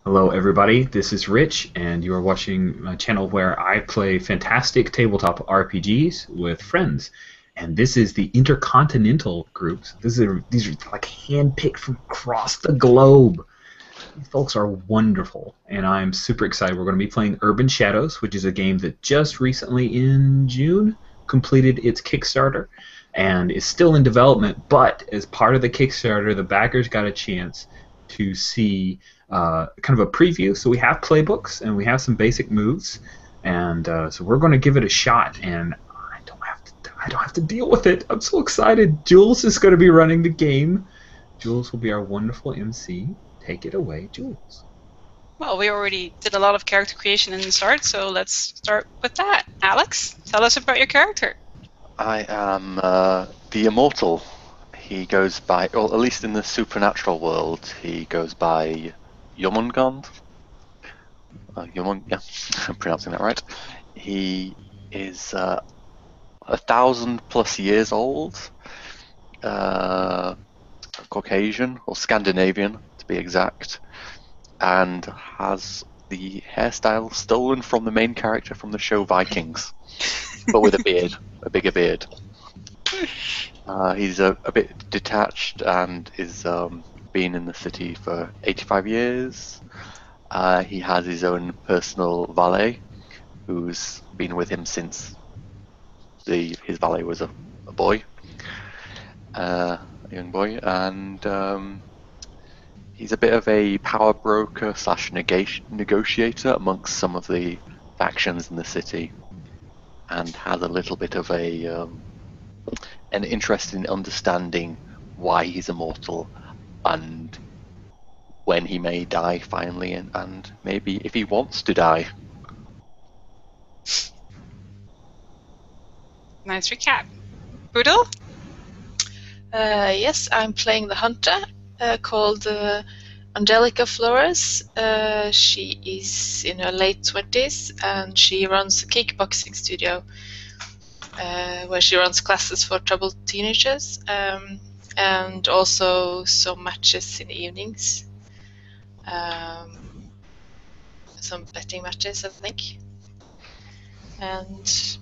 Hello, everybody. This is Rich, and you are watching my channel where I play fantastic tabletop RPGs with friends. And this is the Intercontinental groups. These are like handpicked from across the globe. These folks are wonderful, and I'm super excited. We're going to be playing Urban Shadows, which is a game that just recently in June completed its Kickstarter and is still in development. But as part of the Kickstarter, the backers got a chance to see kind of a preview. So we have playbooks and we have some basic moves, and so we're going to give it a shot. And I don't have to deal with it. I'm so excited. Jules is going to be running the game. Jules will be our wonderful MC. Take it away, Jules. Well, we already did a lot of character creation in the start, so let's start with that. Alex, tell us about your character. I am the Immortal. He goes by, or at least in the supernatural world, he goes by Yomungon. Yeah, I'm pronouncing that right. He is 1,000+ years old, Caucasian, or Scandinavian to be exact, and has the hairstyle stolen from the main character from the show Vikings, but with a beard, a bigger beard. He's a bit detached and is been in the city for 85 years. He has his own personal valet, who's been with him since his valet was a boy, a young boy, and he's a bit of a power broker slash negotiator amongst some of the factions in the city, and has a little bit of an interest in understanding why he's immortal and when he may die finally, and maybe if he wants to die. Nice recap. Boodle? Yes, I'm playing the hunter called Angelica Flores. She is in her late 20s and she runs a kickboxing studio where she runs classes for troubled teenagers and also some matches in the evenings. Some betting matches, I think. And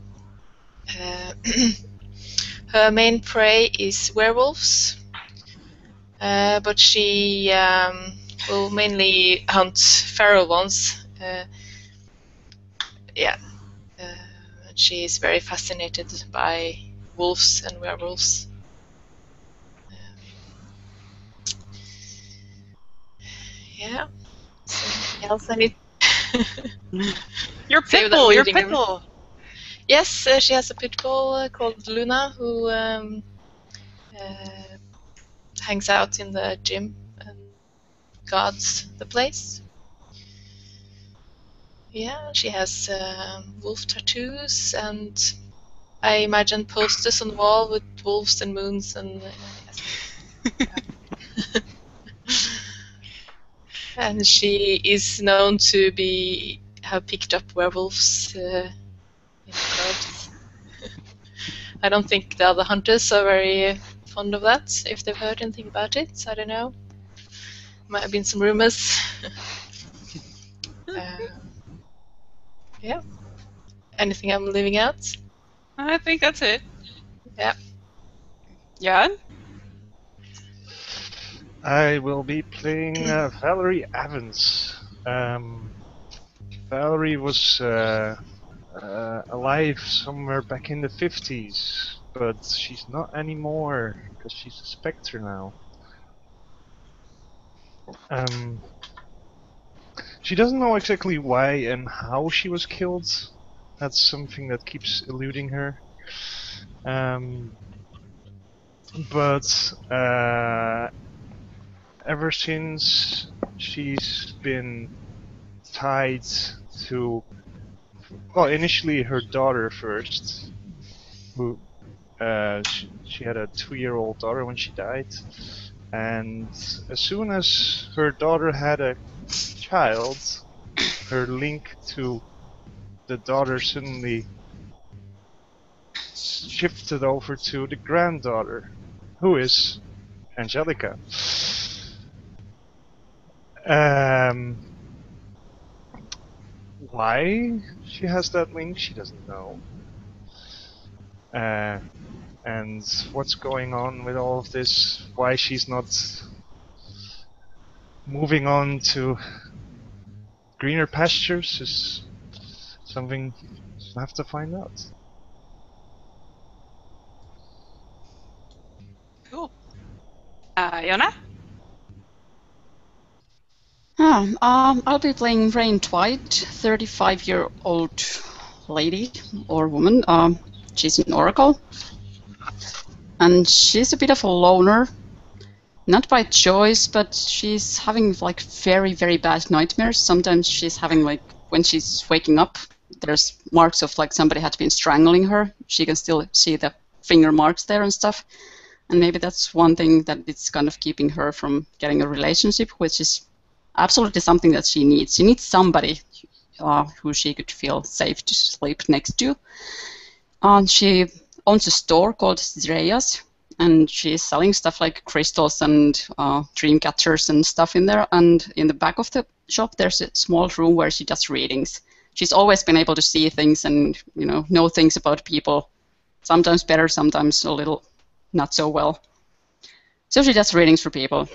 her main prey is werewolves, but she will mainly hunt feral ones. She is very fascinated by wolves and werewolves. Yeah. Something else I need. Your pitbull, your pitbull. Yes, she has a pit bull called Luna who hangs out in the gym and guards the place. Yeah, she has wolf tattoos and I imagine posters on the wall with wolves and moons and yes. And she is known to have picked up werewolves in clubs. I don't think the other hunters are very fond of that, if they've heard anything about it. I don't know. Might have been some rumors. Yeah. Anything I'm leaving out? I think that's it. Yeah. Jan? I will be playing Valerie Evans. Valerie was alive somewhere back in the 50s, but she's not anymore because she's a specter now. She doesn't know exactly why and how she was killed. That's something that keeps eluding her. But ever since she's been tied to, well, initially her daughter first, who she had a 2-year-old daughter when she died, and as soon as her daughter had a child, her link to the daughter suddenly shifted over to the granddaughter, who is Angelica. why she has that link, she doesn't know. And what's going on with all of this, why she's not moving on to greener pastures is something we'll have to find out. Cool. Yona? I'll be playing Rain Twite, 35-year-old lady or woman. She's an oracle, and she's a bit of a loner. Not by choice, but she's having like very, very bad nightmares. Sometimes she's having like, when she's waking up, there's marks of like somebody had been strangling her. She can still see the finger marks there and stuff. And maybe that's one thing that it's kind of keeping her from getting a relationship, which is absolutely something that she needs. She needs somebody who she could feel safe to sleep next to. She owns a store called Zreya's, and she's selling stuff like crystals and dream catchers and stuff in there. And in the back of the shop, there's a small room where she does readings. She's always been able to see things and know things about people. Sometimes better, sometimes a little not so well. So she does readings for people.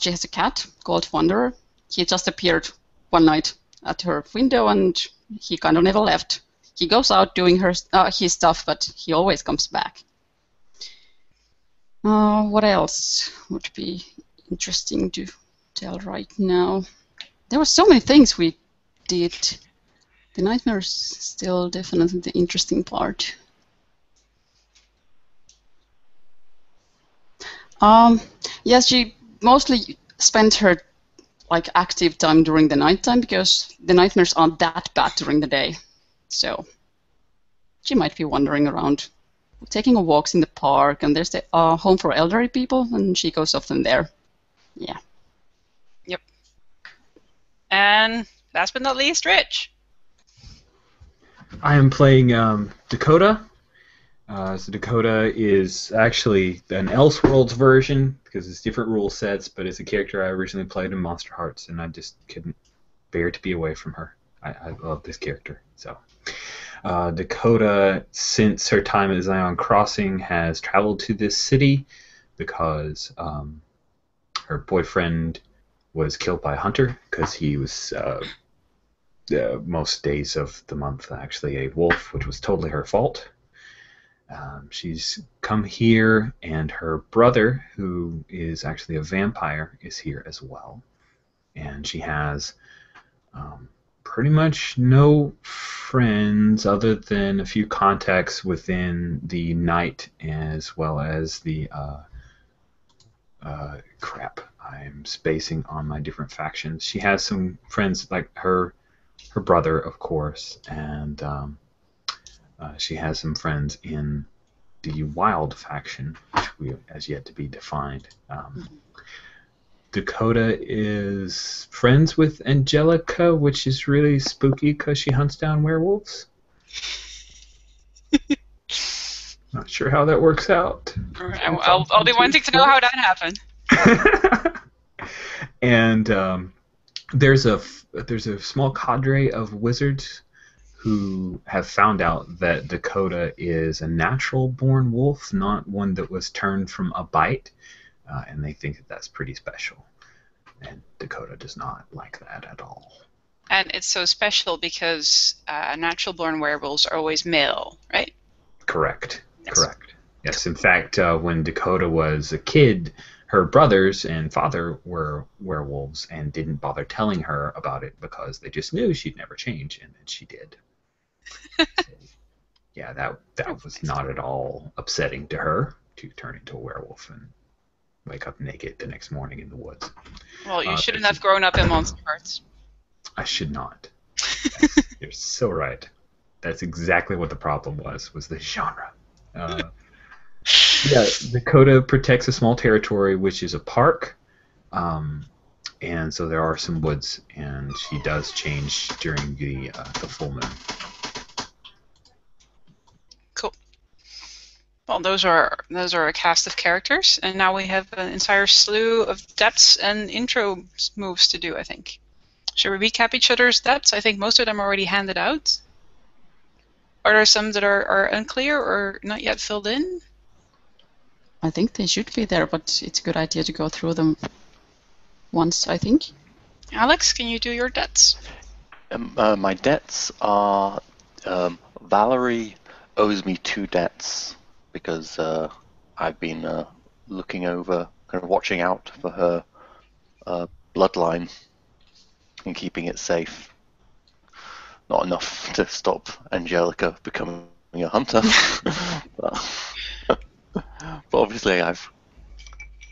She has a cat called Wanderer. He just appeared one night at her window, and he kind of never left. He goes out doing his stuff, but he always comes back. What else would be interesting to tell right now? There were so many things we did. The nightmare's still definitely the interesting part. Yes, she mostly spent her like active time during the nighttime because the nightmares aren't that bad during the day. So she might be wandering around, taking walks in the park, and there's the home for elderly people, and she goes often there. Yeah. Yep. And last but not least, Rich. I am playing Dakota. So Dakota is actually an Elseworlds version because it's different rule sets, but it's a character I originally played in Monster Hearts, and I just couldn't bear to be away from her. I love this character. So Dakota, since her time at Zion Crossing, has traveled to this city because her boyfriend was killed by a hunter because he was most days of the month actually a wolf, which was totally her fault. She's come here, and her brother, who is actually a vampire, is here as well. And she has pretty much no friends other than a few contacts within the night, as well as the crap. I'm spacing on my different factions. She has some friends like her brother, of course, and she has some friends in the Wild faction, which has yet to be defined. Dakota is friends with Angelica, which is really spooky because she hunts down werewolves. Not sure how that works out. I'll be wanting to know how that happened. And there's a small cadre of wizards who have found out that Dakota is a natural-born wolf, not one that was turned from a bite, and they think that that's pretty special. And Dakota does not like that at all. And it's so special because natural-born werewolves are always male, right? Correct. Yes. Correct. Yes. In fact, when Dakota was a kid, her brothers and father were werewolves and didn't bother telling her about it because they just knew she'd never change, and then she did. So, yeah, that was not at all upsetting to her to turn into a werewolf and wake up naked the next morning in the woods. Well, you shouldn't have grown up in Monster Hearts. I should not. Yes, you're so right. That's exactly what the problem was the genre. Yeah, Dakota protects a small territory, which is a park, and so there are some woods, and she does change during the full moon. Cool. Well, those are a cast of characters, and now we have an entire slew of depths and intro moves to do, I think. Should we recap each other's debts? I think most of them are already handed out. Are there some that are unclear or not yet filled in? I think they should be there, but it's a good idea to go through them once, I think. Alex, can you do your debts? My debts are Valerie owes me 2 debts because I've been looking over, kind of watching out for her bloodline and keeping it safe. Not enough to stop Angelica becoming a hunter, but obviously I've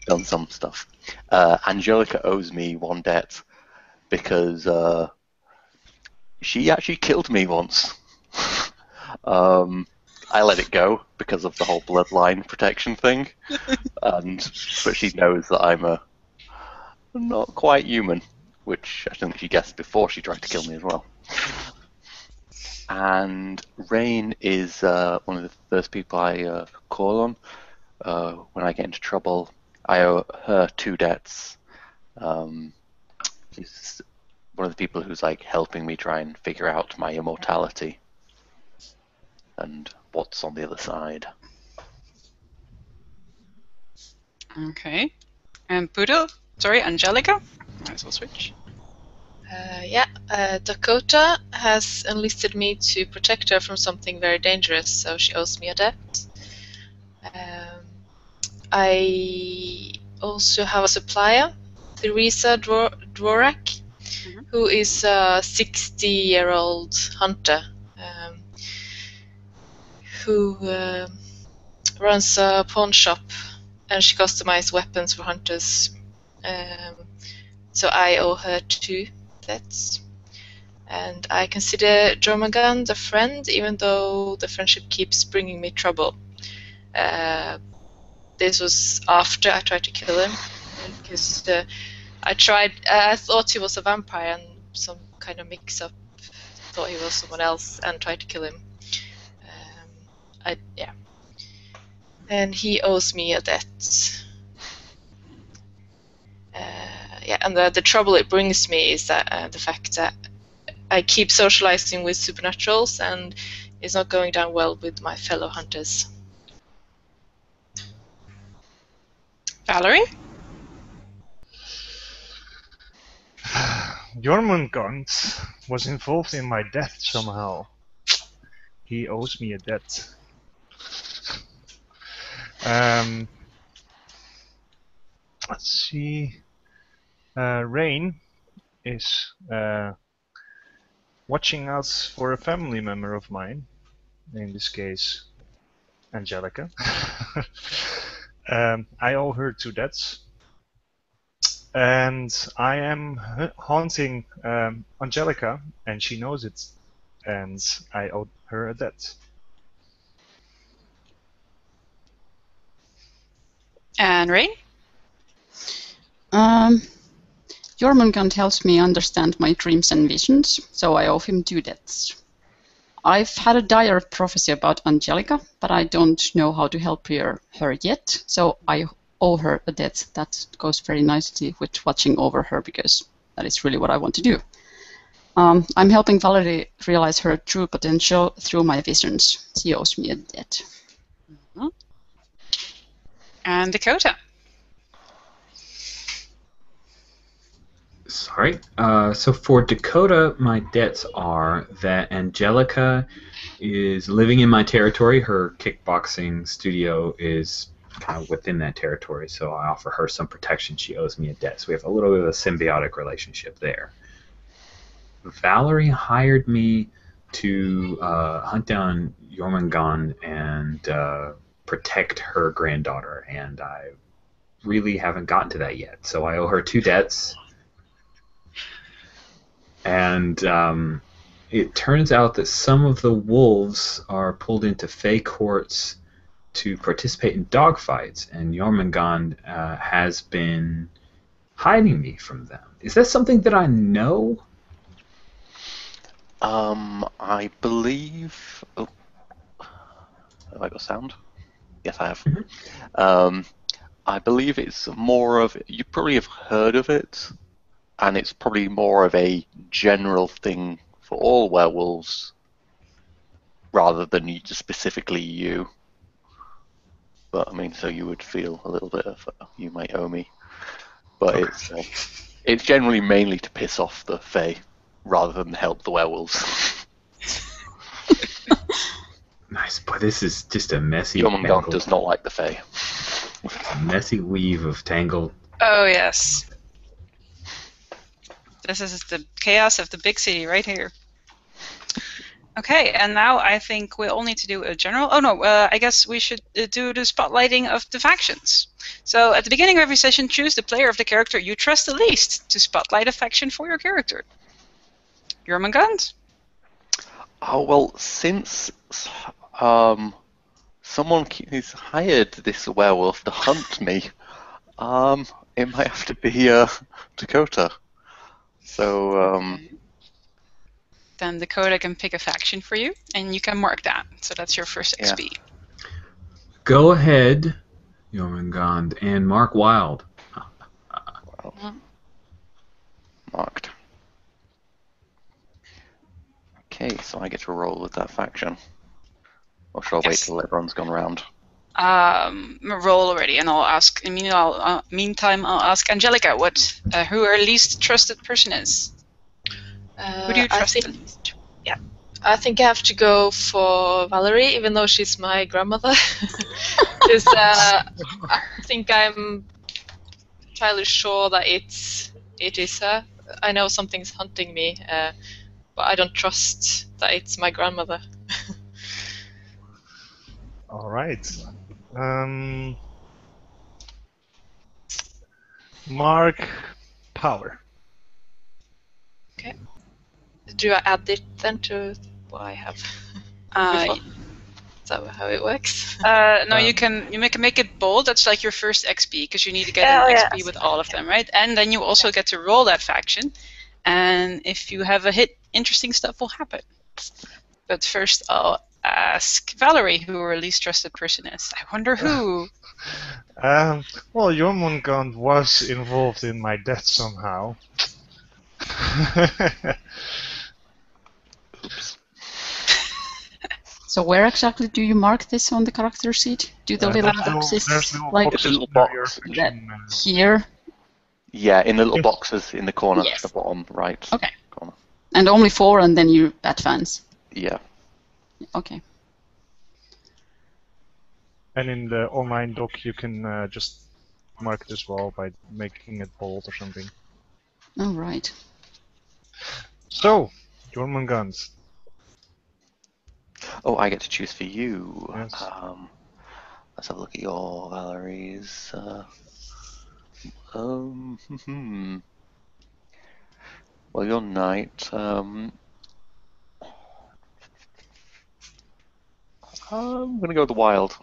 done some stuff. Angelica owes me 1 debt because she actually killed me once. I let it go because of the whole bloodline protection thing, but she knows that I'm not quite human, which I think she guessed before she tried to kill me as well. And Rain is one of the first people I call on when I get into trouble. I owe her 2 debts. She's one of the people who's like helping me try and figure out my immortality and what's on the other side. Okay. And Angelica? Might as well switch. Dakota has enlisted me to protect her from something very dangerous, so she owes me a debt. I also have a supplier, Theresa Dvorak, who is a 60-year-old hunter who runs a pawn shop, and she customizes weapons for hunters. So I owe her 2 debts. And I consider Jormungand a friend, even though the friendship keeps bringing me trouble. This was after I tried to kill him, because I thought he was a vampire, and some kind of mix-up thought he was someone else and tried to kill him. And he owes me a debt. And the trouble it brings me is that the fact that I keep socializing with supernaturals, and it's not going down well with my fellow hunters. Valerie? Jormungand was involved in my death somehow. He owes me a debt. Let's see. Rain is watching us for a family member of mine, in this case, Angelica. I owe her 2 debts. And I am haunting Angelica, and she knows it, and I owe her a debt. And Rain? Jormungand helps me understand my dreams and visions, so I owe him 2 debts. I've had a dire prophecy about Angelica, but I don't know how to help her yet, so I owe her a debt that goes very nicely with watching over her, because that is really what I want to do. I'm helping Valerie realize her true potential through my visions. She owes me a debt. Mm-hmm. And Dakota? Sorry. So for Dakota, my debts are that Angelica is living in my territory. Her kickboxing studio is kind of within that territory, so I offer her some protection. She owes me a debt. So we have a little bit of a symbiotic relationship there. Valerie hired me to hunt down Jormungand and protect her granddaughter, and I really haven't gotten to that yet. So I owe her 2 debts. And it turns out that some of the wolves are pulled into Fey courts to participate in dogfights, and Jormungand has been hiding me from them. Is that something that I know? I believe... Oh. Have I got sound? Yes, I have. Mm-hmm. I believe it's more of... You probably have heard of it. and it's probably more of a general thing for all werewolves rather than specifically you. But I mean, so you would feel a little bit of you might owe me, but it's generally mainly to piss off the Fae rather than help the werewolves. Nice, but this is just a messy. Jormungand does not like the Fae. A messy weave of tangled. Oh yes. This is the chaos of the big city right here. Okay, and now I think we all need to do a general... Oh no, I guess we should do the spotlighting of the factions. So at the beginning of every session, choose the player of the character you trust the least to spotlight a faction for your character. Jormungand? Oh, well, since someone has hired this werewolf to hunt me, it might have to be Dakota. So, Then Dakota can pick a faction for you, and you can mark that. So that's your first XP. Yeah. Go ahead, Jormungand, and mark Wild. Marked. Okay, so I get to roll with that faction. Or shall I wait till everyone's gone round? Roll already, and I'll ask. Meantime, I'll ask Angelica who her least trusted person is. Who do you trust the least? Yeah, I think I have to go for Valerie, even though she's my grandmother. Because I think I'm entirely sure that it is her. I know something's hunting me, but I don't trust that it's my grandmother. All right. Mark Power. Okay. Do I add it then to what I have? Is that how it works? No, you can make it bold. That's like your first XP because you need to get an XP with all of them, right? And then you also get to roll that faction, and if you have a hit, interesting stuff will happen. But first, I'll ask Valerie who her least trusted person is. I wonder who. Well, Jormungand was involved in my death somehow. Oops. So where exactly do you mark this on the character sheet? Do the little boxes like It's a little box. that here? Yeah, in the little boxes in the corner, Yes. the bottom right Okay. corner. And only 4, and then you advance. Yeah. Okay. And in the online doc, you can just mark it as well by making it bold or something. All right. So, Jormungand. Oh, I get to choose for you. Yes. Let's have a look at your Valerie's. Well, your knight. I'm gonna go with the wild.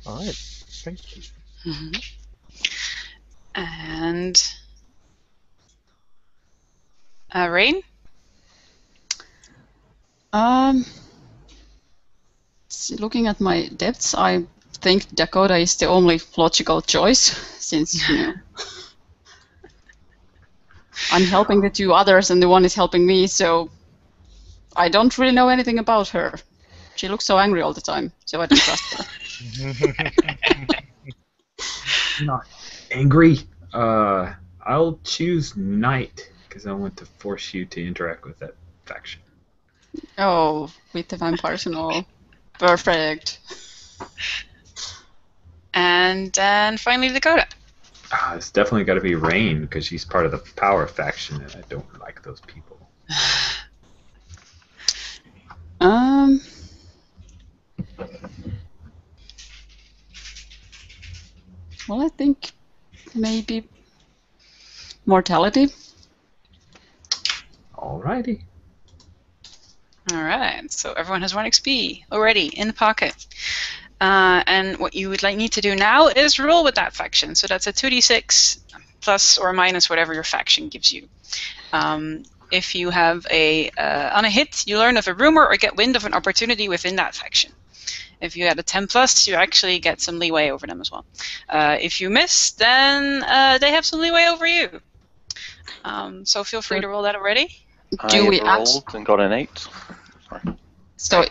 All right. Thank you. Mm-hmm. And Rain? Looking at my depths, I think Dakota is the only logical choice, since I'm helping the 2 others and the one is helping me, so I don't really know anything about her. She looks so angry all the time, so I don't trust her. Not angry. I'll choose Knight because I want to force you to interact with that faction. Oh, with the vampires and all. Perfect. And then finally Dakota. It's definitely got to be Rain because she's part of the power faction, and I don't like those people. Well, I think maybe mortality. Alrighty. Alright, so everyone has 1 XP already in the pocket. And what you would need to do now is roll with that faction. So that's a 2d6 plus or minus whatever your faction gives you. If you have on a hit, you learn of a rumor or get wind of an opportunity within that faction. If you had a 10 plus, you actually get some leeway over them as well. If you miss, then they have some leeway over you. So feel free to roll that already. Do I we add? rolled and got an 8. Sorry. So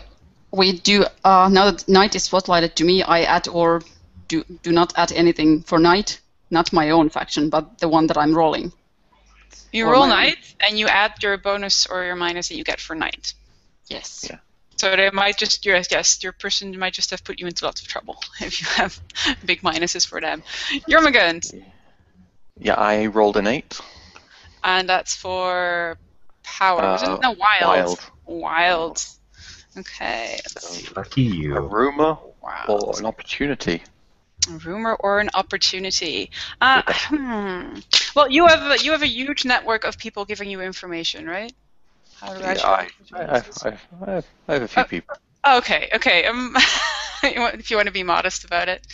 we do. Now that night is spotlighted to me, I add or do not add anything for night. Not my own faction, but the one that I'm rolling. You Or roll my own. night, and you add your bonus or your minus that you get for night. Yes. Yeah. So they might just your person might just have put you into lots of trouble if you have big minuses for them. Jormungand, Yeah, I rolled an 8. and that's for power. Was it? No, Wild. Wild. Okay. Let's see. Lucky A you. rumor Wow. or an opportunity? A rumor or an opportunity? Well, you have a huge network of people giving you information, right? How do I Yeah, show I have a few people. Okay. If you want to be modest about it.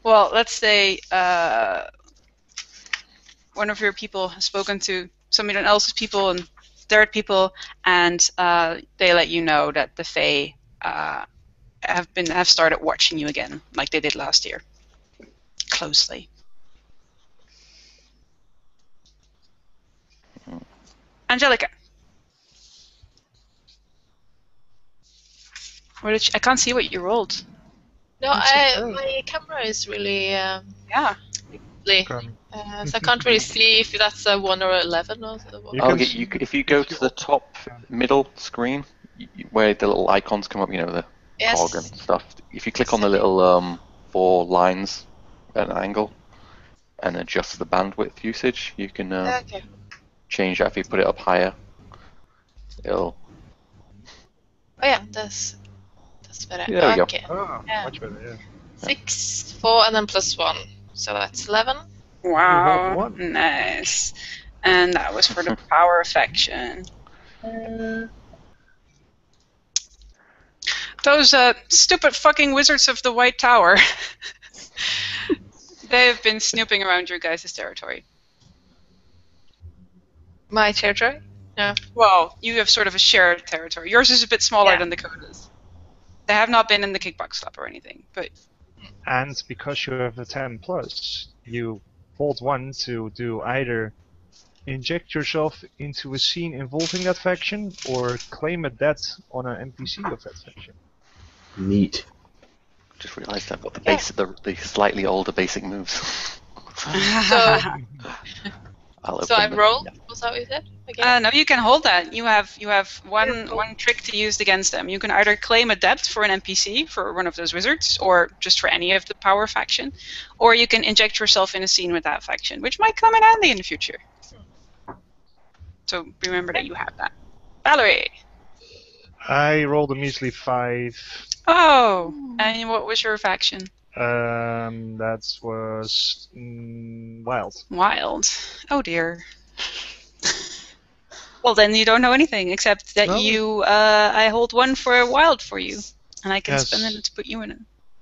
Well, let's say one of your people has spoken to somebody else's people and their people, and they let you know that the Fae have started watching you again, like they did last year, closely. Angelica, I can't see what you rolled. No, my camera is really Yeah. ugly. So I can't really see if that's a 1 or 11 or what. You can Okay, s- if you go to the top middle screen, where the little icons come up, you know, the cog and Yes. stuff. If you click on the little 4 lines at an angle and adjust the bandwidth usage, you can Okay. change that. If you put it up higher, it'll. Oh yeah, that's better. There we go. Okay. Ah, much better, yeah. 6, 4, and then +1. So that's 11. Wow. You have 1. Nice. And that was for the power faction. Those stupid fucking wizards of the White Tower. They've been snooping around your guys' territory. My territory? No. Well, you have sort of a shared territory. Yours is a bit smaller Yeah. than Dakota's. They have not been in the Kickbox Club or anything, but And because you have a 10 plus, you hold 1 to do either inject yourself into a scene involving that faction or claim a debt on an NPC of that faction. Neat. Just realised I've got the slightly older basic moves. So, I'll so I open them. roll? Yeah. Was that what you said? Again? no, you can hold that. You have one trick to use against them. You can either claim a debt for an NPC for one of those wizards, or just for any of the power faction, or you can inject yourself in a scene with that faction, which might come in handy in the future. So remember that you have that. Valerie. I rolled a measly 5. Oh, and what was your faction? That was wild. Wild. Oh dear. Well, then you don't know anything except that No. I hold 1 for wild for you, and I can Yes. spend it to put you in a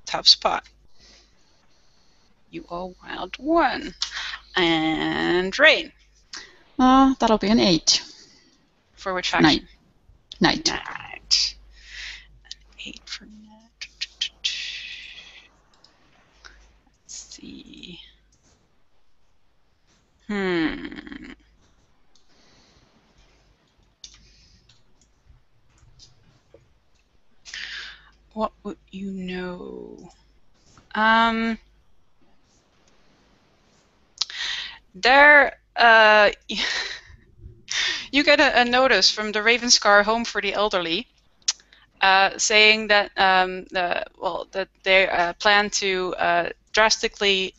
tough spot. You owe wild 1. And Rain. That'll be an 8. For which faction? Night. Night. An 8 for night. Let's see. What would you know? There, you get a notice from the Ravenscar Home for the Elderly, saying that that they plan to drastically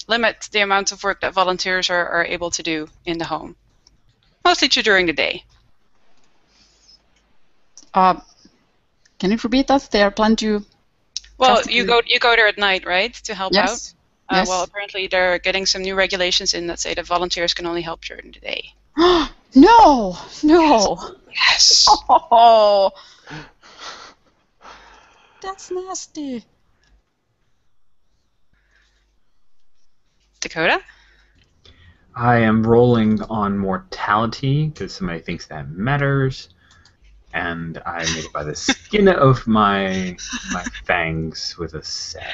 limit the amount of work that volunteers are able to do in the home, mostly during the day. Can you repeat that? They are planning to. Well, you go there at night, right, to help out? Yes. Yes. Well, apparently they're getting some new regulations in that say that volunteers can only help during the day. No. Yes. Oh, that's nasty. Dakota? I am rolling on mortality because somebody thinks that matters, and I made it by the skin of my fangs with a 7.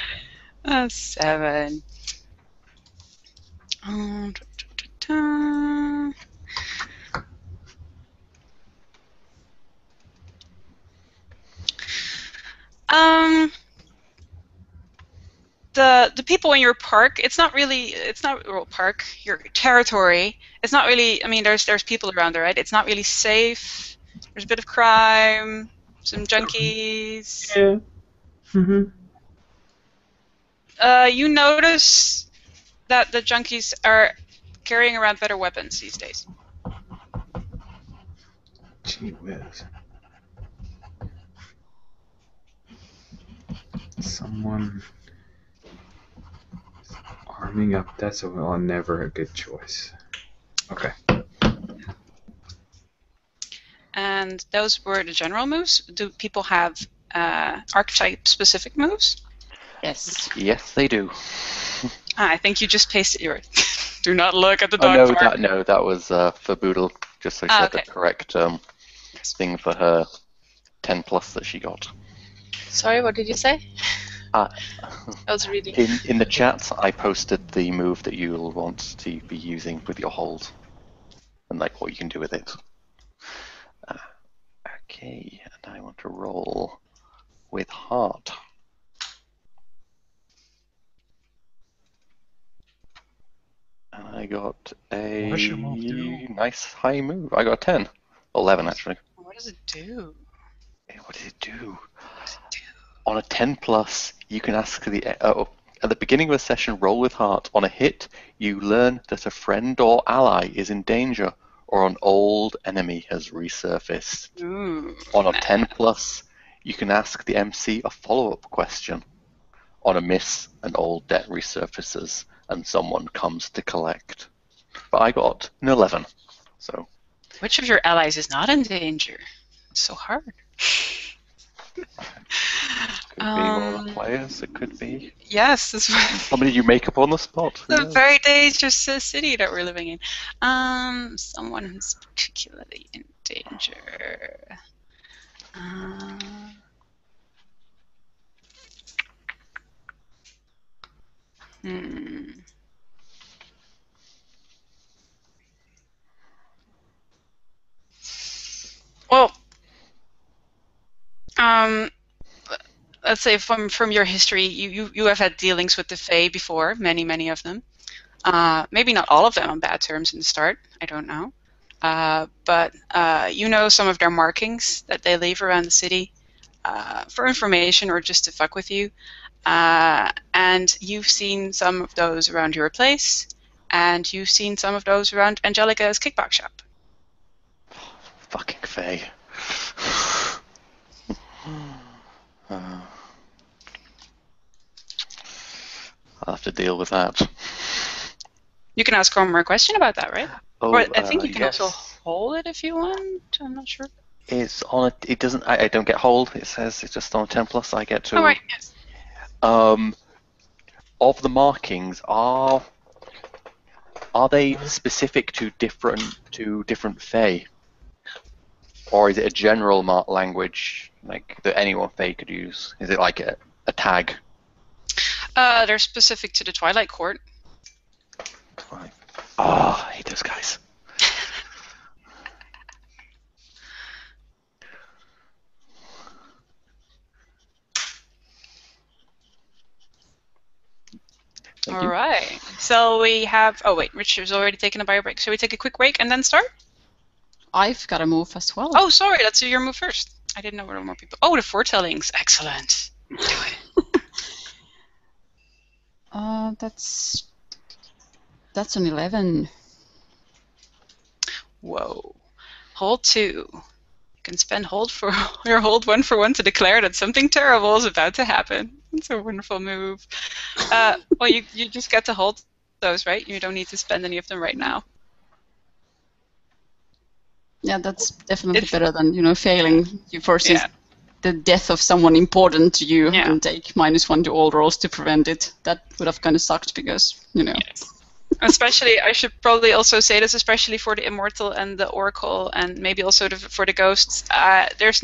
A 7. The people in your park, it's not well, park, your territory. It's not really. I mean, there's people around there, right? It's not really safe. There's a bit of crime, some junkies. Yeah. Mm-hmm. You notice that the junkies are carrying around better weapons these days. Gee whiz. Someone arming up. That's never a good choice. Okay. And those were the general moves. Do people have archetype-specific moves? Yes. Yes, they do. I think you just pasted yours. Do not look at the dog park. That was for Boodle, just so she had okay. the correct thing for her 10+ that she got. Sorry, what did you say? I was reading. In the chat, I posted the move that you'll want to be using with your hold, and like what you can do with it. Okay, and I want to roll with heart. And I got a What does your move do? nice high move. I got a 10. 11, actually. What does it do? What does it do? On a 10+, you can ask at the beginning of a session, roll with heart. On a hit, you learn that a friend or ally is in danger, or an old enemy has resurfaced. Ooh, On a 10+, you can ask the MC a follow-up question. On a miss, an old debt resurfaces, and someone comes to collect. But I got an 11, so... Which of your allies is not in danger? It's so hard. Could be one of the players, it could be... Yes, this Somebody you make up on the spot. It's a very dangerous city that we're living in. Someone who's particularly in danger. Well, let's say from your history, you have had dealings with the Fae before, many of them. Maybe not all of them on bad terms in the start. I don't know, but you know some of their markings that they leave around the city for information or just to fuck with you. And you've seen some of those around your place, and you've seen some of those around Angelica's kickbox shop. Fucking Faye. I'll have to deal with that. You can ask Homer a question about that, right? Oh, or I think you can yes. also hold it if you want. I'm not sure. It's on a. It doesn't. I don't get hold. It says it's just on a 10+. I get to. Oh right. Yes. Of the markings, are they specific to different Fae, or is it a general language like that anyone Fae could use? Is it like a tag? They're specific to the Twilight Court. I hate those guys. All right. So we have. Oh wait, Richard's already taken a bio break. Shall we take a quick break and then start? I've got a move as well. Oh, sorry. Let's do your move first. I didn't know there were more people. Oh, the foretellings. Excellent. Do it. That's an 11. Whoa. Hold 2. You can spend hold 1 for 1 to declare that something terrible is about to happen. It's a wonderful move. Well, you just get to hold those, right? You don't need to spend any of them right now. Yeah, that's definitely better than, failing. You foresee the death of someone important to you and take -1 to all rolls to prevent it. That would have kind of sucked because, Yes. Especially, I should probably also say this, especially for the Immortal and the Oracle, and maybe also for the Ghosts. There's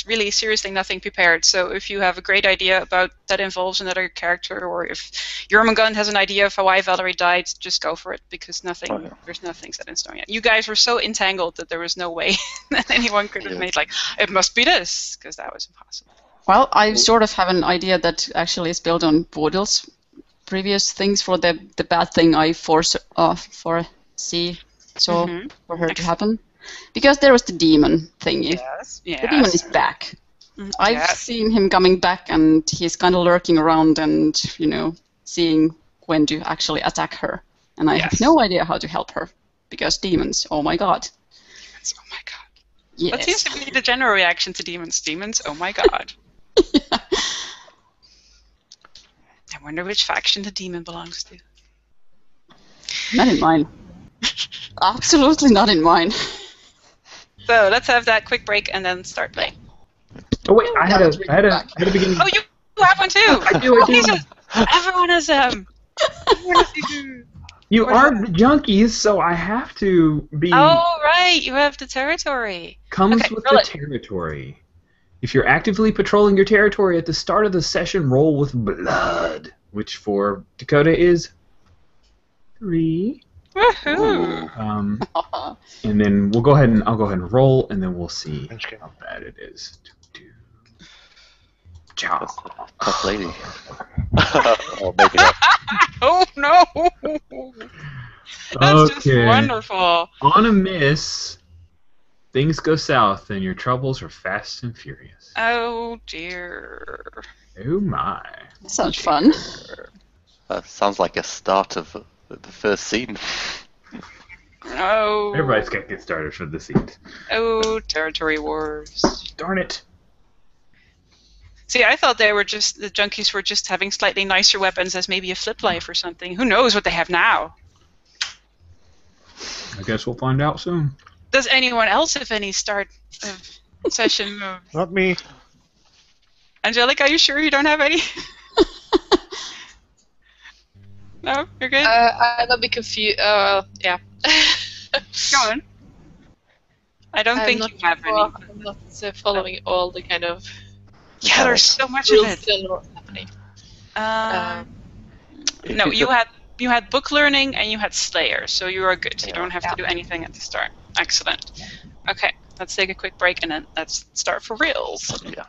really seriously nothing prepared. So if you have a great idea about that involves another character, or if Jormungand has an idea of why Valerie died, just go for it, because there's nothing set in stone yet. You guys were so entangled that there was no way that anyone could have made like, it must be this, because that was impossible. Well, I sort of have an idea that actually is built on Bodil's previous things for the bad thing I foresee for her to happen, because there was the demon thingy. Yes. The demon is back. I've Yes. seen him coming back, and he's kind of lurking around and seeing when to actually attack her. And I have no idea how to help her, because demons. Oh my god. Demons, oh my god. Yes. That seems to be the general reaction to demons. Demons, oh my god. Yeah. I wonder which faction the demon belongs to. Not in mine. Absolutely not in mine. So let's have that quick break and then start playing. Oh wait, I had a beginning. Oh, you have one too. I do. Jesus, everyone has them. You are junkies, so I have to be. Oh right, you have the territory. Comes Okay, with roll the it. territory. If you're actively patrolling your territory at the start of the session, roll with blood, which for Dakota is 3. Woohoo! And then I'll go ahead and roll, and then we'll see Okay. how bad it is. That's a tough lady. I'll make it up. Oh no! That's just Okay. wonderful. On a miss, things go south, and your troubles are fast and furious. Oh dear. Oh my. Sounds fun. That sounds like a start of the first scene. Oh. Everybody's got to get started for the seat. Oh, territory wars. Darn it. See, I thought the junkies were just having slightly nicer weapons as maybe a flip life or something. Who knows what they have now? I guess we'll find out soon. Does anyone else have any start of session moves? Not me. Angelica, are you sure you don't have any? No, you're good? I'm a bit confused. Yeah. Go on. I don't think you have any. I'm not following all the kind of Yeah, there's so much of rules it. and what's happening. No, you had book learning and you had Slayer, so you are good. You don't have to do anything at the start. Excellent. Okay, let's take a quick break and then let's start for reals. Yeah.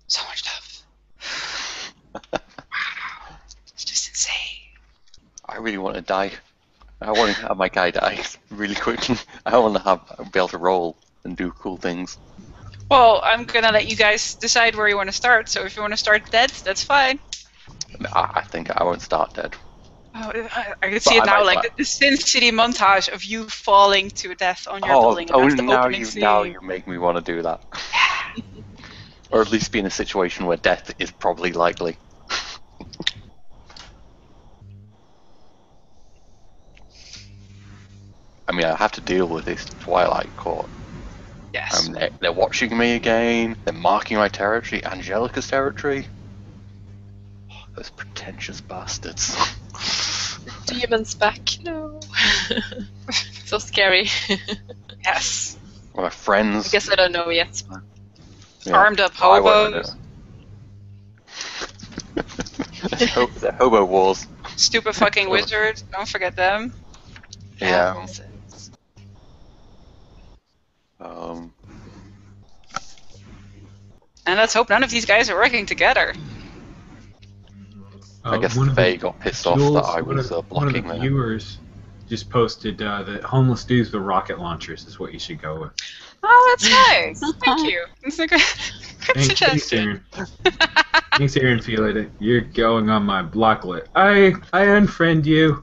So much stuff. Wow. It's just insane. I really want to die. I want to have my guy die really quickly. I want to be able to roll and do cool things. Well, I'm gonna let you guys decide where you want to start. So if you want to start dead, that's fine. I think I won't start dead. Oh, I can see it I now, might like fly. the Sin City montage of you falling to death on your building. And that's the opening scene. Now you make me want to do that. Or at least be in a situation where death is probably likely. I mean, I have to deal with this Twilight Court. Yes. They're watching me again. They're marking my territory, Angelica's territory. Oh, those pretentious bastards. Demons back. No. So scary. Yes. My friends. I guess I don't know yet. Yeah. Armed up I won't know. hobos. The hobo wars. Stupid fucking wizard. Don't forget them. Yeah. And let's hope none of these guys are working together. I guess one of they the got pissed off Jules, that I was one of blocking the them. viewers just posted that homeless dudes with rocket launchers is what you should go with. Oh, that's nice. Thank you. It's a good Thanks, suggestion. Aaron. Thanks, Aaron. Feel it. You're going on my block list. I unfriend you.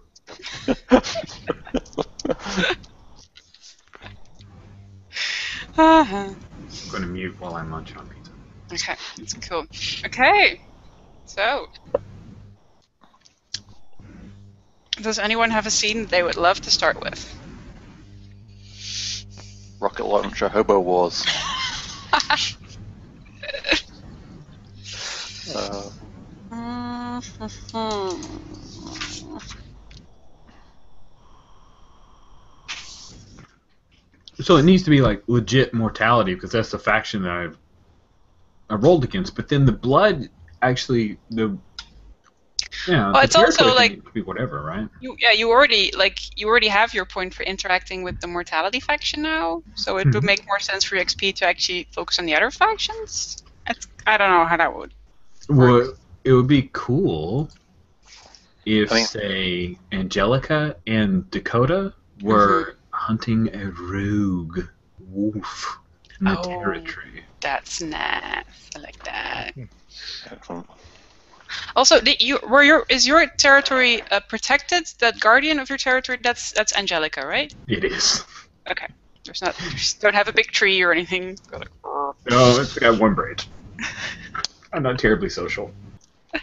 Uh-huh. I'm going to mute while I munch on pizza. Okay, that's cool. Okay, so does anyone have a scene they would love to start with? Rocket launcher hobo wars. So it needs to be like legit mortality because that's the faction that I rolled against. But then the blood actually Well, it's also like could be whatever, right? you already have your point for interacting with the mortality faction now, so it would make more sense for XP to actually focus on the other factions. I don't know how that would. Well, it would be cool if, say, Angelica and Dakota were hunting a rogue wolf in the territory. That's nice. I like that. Excellent. Also, is your territory protected? That guardian of your territory, that's Angelica, right? It is. Okay. Don't have a big tree or anything. No, it's got one branch. I'm not terribly social. Oh,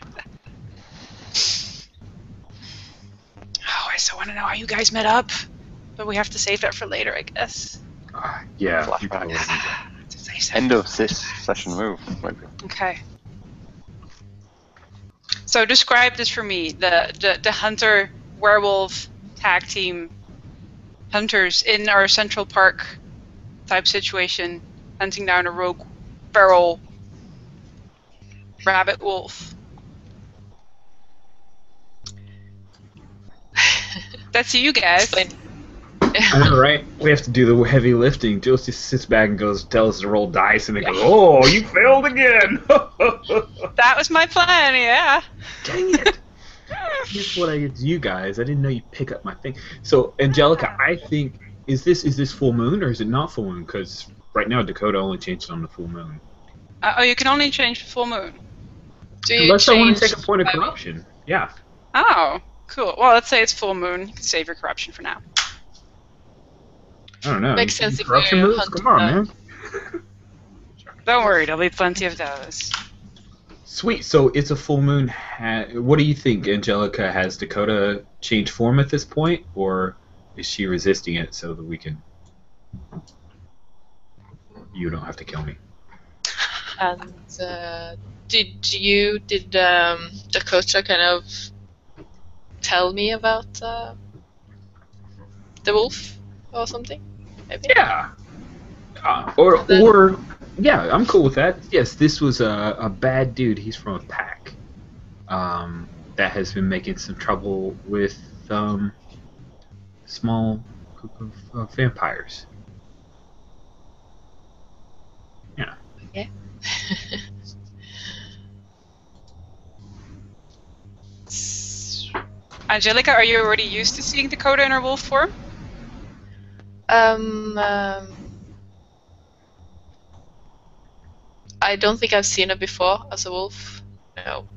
I so want to know how you guys met up, but we have to save that for later, I guess. Yeah. Flashback. End of this session move, maybe. Okay. So describe this for me: the hunter werewolf tag team hunters in our Central Park type situation, hunting down a rogue feral rabbit wolf. That's you guys. I know, right? We have to do the heavy lifting. Jules just sits back and tells us to roll dice, and they go, "Oh, you failed again!" That was my plan, yeah. Dang it! Here's what I did to you guys. I didn't know you'd pick up my thing. So, Angelica, I think is this full moon or is it not full moon? Because right now Dakota only changed on the full moon. You can only change the full moon. Unless I want to take a point of corruption. Yeah. Oh, cool. Well, let's say it's full moon. You can save your corruption for now. I don't know. Makes sense if corruption you moves? hunt Come on, man. Don't worry, there'll be plenty of those. Sweet. So it's a full moon. What do you think? Angelica, has Dakota changed form at this point, or is she resisting it so that we can? You don't have to kill me. And did Dakota kind of tell me about the wolf or something? Maybe? Yeah. Yeah, I'm cool with that. Yes, this was a bad dude. He's from a pack that has been making some trouble with small group of vampires. Yeah. Yeah. Angelica, are you already used to seeing Dakota in her wolf form? I don't think I've seen her before as a wolf. No.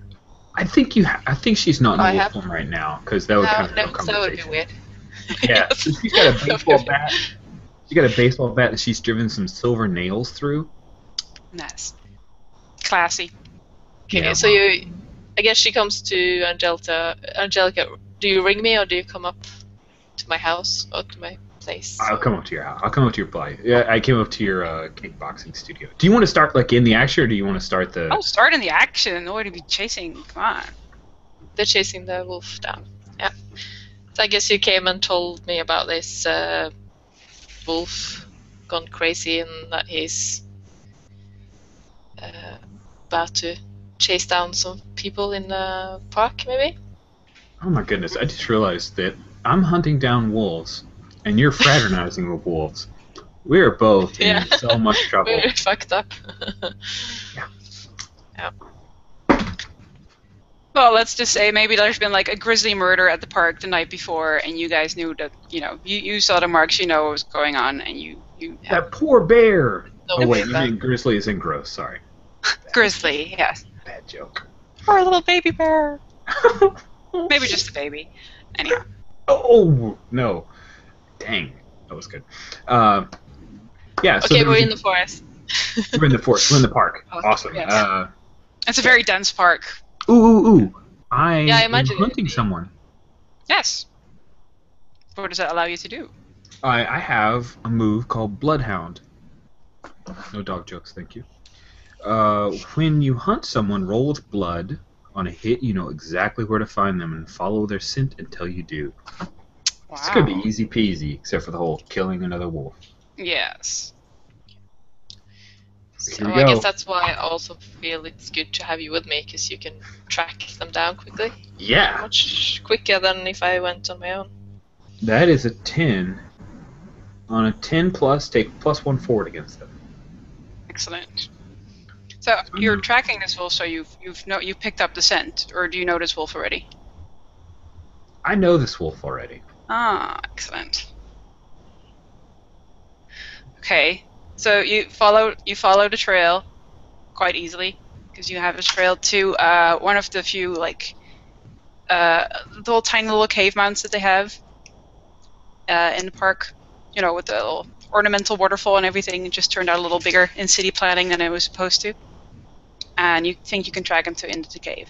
I think I think she's not in I wolf have. form right now, because that would kind of No, kill that would be conversation. weird. Yeah, Yes. she's got a baseball bat. She got a baseball bat that she's driven some silver nails through. Nice. Classy. Okay, Yeah, so well, I guess she comes to Angelica. Angelica, do you ring me or do you come up to my house or to my place? I'll come up to your house. I'll come up to your place. Yeah, I came up to your kickboxing studio. Do you want to start like in the action, or do you want to start the? Oh, start in the action. Nobody be chasing. Come on. They're chasing the wolf down. Yeah. So I guess you came and told me about this wolf gone crazy and that he's about to chase down some people in the park, maybe? Oh my goodness! I just realized that I'm hunting down wolves, and you're fraternizing with wolves. We are both in so much trouble. We're fucked up. Well, let's just say maybe there's been like a grisly murder at the park the night before, and you guys knew that, you saw the marks, you know what was going on, and you That poor bear. No, Oh wait, you that- mean grizzly is in gross. Sorry, grizzly, yes. bad joke. Poor little baby bear. Maybe just a baby. Anyhow. Oh no! Dang, that was good. Yeah. So Okay, there we're was in the forest. we're in the forest. We're in the park. Oh, Awesome. yes. It's a very dense park. Ooh! I Yeah, I am imagine it would hunting be. someone. Yes. What does that allow you to do? I have a move called Bloodhound. No dog jokes, thank you. When you hunt someone, roll with blood. On a hit, you know exactly where to find them and follow their scent until you do. Wow. It's gonna be easy peasy, except for the whole killing another wolf. Yes. So we I go. guess that's why I also feel it's good to have you with me, because you can track them down quickly. Yeah, Much quicker than if I went on my own. that is a 10. On a 10 plus, take plus 1 forward against them. Excellent. So you're tracking this wolf, so you've picked up the scent, or do you know this wolf already? I know this wolf already. Ah, excellent. Okay, so you follow the trail quite easily, because you have a trail to one of the few little tiny little cave mounts that they have in the park. With the little ornamental waterfall and everything. It just turned out a little bigger in city planning than it was supposed to. And you think you can track him into the cave.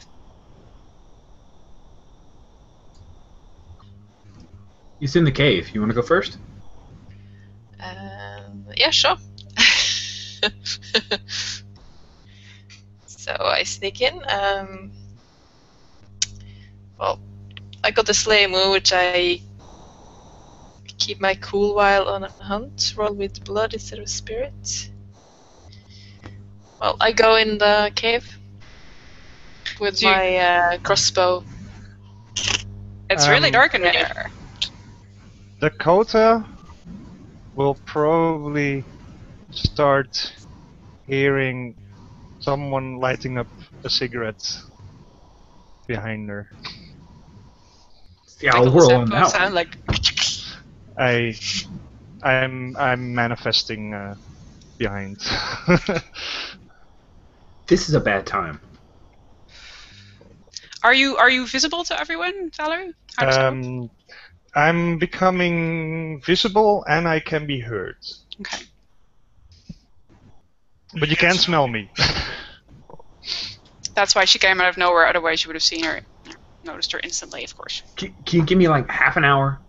He's in the cave. You want to go first? Yeah, sure. So I sneak in. Well, I got the Slay move, which I keep my cool while on a hunt. Roll with blood instead of spirit. Well, I go in the cave with my crossbow. It's really dark in ready. there. Dakota will probably start hearing someone lighting up a cigarette behind her. Yeah, Like a I'll little whirl on sample that sound, one. like I'm manifesting behind. This is a bad time. Are you visible to everyone, Valerie? How does that work? I'm becoming visible and I can be heard. Okay. But you can't smell me. That's why she came out of nowhere. Otherwise, you would have seen her, noticed her instantly, of course. Can you give me like half an hour?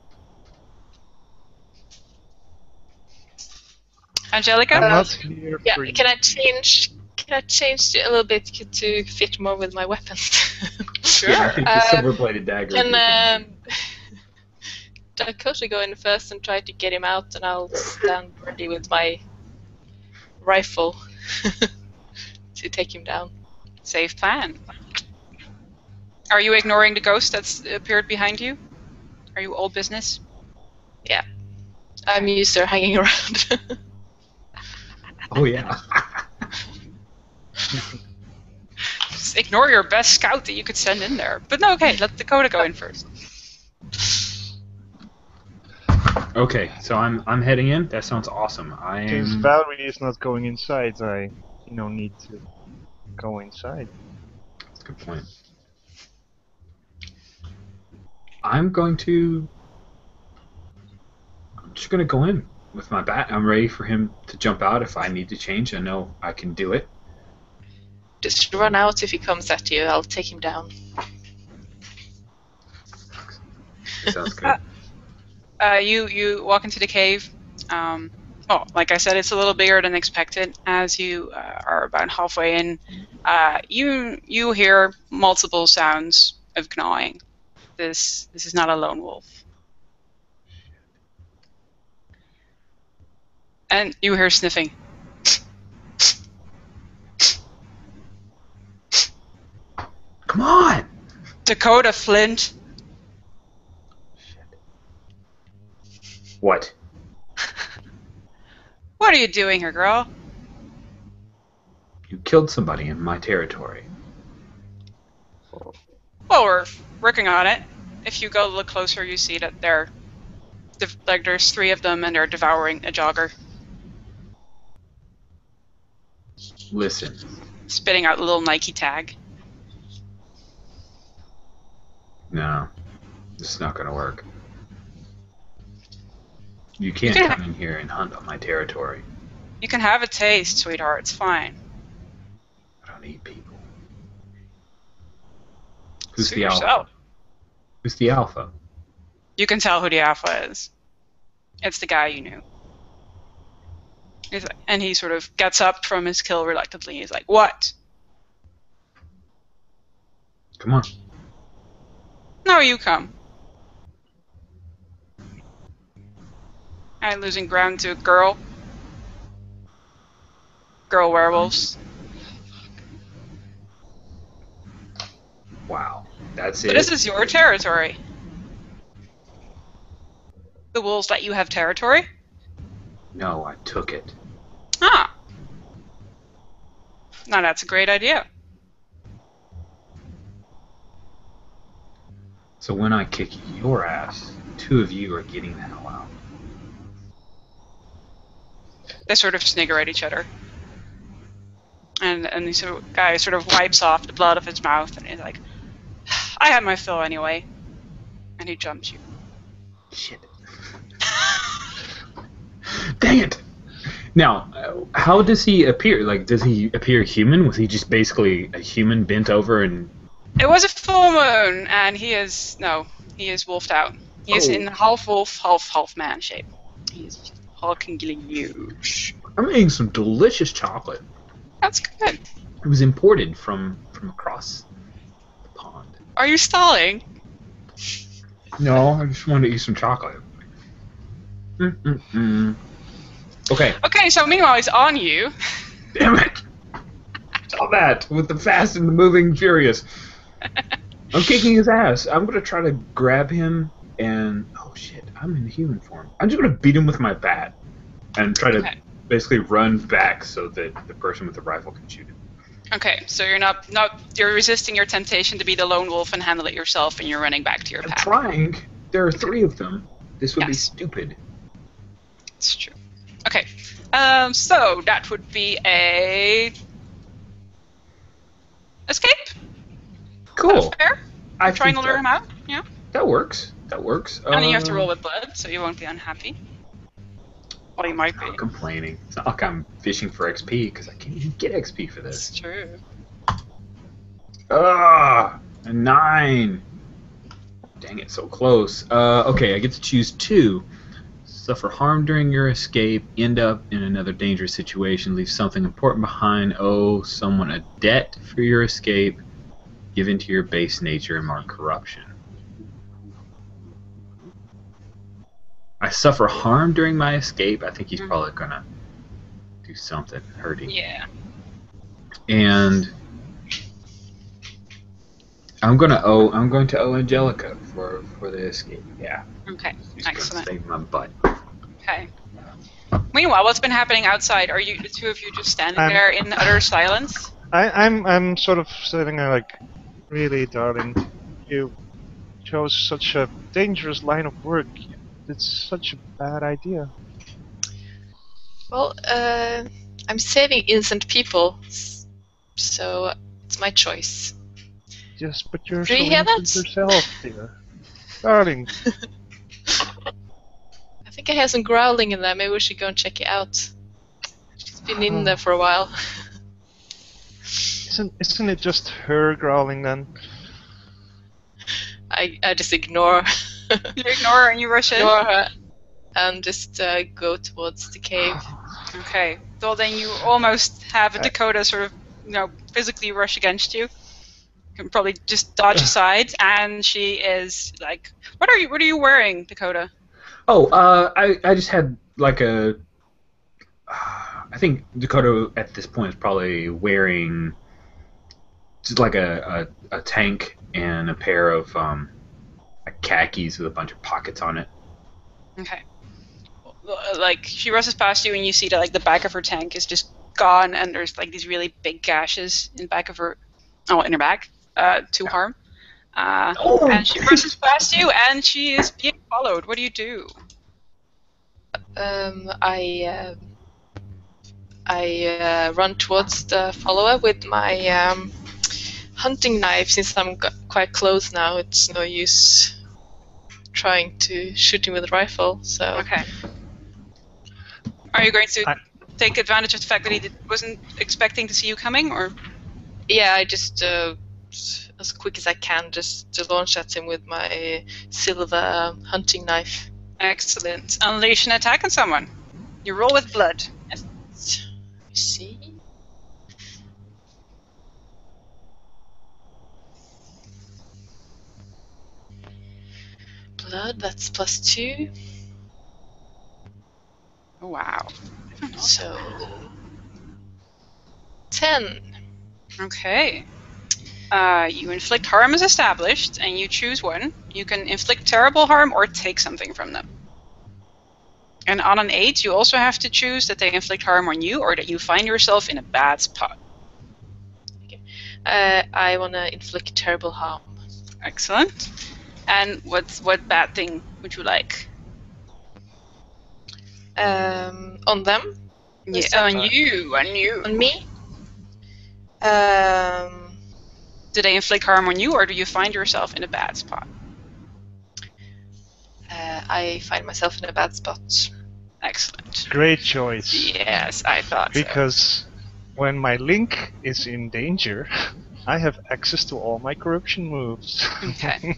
Angelica? I'm not here Yeah, for you. can I change a little bit to fit more with my weapons? Sure. Yeah, I think the silver-bladed dagger. would be Can Dakota go in first and try to get him out, and I'll stand ready with my rifle to take him down. Safe plan. Are you ignoring the ghost that's appeared behind you? Are you old business? Yeah, I'm used to hanging around. Oh yeah. Just ignore your best scout that you could send in there. But no, okay, let Dakota go in first. Okay, so I'm heading in. That sounds awesome. I Since am. Valerie is not going inside, I need to go inside. That's a good point. I'm just gonna go in with my bat. I'm ready for him to jump out if I need to change. I know I can do it. Just run out if he comes at you. I'll take him down. Sounds good. You walk into the cave. Like I said, it's a little bigger than expected. As you are about halfway in, you hear multiple sounds of gnawing. This is not a lone wolf. And you hear sniffing. Come on! Dakota Flint. What? What are you doing here, girl? You killed somebody in my territory. Well, we're working on it. If you go look closer, you see that there's 3 of them, and they're devouring a jogger, Listen, spitting out a little Nike tag. no, this is not gonna work. You can't can- come in here and hunt on my territory. You can have a taste, sweetheart. It's fine. I don't eat people. Who's Suit the alpha? yourself. Who's the alpha? You can tell who the alpha is. It's the guy you knew. And he sort of gets up from his kill reluctantly. He's like, "What?" Come on. No, you come. I'm losing ground to a girl. Girl werewolves. Wow. That's But it? this is your territory. The wolves let you have territory? No, I took it. Ah. Now that's a great idea. So when I kick your ass, 2 of you are getting the hell out. They sort of snigger at each other. And the guy sort of wipes off the blood of his mouth and he's like, "I had my fill anyway." And he jumps you. Shit. Dang it! Now, how does he appear? Like, does he appear human? Was he just basically a human bent over and... It was a full moon, and he is wolfed out. He is in half wolf, half man shape. He's hulkingly huge. I'm eating some delicious chocolate. That's good. It was imported from across the pond. Are you stalling? No, I just wanted to eat some chocolate. Okay. Okay, so meanwhile he's on you. Damn it! Saw that with the Fast and the Moving Furious. I'm kicking his ass. I'm gonna try to grab him and... Oh shit, I'm in human form. I'm just gonna beat him with my bat and try to basically run back so that the person with the rifle can shoot him. Okay, so you're resisting your temptation to be the lone wolf and handle it yourself, and you're running back to your I'm pack. trying. There are 3 of them. This would be stupid. It's true. Okay, so that would be a escape. Cool. Fair. I Trying to think lure him out. Yeah. that works. That works. And then you have to roll with blood, so you won't be unhappy. Well, you might be. I'm not complaining. It's not like I'm fishing for XP because I can't even get XP for this. It's true. Ah, a 9. Dang it, so close. Okay, I get to choose 2. Suffer harm during your escape, end up in another dangerous situation, leave something important behind, owe someone a debt for your escape, give in to your base nature and mark corruption. I suffer harm during my escape. I think he's probably gonna do something hurting. Yeah. And I'm going to owe Angelica for the escape. Yeah. Okay. She's Excellent. gonna save my butt. Okay. Meanwhile, what's been happening outside? Are you the 2 of you just standing there in utter silence? I'm sort of sitting there like, really, darling, you chose such a dangerous line of work. it's such a bad idea. Well, I'm saving innocent people, so it's my choice. Yes, but you're Do so you hear innocent that? yourself, dear. Darling. I think I hear some growling in there. Maybe we should go and check it out. She's been in there for a while. Isn't it just her growling then? I just ignore You ignore her and you rush in. ignore her and just go towards the cave. Okay. Well, then you almost have a Dakota sort of, physically rush against you. You can probably just dodge aside, and she is like, "What are you wearing, Dakota?" Oh, I just had like a. I think Dakota at this point is probably wearing just like a tank and a pair of like khakis with a bunch of pockets on it. Okay. Like she rushes past you, and you see that like the back of her tank is just gone, and there's like these really big gashes in back of her, in her back, to harm. And she rushes past you, and she is being followed. What do you do? I run towards the follower with my hunting knife. Since I'm quite close now, it's no use trying to shoot him with a rifle. So Okay. Are you going to take advantage of the fact that he wasn't expecting to see you coming, or? yeah, I just as quick as I can just to launch at him with my silver hunting knife. Excellent. Unleash an attack on someone. You roll with blood. Let me see. Blood, that's +2. Oh, wow. So 10. Okay. You inflict harm as established, and you choose one. You can inflict terrible harm or take something from them. And on an 8, you also have to choose that they inflict harm on you or that you find yourself in a bad spot. I want to inflict terrible harm. Excellent. And what bad thing would you like? On them? Yeah, on you. On me? Do they inflict harm on you, or do you find yourself in a bad spot? I find myself in a bad spot. Excellent. Great choice. Yes, I thought so. Because when my link is in danger, I have access to all my corruption moves. Okay.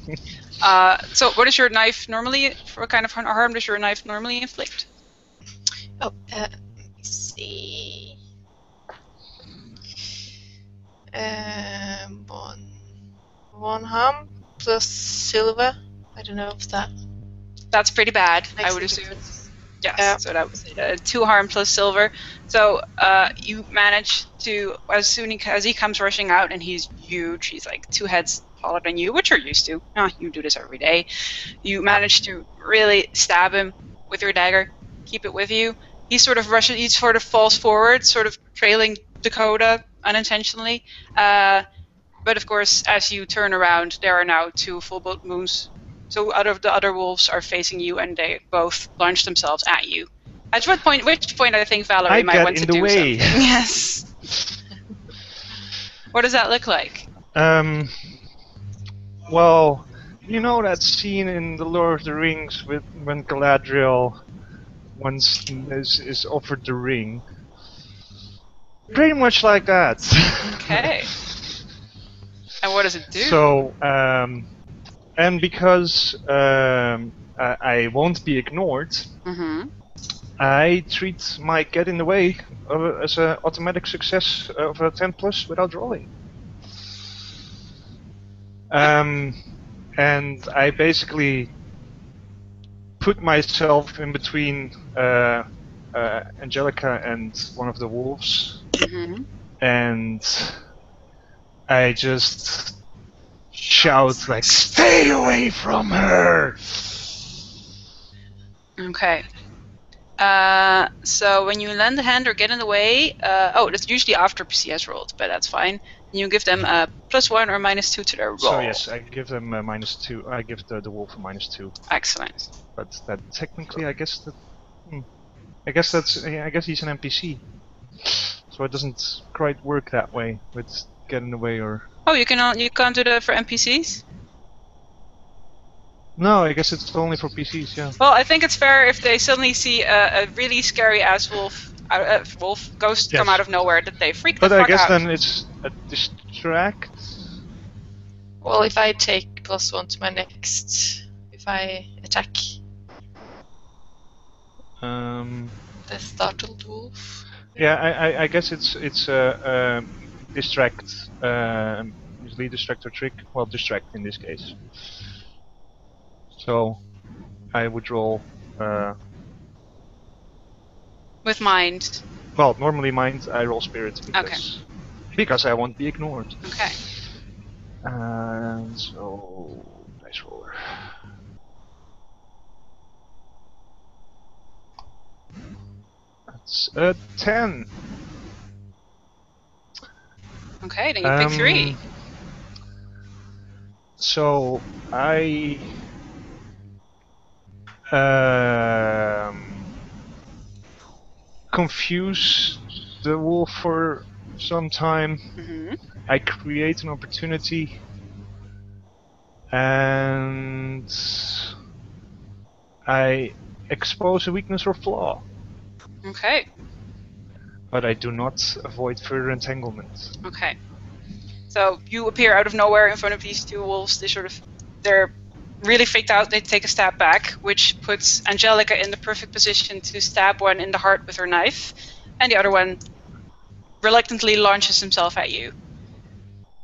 So what is your knife normally, what kind of harm does your knife normally inflict? Oh, let me see. One harm plus silver. I don't know if that That's pretty bad, I makes would a assume. difference. Yes, Yeah. so that was 2 harm plus silver. So you manage to, as soon as he comes rushing out, and he's huge, he's like 2 heads taller than you, which you're used to. You do this every day. You manage to really stab him with your dagger, keep it with you. He sort of rushes, he sort of falls forward, sort of trailing Dakota unintentionally. But of course, as you turn around, there are now 2 full blood wounds. So out of the other wolves are facing you, and they both launch themselves at you. At which point I think Valerie might want to do way. something. Yes. What does that look like? Well, you know that scene in The Lord of the Rings when Galadriel once is offered the ring? Pretty much like that. Okay. And what does it do? So, and because I won't be ignored, Mm-hmm. I treat my get in the way as an automatic success of a 10+ without rolling. And I basically put myself in between Angelica and one of the wolves, Mm-hmm. and I just shout like, "Stay away from her!" Okay. So when you lend a hand or get in the way, that's usually after PC has rolled, but that's fine. You give them a +1 or -2 to their roll. So yes, I give them -2. I give the wolf a -2. Excellent. But that technically, I guess that. I guess he's an NPC. So it doesn't quite work that way with get in the way or. Oh, you can't do that for NPCs? No, I guess it's only for PCs. Yeah. Well, I think it's fair if they suddenly see a really scary ass wolf ghost come Yes. out of nowhere that they freak the But I fuck guess out. then it's a distract. Well, if I take +1 to my next, if I attack the startled wolf. Yeah, I guess it's a distract, usually distract or trick. Well, distract in this case. So I would roll. With mind. Well, normally mind I roll spirit because I won't be ignored. Okay. And so dice roller. That's a 10. Okay, then you pick 3. So I confuse the wolf for some time. Mm-hmm. I create an opportunity, and I expose a weakness or flaw. Okay. But I do not avoid further entanglement. Okay. So you appear out of nowhere in front of these 2 wolves. They're really freaked out. They take a step back, which puts Angelica in the perfect position to stab one in the heart with her knife, and the other one reluctantly launches himself at you.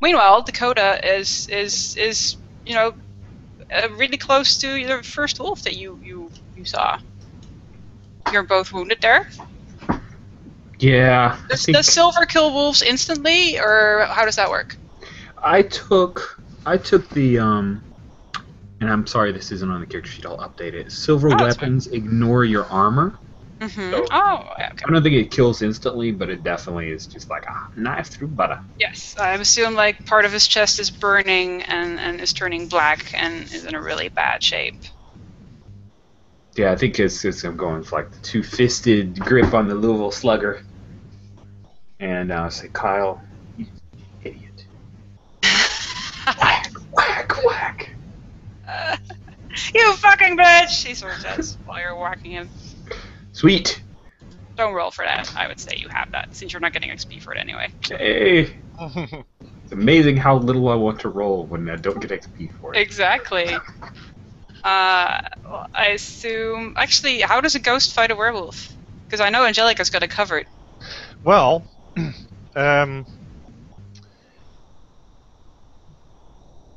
Meanwhile, Dakota is really close to the first wolf that you saw. You're both wounded there. Yeah. Does Silver kill wolves instantly, or how does that work? I took the and I'm sorry this isn't on the character sheet. I'll update it. Silver weapons ignore your armor. Mm-hmm. So, okay. I don't think it kills instantly, but it definitely is just like a knife through butter. Yes, I assume like part of his chest is burning and is turning black and is in a really bad shape. Yeah, I think it's I'm going for like the 2-fisted grip on the Louisville Slugger. And I'll say, Kyle, you idiot. Whack, whack, whack. You fucking bitch! He sort of says while you're whacking him. Sweet. Don't roll for that. I would say you have that, since you're not getting XP for it anyway. Hey. It's amazing how little I want to roll when I don't get XP for it. Exactly. I assume... Actually, how does a ghost fight a werewolf? Because I know Angelica's got it covered. Well,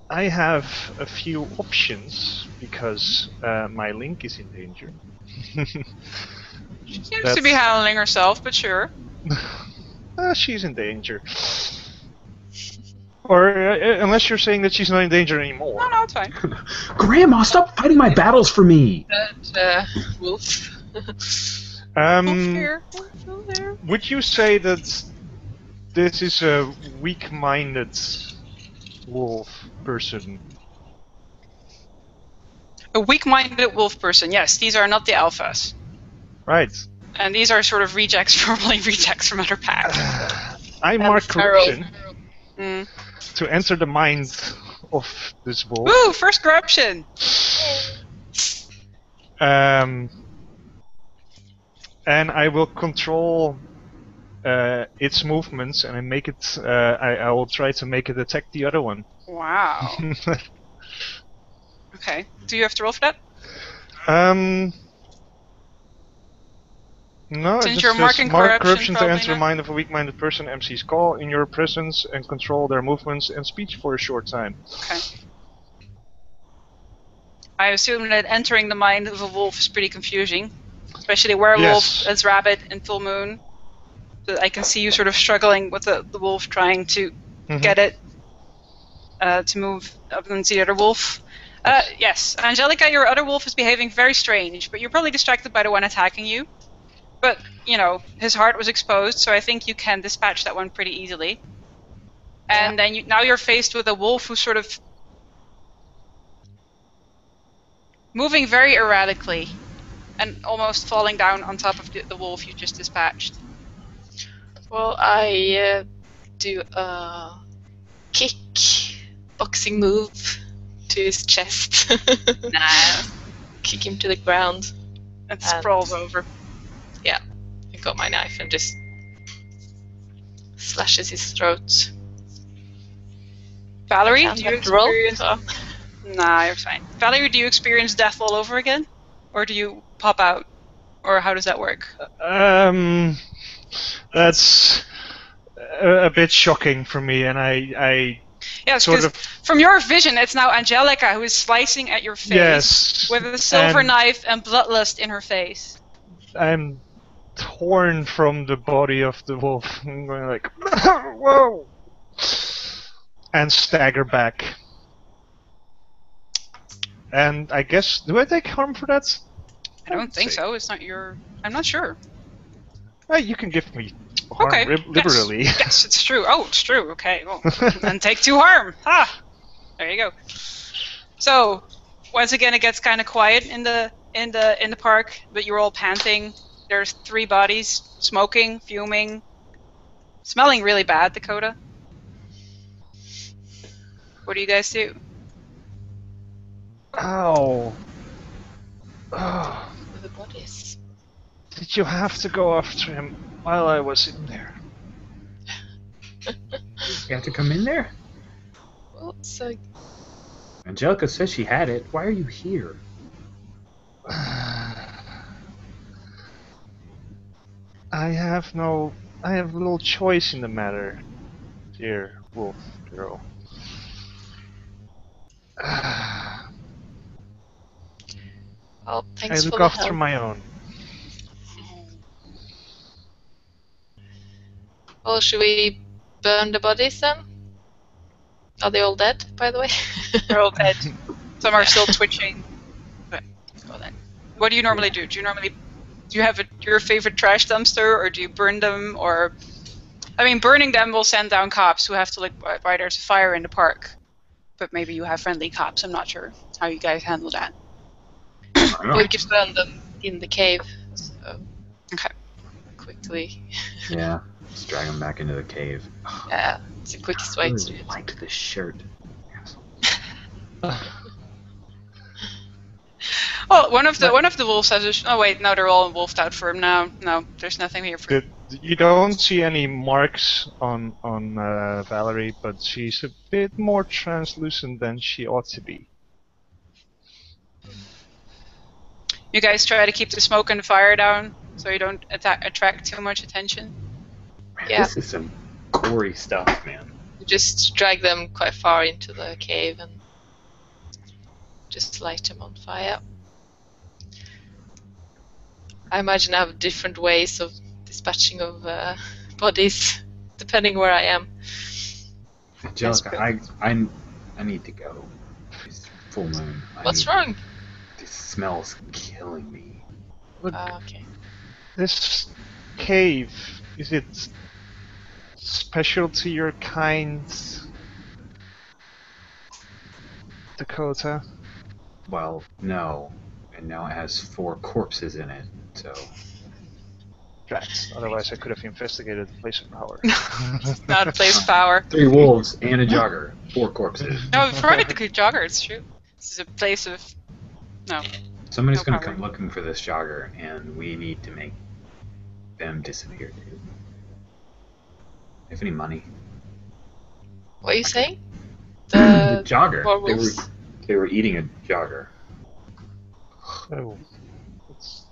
I have a few options because my Link is in danger. She seems to be handling herself, but sure. She's in danger. Or unless you're saying that she's not in danger anymore. No, it's fine. Grandma, stop fighting my battles for me! Wolf. Wolf here. Wolf there. Would you say that this is a weak-minded wolf person? A weak-minded wolf person. Yes, these are not the alphas. Right. And these are sort of rejects from other packs. I mark corruption Mm. to enter the mind of this wolf. Woo! First corruption! And I will control its movements, and I make it. I will try to make it attack the other one. Wow. Okay. Do you have to roll for that? No, Since it you're just marking says mark corruption, corruption to probably enter the not. mind of a weak-minded person. MC's call in your presence and control their movements and speech for a short time. Okay. I assume that entering the mind of a wolf is pretty confusing. Especially werewolf, Yes. as rabbit, and full moon. So I can see you sort of struggling with the wolf, trying to get it to move up and see the other wolf. Yes, Angelica, your other wolf is behaving very strange, but you're probably distracted by the one attacking you. But, you know, his heart was exposed, so I think you can dispatch that one pretty easily. And then now you're faced with a wolf who's sort of moving very erratically, and almost falling down on top of the wolf you just dispatched. Well, I do a kick boxing move to his chest. Nice. Kick him to the ground. And sprawls over. Yeah, I got my knife and just slashes his throat. Valerie, Can't do you have to roll, experience... so- Nah, you're fine. Valerie, do you experience death all over again? Or do you pop out? Or how does that work? That's a bit shocking for me, and I Yes, sort because of from your vision, it's now Angelica who is slicing at your face yes, with a silver and knife and bloodlust in her face. I'm torn from the body of the wolf. I'm going like, whoa, and stagger back. And I guess, do I take harm for that? I don't think so. It's not your... I'm not sure. You can give me harm Okay. liberally. Yes. Yes, it's true. Oh, it's true. Okay. Well, and take 2 harm. Ah, there you go. So, once again, it gets kind of quiet in the park, but you're all panting. There's 3 bodies, smoking, fuming, smelling really bad. Dakota. What do you guys do? Ow. Oh, The bodies. did you have to go after him while I was in there? You have to come in there? Well, so Angelica says she had it. Why are you here? I have little choice in the matter, dear wolf girl. well, I thanks for look the after help. my own. Well, should we burn the bodies then? Are they all dead, by the way? They're all dead. Some are still twitching. But well then, what do you normally do? Do you have your favorite trash dumpster, or do you burn them? Or, I mean, burning them will send down cops who have to look why there's a fire in the park. But maybe you have friendly cops. I'm not sure how you guys handle that. I don't know. We can burn them in the cave. So Okay. quickly. Yeah, just drag him back into the cave. Yeah, it's the quickest I way to really do it. liked this shirt. Well, one of the wolves has oh wait, no, they're all wolfed out for him now. No, there's nothing here for him. You don't see any marks on Valerie, but she's a bit more translucent than she ought to be. You guys try to keep the smoke and the fire down so you don't attract too much attention. Man, Yeah. This is some gory stuff, man. You just drag them quite far into the cave and just light them on fire. I imagine I have different ways of dispatching of bodies, depending where I am. Angelica, I need to go. It's full moon. What's wrong? This smell's killing me. Look, Okay. this cave, is it special to your kind, Dakota? Well, no. And now it has 4 corpses in it, so... Right. Otherwise I could have investigated the place of power. Not a place of power. 3 wolves and a jogger. 4 corpses. No, right, the good jogger, it's true. This is a place of... No. Somebody's No gonna power. come looking for this jogger, and we need to make them disappear too. Have any money? What are you saying? The jogger. werewolves? They were eating a jogger. Oh,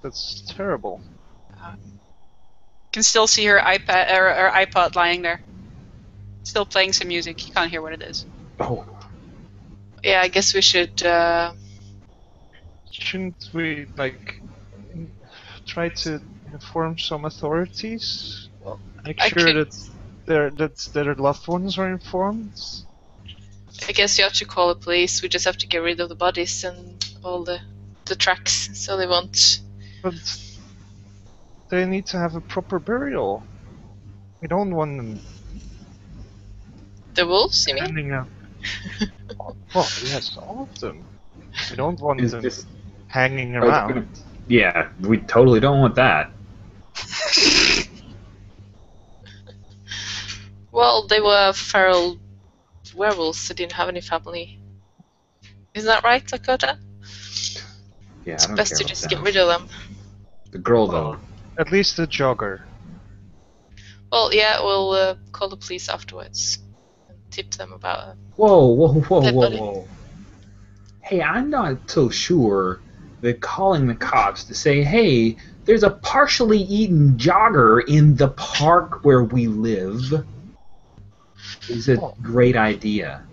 that's terrible. You can still see her iPad or iPod lying there. Still playing some music. You can't hear what it is. Oh, Yeah, I guess we should. Shouldn't we, try to inform some authorities? Make I sure could- that their loved ones are informed? I guess you have to call the police. We just have to get rid of the bodies and all the tracks, so they won't. But they need to have a proper burial. We don't want them The wolves, you mean? ending up... Well, yes, all of them. We don't want is them... this hanging Are they around. gonna- Yeah, we totally don't want that. Well, they were feral werewolves that didn't have any family. Isn't that right, Dakota? Yeah, It's I don't best care to about just get them. rid of them. The girl Well, though. at least the jogger. Well, yeah, we'll call the police afterwards and tip them about her. Whoa, Dead body. whoa. Hey, I'm not so sure that calling the cops to say, hey, there's a partially eaten jogger in the park where we live is a great idea.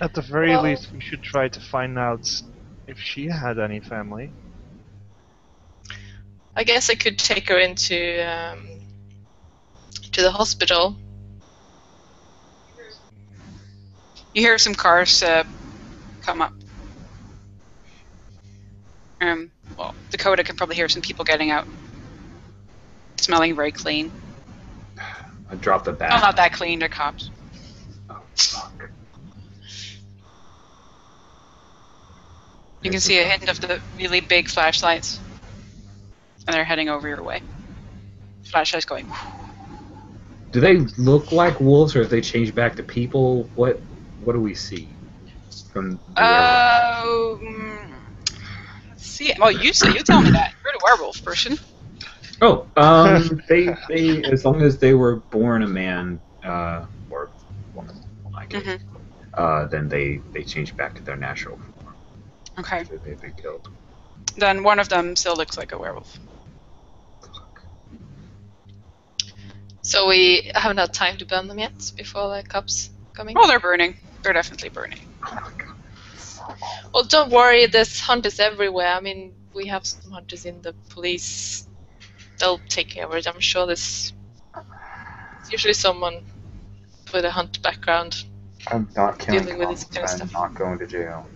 At the very Well- least, we should try to find out if she had any family. I guess I could take her into to the hospital. You hear some cars come up. Well, Dakota can probably hear some people getting out. Smelling very clean. I dropped the bat. Well, not that clean, they're cops. Oh, fuck. You can see a hint of the really big flashlights. And they're heading over your way. Flashlights going. Do they look like wolves, or if they change back to people? What do we see from the werewolf? Let's see. Well, you tell me that. You're the werewolf person. Oh, they as long as they were born a man or woman, like it, then they change back to their natural form. Okay. After they've been killed. Then one of them still looks like a werewolf. So we haven't had time to burn them yet before the cops coming. Oh, they're burning. They're definitely burning. Oh my god. Well, don't worry. There's hunters everywhere. I mean, we have some hunters in the police. They'll take care of it. I'm sure there's usually someone with a hunt background. I'm not killing Dealing with this kind of I'm stuff. not going to jail.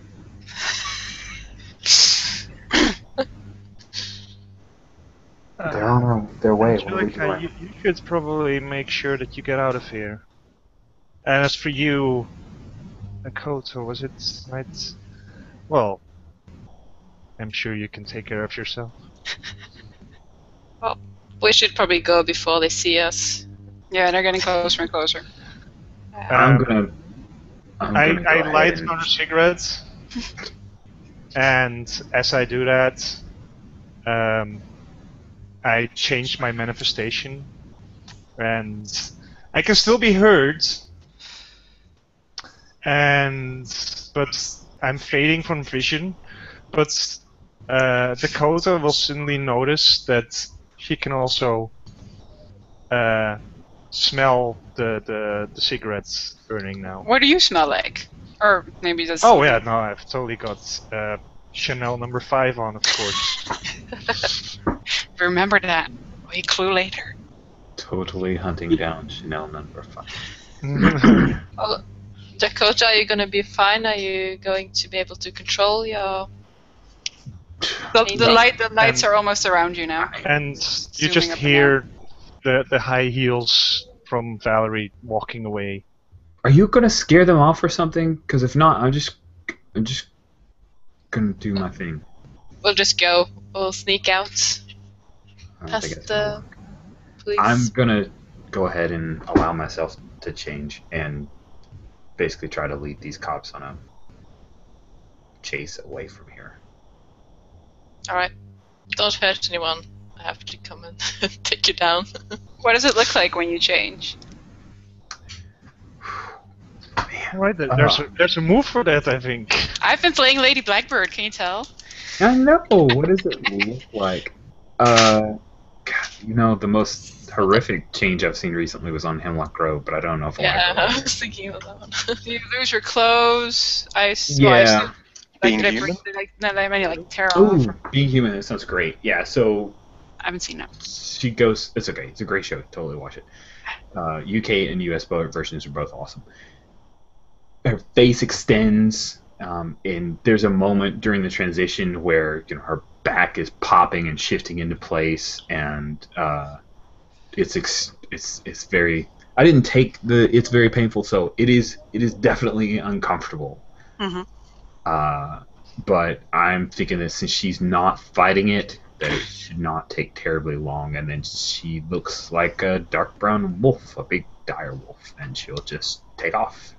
They're on their way. What are we Angelica, doing? you should probably make sure that you get out of here. And as for you, Dakota, was it right? Well, I'm sure you can take care of yourself. We should probably go before they see us. Yeah, they're getting closer and closer. I'm gonna go I ahead light and- another cigarette, and as I do that, I change my manifestation, and I can still be heard, but I'm fading from vision. But Dakota will suddenly notice that she can also smell the cigarettes burning now. What do you smell like? Or maybe that's. Oh yeah, no, I've totally got Chanel number 5 on, of course. Remember that. We clue later. Totally hunting down Chanel number 5. Well, Dakota, are you going to be fine? Are you going to be able to control your... The lights And- are almost around you now. And you Zooming just up and hear the high heels from Valerie walking away. Are you gonna scare them off or something? Because if not, I'm just gonna do my thing. We'll just go. We'll sneak out I don't think past it's gonna the work. police. I'm gonna go ahead and allow myself to change and basically try to lead these cops on a chase away from here. Alright. Don't hurt anyone. I have to come and take you down. What does it look like when you change? Alright, there's a move for that, I think. I've been playing Lady Blackbird, can you tell? I know. What does it look like? God, the most horrific change I've seen recently was on Hemlock Grove, but I don't know if I Yeah, want I to was thinking of that one. You lose your clothes. Yeah. Being did I human? tear go. off? Ooh, Being Human, that sounds great. Yeah, so I haven't seen that. she goes. It's okay. It's a great show. Totally watch it. UK and US versions are both awesome. Her face extends, and there's a moment during the transition where her back is popping and shifting into place, and it's very. I didn't take the. It's very painful, so it is definitely uncomfortable. Mhm. but I'm thinking that since she's not fighting it, that it should not take terribly long. And then she looks like a dark brown wolf, a big dire wolf, and she'll just take off.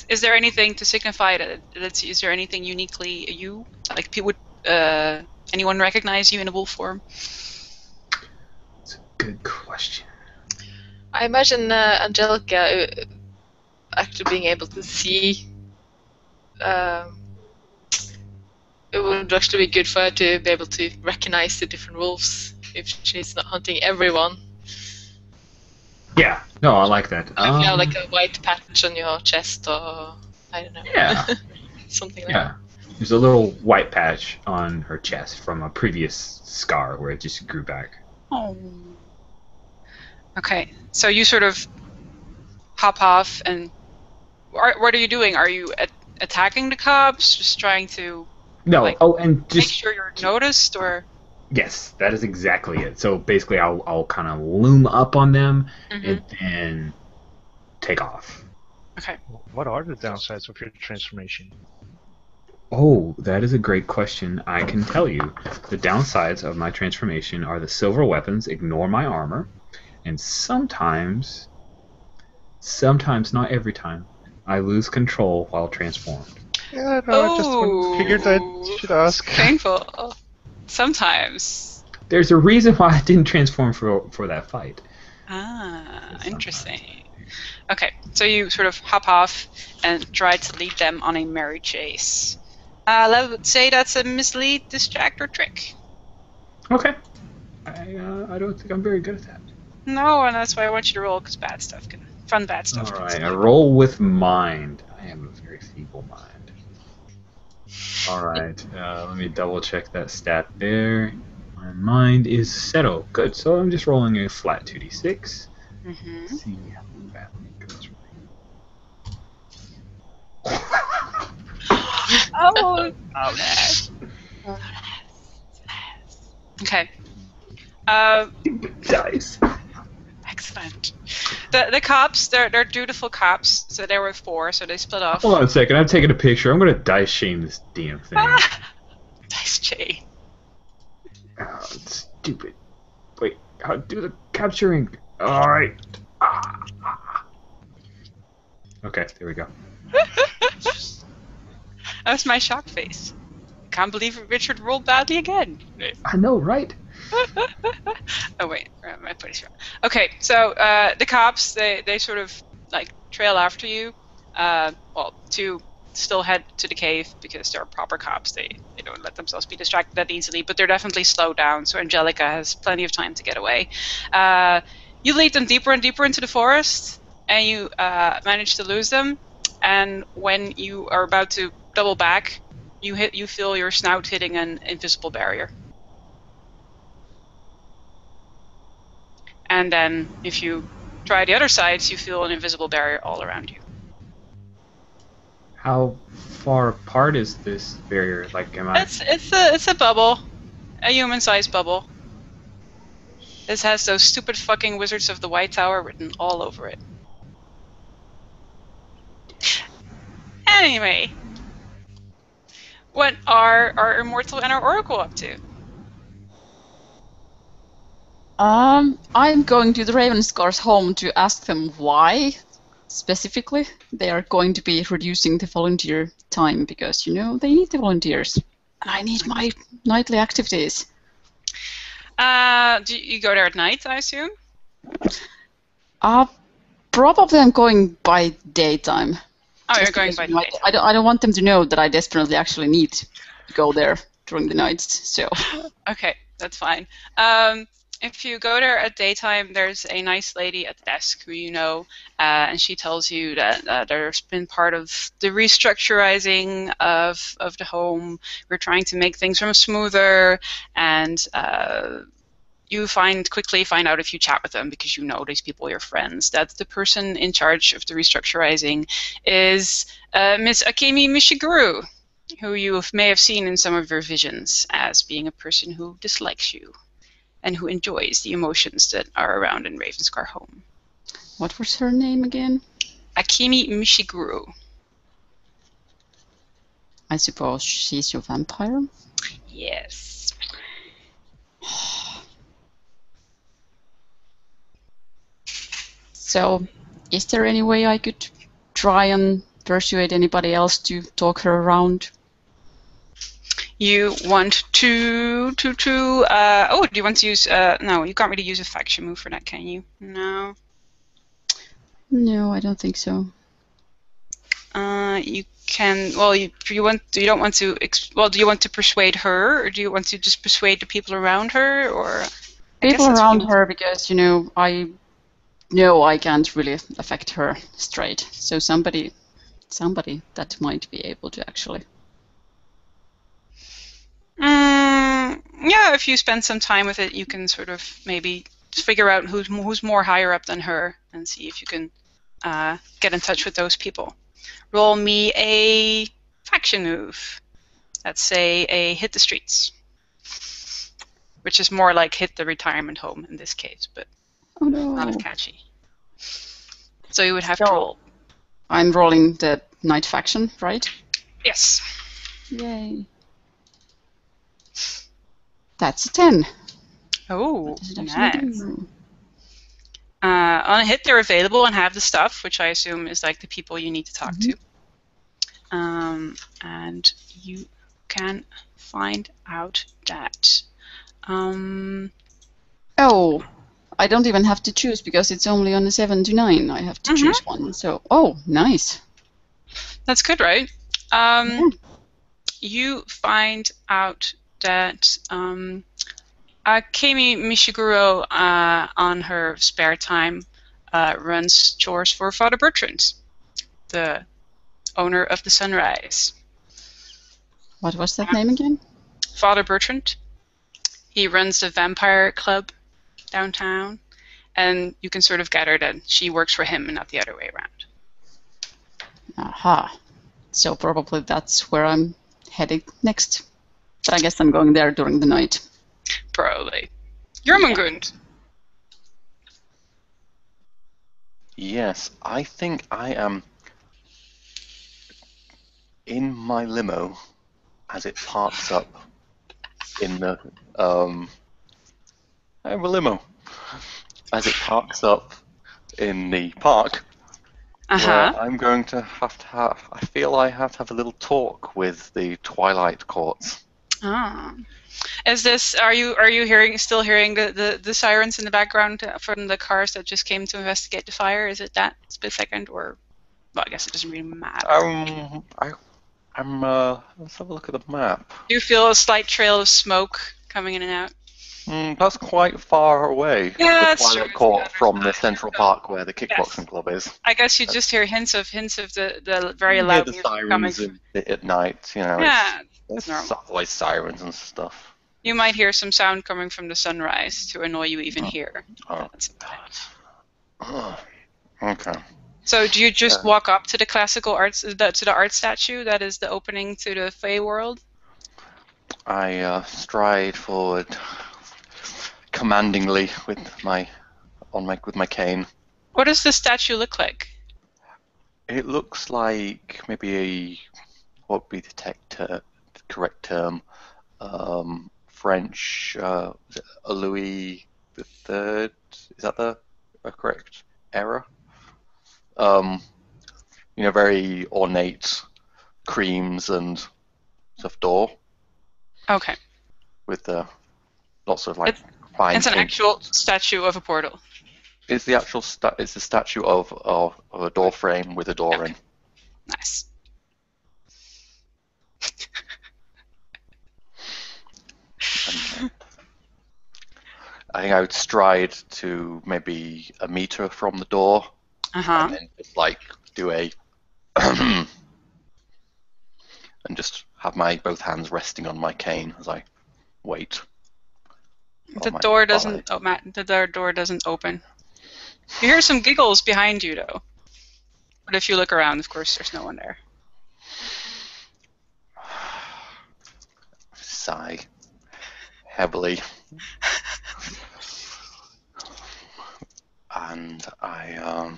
Is there anything to signify that? Is there anything uniquely you? Like, would anyone recognize you in a wolf form? It's a good question. I imagine Angelica actually being able to see. It would actually be good for her to be able to recognize the different wolves if she's not hunting everyone. Yeah, no, I like that. If you have like a white patch on your chest, or I don't know. Yeah. Something like Yeah. There's a little white patch on her chest from a previous scar where it just grew back. Oh. Okay, so you sort of hop off, and what are you doing? Are you attacking the cops? Just trying to No, like, and make just sure you're noticed, or? yes, that is exactly it. So basically, I'll kind of loom up on them Mhm. and then take off. Okay. What are the downsides of your transformation? Oh, that is a great question. I can tell you. The downsides of my transformation are the silver weapons ignore my armor, and sometimes, not every time, I lose control while transformed. Yeah, no, I just figured I should ask. Painful. Sometimes. There's a reason why I didn't transform for that fight. Ah, interesting. Okay, so you sort of hop off and try to lead them on a merry chase. Let's say that's a mislead, distract, or trick. Okay. I don't think I'm very good at that. No, and that's why I want you to roll, because bad stuff can All right, I roll with mind. I am a very feeble mind. All right, let me double check that stat there. My mind is settled. Good. So I'm just rolling a flat 2d6. Mm-hmm. Let's see how badly it goes. Oh, Ouch. okay. Dice. Excellent. The cops, they're dutiful cops, so there were 4, so they split off. Hold on a second. I'm taking a picture. I'm gonna dice shame this damn thing. Nice, Jay. Oh, it's stupid. Wait, how do the capturing? All right. Okay, there we go. That's my shock face. Can't believe Richard rolled badly again. I know, right? Oh wait, my place wrong. Okay, so the cops they sort of like trail after you. Well, to still head to the cave because they're proper cops. They don't let themselves be distracted that easily, but they're definitely slowed down. So Angelica has plenty of time to get away. You lead them deeper and deeper into the forest, and you manage to lose them. And when you are about to double back, you feel your snout hitting an invisible barrier. And then if you try the other sides, you feel an invisible barrier all around you. How far apart is this barrier? Like, am I? It's a bubble, a human-sized bubble. This has those stupid fucking Wizards of the White Tower written all over it. Anyway, what are our Immortal and our Oracle up to? I'm going to the Ravenscar's home to ask them why, specifically, they are going to be reducing the volunteer time because, you know, they need the volunteers. And I need my nightly activities. Do you go there at night, I assume? Probably I'm going by daytime. Oh, you're Just going because, by you know, night. I don't want them to know that I desperately actually need to go there during the nights, so... Okay, that's fine. If you go there at daytime, there's a nice lady at the desk who you know, and she tells you that there's been part of the restructuring of the home. We're trying to make things run smoother, and you quickly find out if you chat with them, because you know these people are your friends, that the person in charge of the restructuring is Miss Akemi Mishiguru, who you may have seen in some of your visions as being a person who dislikes you and who enjoys the emotions that are around in Ravenscar home. What was her name again? Akemi Mishiguru. I suppose she's your vampire. Yes. So, is there any way I could try and persuade anybody else to talk her around? You want to oh, do you want to use no, you can't really use a faction move for that, can you? No. No, I don't think so. You can. Well, you don't want to. Well, do you want to persuade her, or do you want to just persuade the people around her, or People around her, because I know I can't really affect her straight. So somebody that might be able to actually. Yeah, if you spend some time with it, you can sort of maybe figure out who's more higher up than her, and see if you can get in touch with those people. Roll me a faction move. Let's say a hit the streets, which is more like hit the retirement home in this case, but Oh no. not as catchy. So you would have to roll. I'm rolling the Knight faction, right? Yes. Yay. That's a 10. Oh, What does it actually nice. do? On a hit, they're available and have the stuff, which I assume is like the people you need to talk to. And you can find out that. Oh, I don't even have to choose because it's only on a 7 to 9. I have to choose one. So, oh, nice. That's good, right? You find out that Kami Mishiguro, on her spare time, runs chores for Father Bertrand, the owner of the Sunrise. What was that name again? Father Bertrand. He runs a vampire club downtown, and you can sort of gather that she works for him and not the other way around. Aha. So probably that's where I'm heading next. But I guess I'm going there during the night. Probably. Jormungand. Yes, I think I am in my limo as it parks up in the I have a limo as it parks up in the park, where I'm going to have. I feel I have to have a little talk with the Twilight Courts. Ah. Is this? Are you still hearing the sirens in the background from the cars that just came to investigate the fire? Is it that split second, or? Well, I guess it doesn't really matter. Let's have a look at the map. Do you feel a slight trail of smoke coming in and out? That's quite far away. Yeah, the that's Twilight true. Court from the Central Park where the kickboxing club is. I guess you just hear hints of the very You loud hear the music coming. sirens at night, Yeah, it's normal. always sirens and stuff. You might hear some sound coming from the sunrise to annoy you even here. Oh, okay. So do you just walk up to the classical arts, to the art statue that is the opening to the Fey world? I stride forward commandingly with my cane. What does the statue look like? It looks like maybe what would be the correct term? French, a Louis III. Is that the correct era? Very ornate creams and stuff door. Okay. With lots of fine. It's an actual statue of a portal. It's the actual it's the statue of a door frame with a door in. Nice. I think I would stride to maybe a meter from the door, and then just do a and just have my both hands resting on my cane as I wait. The door doesn't. Oh, Matt, the door doesn't open. You hear some giggles behind you, though. But if you look around, of course, there's no one there. Sigh heavily. And I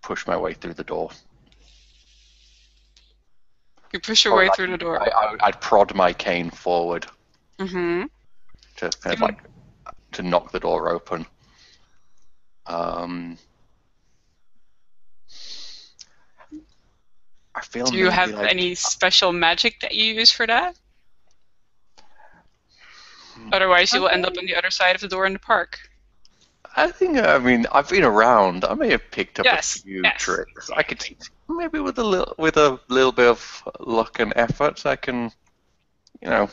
push my way through the door. You push your way through the door. I'd prod my cane forward Mm-hmm. to kind of like to knock the door open. I feel. Do you have like, any special magic that you use for that? Otherwise, you will end up on the other side of the door in the park. I think. I mean, I've been around. I may have picked up a few Yes. tricks. I could maybe with a little bit of luck and effort, I can, you know.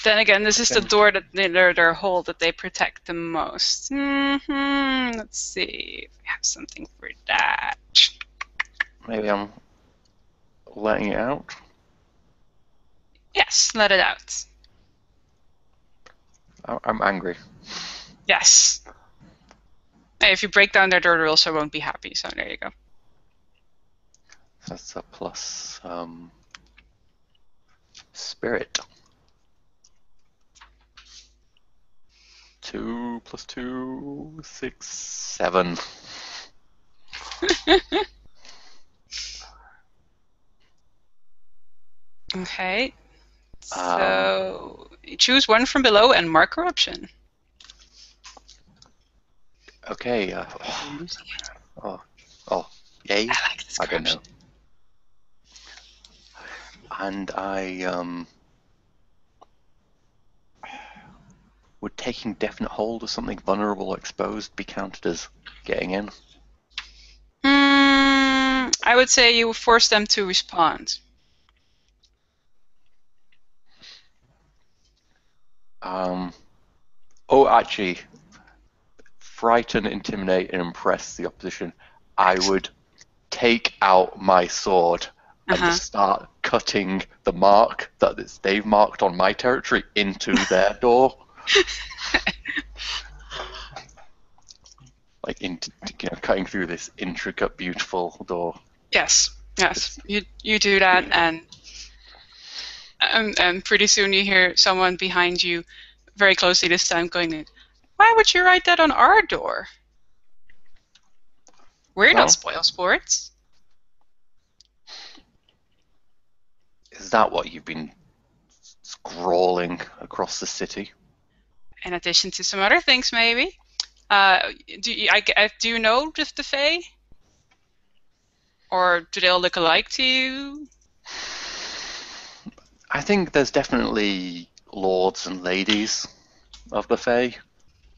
Then again, this is the door that their hole that they protect the most. Let's see if we have something for that. Maybe I'm letting it out. Yes, let it out. I'm angry. Yes. Hey, if you break down their door, they also won't be happy. So there you go. That's a plus spirit. 2 + 2, 6, 7. Okay. So you choose one from below and mark corruption. Okay. Yay. I like this I don't know. corruption. And would taking definite hold of something vulnerable or exposed be counted as getting in? I would say you force them to respond. Actually, frighten, intimidate, and impress the opposition. I would take out my sword and just start cutting the mark that they've marked on my territory into their door. Like cutting through this intricate, beautiful door. Yes. You do that, and pretty soon you hear someone behind you, very closely this time, going, "Why would you write that on our door? We're not spoil sports." Is that what you've been scrawling across the city? In addition to some other things, maybe. Do you know the Fae? Or do they all look alike to you? I think there's definitely lords and ladies of the Fae.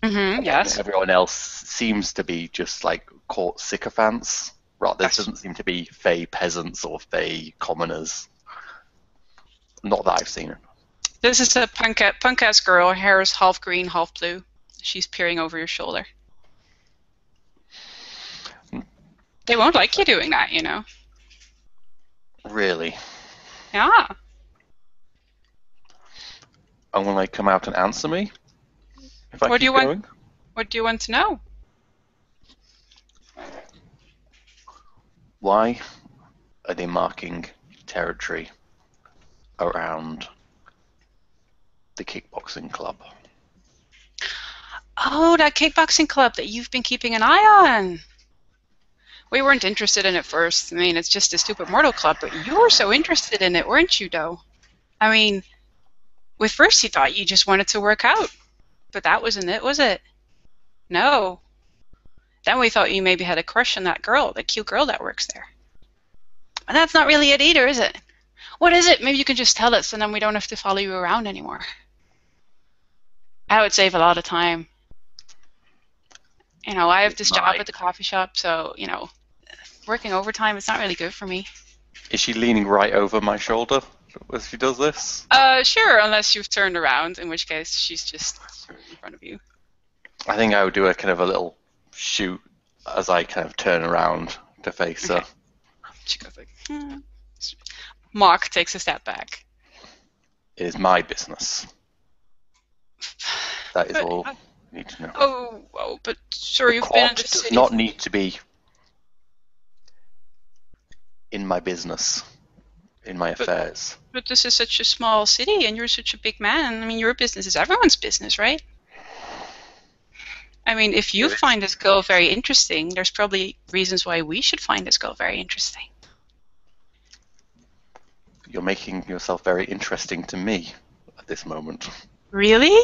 Yes. Everyone else seems to be just like court sycophants. Right, there doesn't seem to be Fae peasants or Fae commoners. Not that I've seen it. This is a punk-ass girl. Her hair is half green, half blue. She's peering over your shoulder. They won't like you doing that, you know. Really? Yeah. And will they come out and answer me? If I What do keep you going? What do you want to know? Why are they marking territory around the kickboxing club? Oh, that kickboxing club that you've been keeping an eye on. We weren't interested in it first. I mean, it's just a stupid mortal club, but you were so interested in it, weren't you, though? I mean, with first you thought you just wanted to work out, but that wasn't it, was it? No. Then we thought you maybe had a crush on that girl, the cute girl that works there. And that's not really it either, is it? What is it? Maybe you can just tell us, and then we don't have to follow you around anymore. That would save a lot of time. You know, I have this job at the coffee shop, so, you know, working overtime is not really good for me. Is she leaning right over my shoulder as she does this? Sure, unless you've turned around, in which case she's just in front of you. I think I would do a kind of a little shoot as I kind of turn around to face her. She goes like, Mark takes a step back. It is my business. That is all you need to know. Oh, but sir, you've Court been in the does city. not need to be in my business, in my affairs. But this is such a small city, and you're such a big man. I mean, your business is everyone's business, right? I mean, if you find this girl very interesting, there's probably reasons why we should find this girl very interesting. You're making yourself very interesting to me at this moment. Really?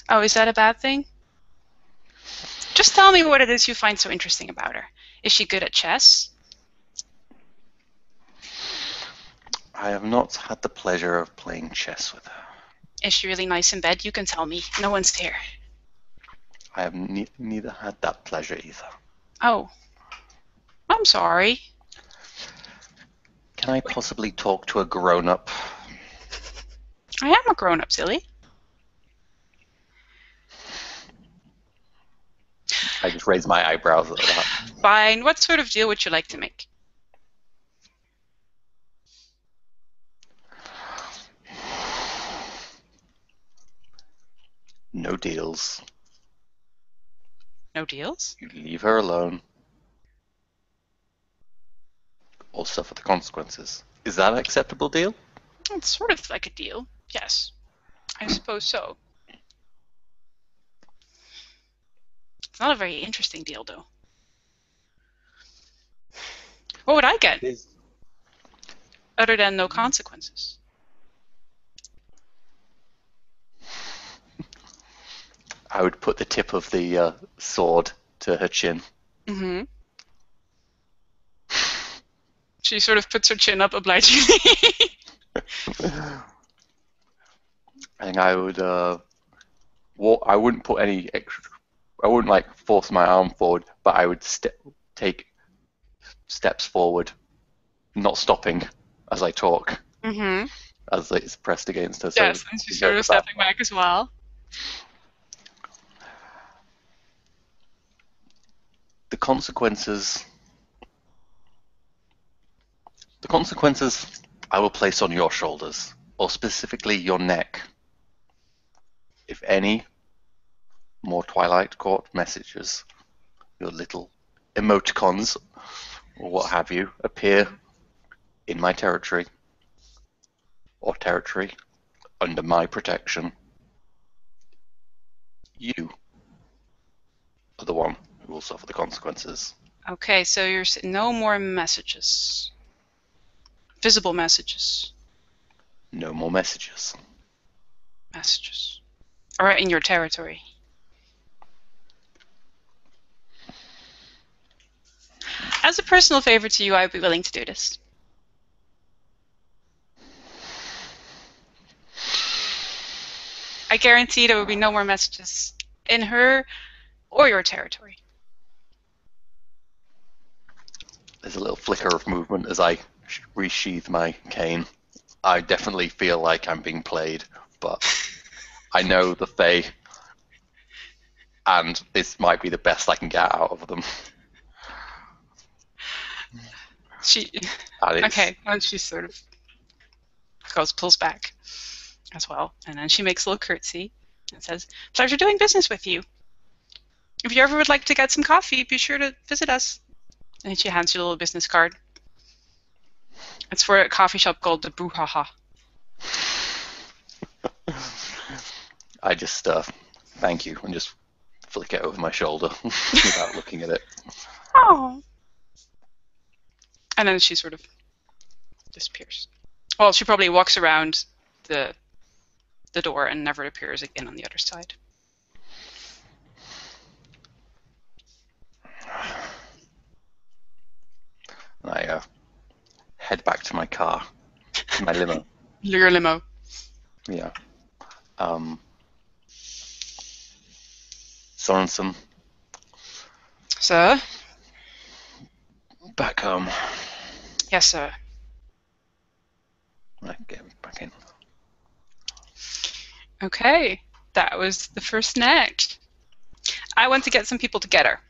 Oh, is that a bad thing? Just tell me what it is you find so interesting about her. Is she good at chess? I have not had the pleasure of playing chess with her. Is she really nice in bed? You can tell me. No one's here. I have neither had that pleasure either. Oh. I'm sorry. Can I possibly talk to a grown-up? I am a grown-up, silly. I just raise my eyebrows at that. Fine. What sort of deal would you like to make? No deals. No deals? You leave her alone. Or suffer the consequences. Is that an acceptable deal? It's sort of like a deal. Yes. I suppose so. It's not a very interesting deal, though. What would I get? Other than no consequences? I would put the tip of the sword to her chin. Mm-hmm. She sort of puts her chin up obligingly. I think I would I wouldn't put any extra. I wouldn't like force my arm forward, but I would take steps forward, not stopping as I talk, Mm-hmm. as it's pressed against her. Yes, and she's sort of stepping back as well. The consequences I will place on your shoulders, or specifically your neck. If any more Twilight Court messages, your little emoticons, or what have you, appear in my territory, or territory under my protection, you are the one who will suffer the consequences. Okay, so you're no more messages. Visible messages. No more messages. Messages. Or in your territory. As a personal favor to you, I would be willing to do this. I guarantee there will be no more messages in her or your territory. There's a little flicker of movement as I resheath my cane. I definitely feel like I'm being played, but I know the Fae, and this might be the best I can get out of them. Okay, and she sort of pulls back as well, and then she makes a little curtsy and says, "Pleasure doing business with you. If you ever would like to get some coffee, be sure to visit us." And she hands you a little business card. It's for a coffee shop called the Brouhaha. I just thank you and just flick it over my shoulder without looking at it. Oh. And then she sort of disappears. Well, she probably walks around the door and never appears again on the other side. And I head back to my car, my limo. Your limo. Yeah. Sorensen. Sir? Back home. Yes, sir. I get back in. Okay, that was the first act. I want to get some people together.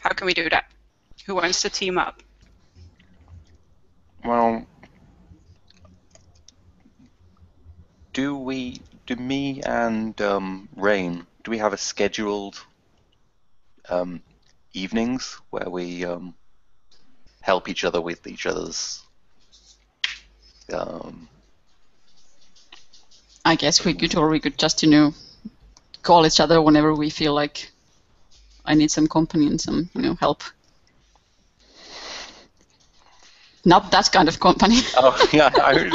How can we do that? Who wants to team up? Well, do me and Rain, do we have a scheduled evenings where we help each other with each other's I guess we could, or we could just, call each other whenever we feel like I need some company and some, help. Not that kind of company. Oh, yeah, I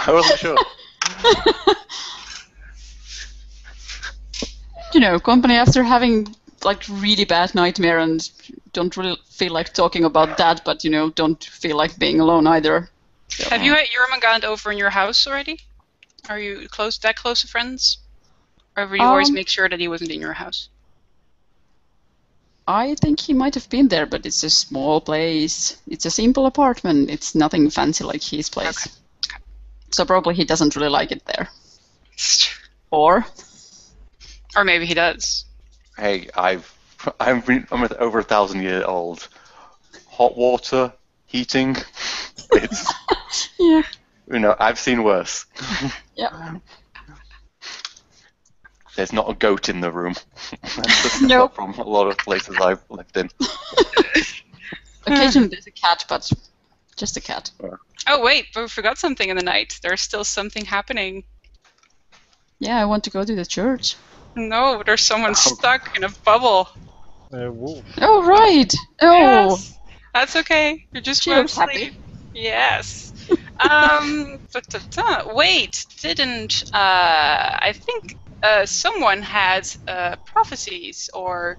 wasn't sure. Company after having like really bad nightmare and don't really feel like talking about that, but don't feel like being alone either. So. Have you had Jormungand over in your house already? Are you that close to friends? Or will you always make sure that he wasn't in your house? I think he might have been there, but it's a small place. It's a simple apartment. It's nothing fancy like his place. Okay. So probably he doesn't really like it there. Or maybe he does. Hey, I'm over 1,000 years old. Hot water, heating. It's yeah. I've seen worse. Yeah. There's not a goat in the room. That's Nope. From a lot of places I've lived in. Occasionally there's a cat, but just a cat. Oh wait, but we forgot something in the night. There's still something happening. Yeah, I want to go to the church. No, there's someone stuck in a bubble. Wolf. Oh right. Oh. Yes. That's okay. You're just She going looks to sleep. Yes. Wait, didn't I think someone had prophecies or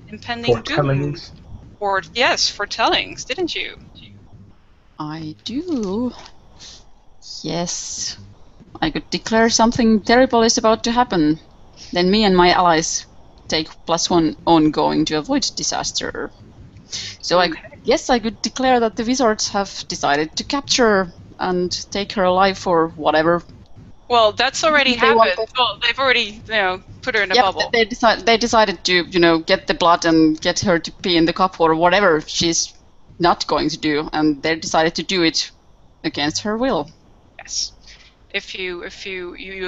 impending doom? Or yes, foretellings, didn't you? I do. Yes. I could declare something terrible is about to happen. Then me and my allies take +1 ongoing to avoid disaster. So I guess I could declare that the wizards have decided to capture and take her alive for whatever. Well, that's already happened. Well, they've already, put her in a bubble. They decided to, get the blood and get her to pee in the cup or whatever she's not going to do, and they decided to do it against her will. Yes. If you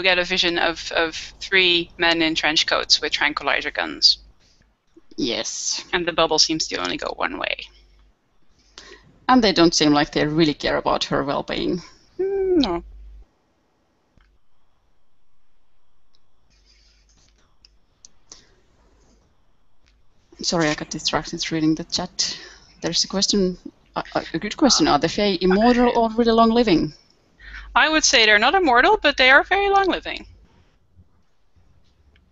get a vision of 3 men in trench coats with tranquilizer guns. Yes. And the bubble seems to only go one way. And they don't seem like they really care about her well-being. No. Sorry, I got distracted reading the chat. There's a question, a good question. Are the Fae immortal or really long-living? I would say they're not immortal, but they are very long-living.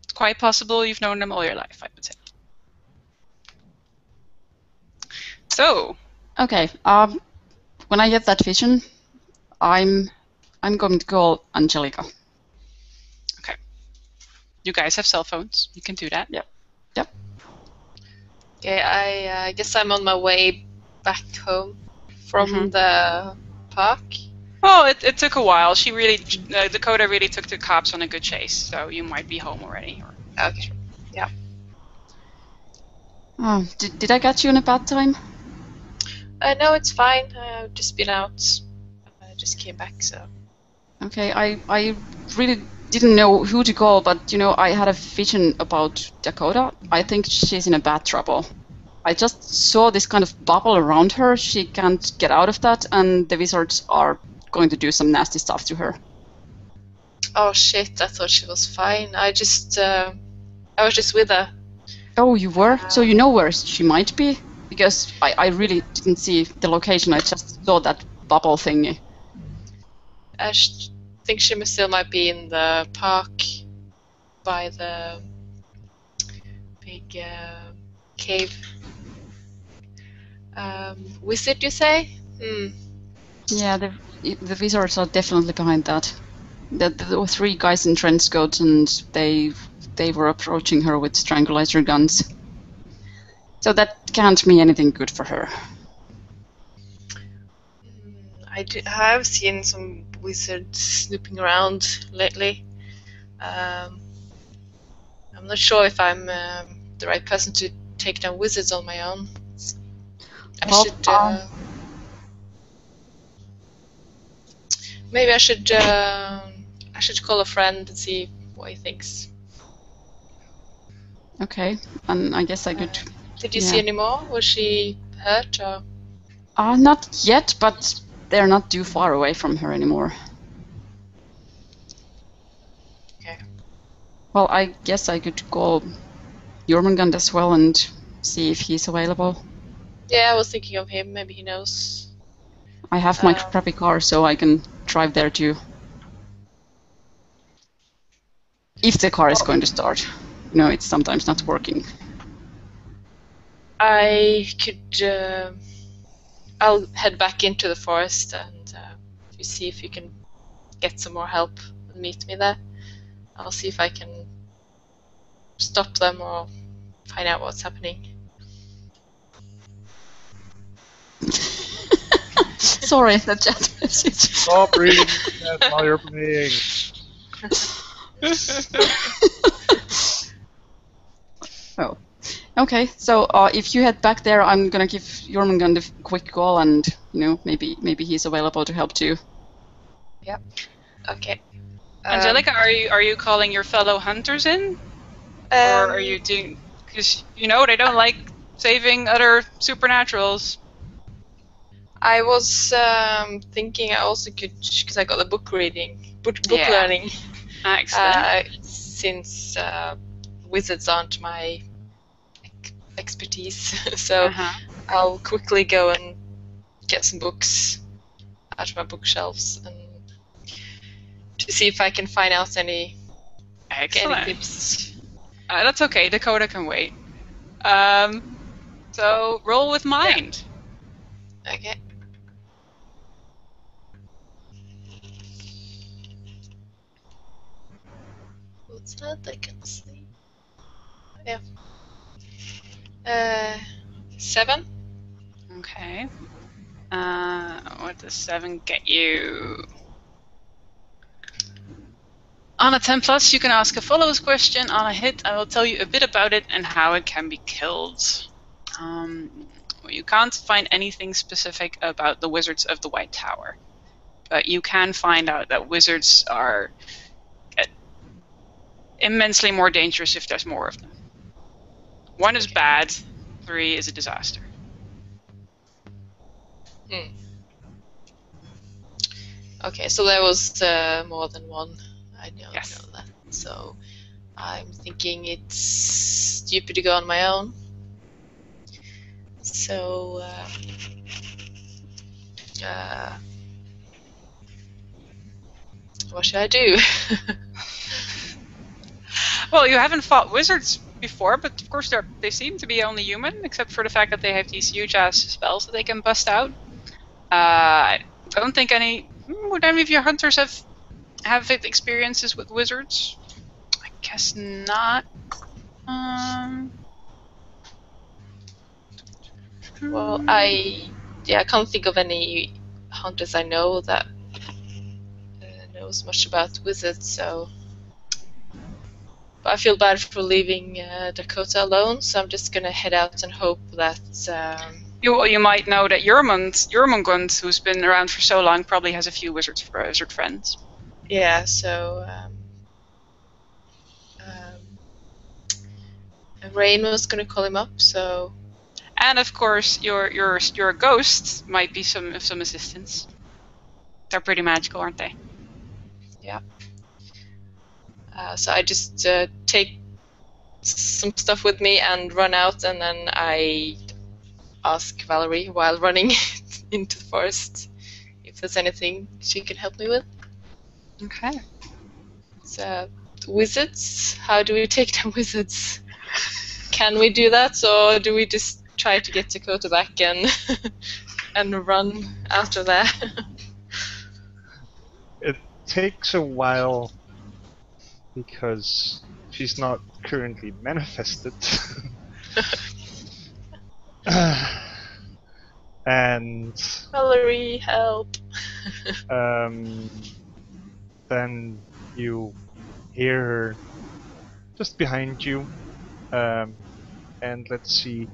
It's quite possible you've known them all your life, I would say. So. Okay. When I get that vision, I'm going to call Angelica. Okay. You guys have cell phones. You can do that. Yep. Okay, I guess I'm on my way back home from the park. Well, it took a while. Dakota really took the cops on a good chase, so you might be home already. Okay. Yeah. Oh, did I catch you in a bad time? No, it's fine. I've just been out. I just came back, so. Okay, I really didn't know who to call, but I had a vision about Dakota. I think she's in a bad trouble. I just saw this kind of bubble around her. She can't get out of that, and the wizards are going to do some nasty stuff to her. Oh shit! I thought she was fine. I was just with her. Oh, you were? So you know where she might be? Because I really didn't see the location. I just saw that bubble thingy. I think she still might be in the park by the big cave. Wizard, you say? Yeah, the wizards are definitely behind that. There were 3 guys in trench coats, and they were approaching her with tranquilizer guns. So that can't mean anything good for her. I have seen some wizards snooping around lately. I'm not sure if I'm the right person to take down wizards on my own. Maybe I should call a friend and see what he thinks. Okay, and I guess I could. Did you see any more? Was she hurt or? Not yet, but they're not too far away from her anymore. Okay. Well, I guess I could call Jormungand as well and see if he's available. Yeah, I was thinking of him. Maybe he knows. I have my crappy car, so I can drive there too. If the car is going to start. You know, it's sometimes not working. I could. I'll head back into the forest and you see if you can get some more help and meet me there. I'll see if I can stop them or find out what's happening. Sorry, the chat message. Stop reading that while you're playing. Oh. Okay, so if you head back there, I'm gonna give Jormungand a quick call, and you know, maybe he's available to help too. Okay. Angelica, are you calling your fellow hunters in, or are you doing? Because you know they don't like saving other supernaturals. I was thinking I also could, because I got the book reading, book Yeah. learning, Excellent. since wizards aren't my expertise. So I'll quickly go and get some books out of my bookshelves and to see if I can find out any Excellent. tips. That's okay. Dakota can wait. So roll with mind. Okay. What's that? I can see. Yeah. 7. Okay. What does 7 get you? On a 10 plus, you can ask a follow-up question. On a hit, I will tell you a bit about it and how it can be killed. Well, you can't find anything specific about the Wizards of the White Tower, but you can find out that wizards are immensely more dangerous if there's more of them. 1 is bad, 3 is a disaster. Okay, so there was more than one. I know Yes. that. So I'm thinking it's stupid to go on my own. So what should I do? Well, you haven't fought wizards before, but of course they seem to be only human, except for the fact that they have these huge-ass spells that they can bust out. I don't think would any of your hunters have experiences with wizards? I guess not. Well, I can't think of any hunters I know that knows much about wizards, so. But I feel bad for leaving Dakota alone, so I'm just gonna head out and hope that. You might know that Jormungand, who's been around for so long, probably has a few wizard friends. Yeah, so Rain was gonna call him up, so. And of course, your ghost might be some assistance. They're pretty magical, aren't they? Yeah. So I just take some stuff with me and run out, and then I ask Valerie while running into the forest if there's anything she can help me with. Okay. So, wizards? How do we take down wizards? Can we do that, or do we just try to get Dakota back and and run out of there? It takes a while because she's not currently manifested. And Valerie, help! then you hear her just behind you, and let's see.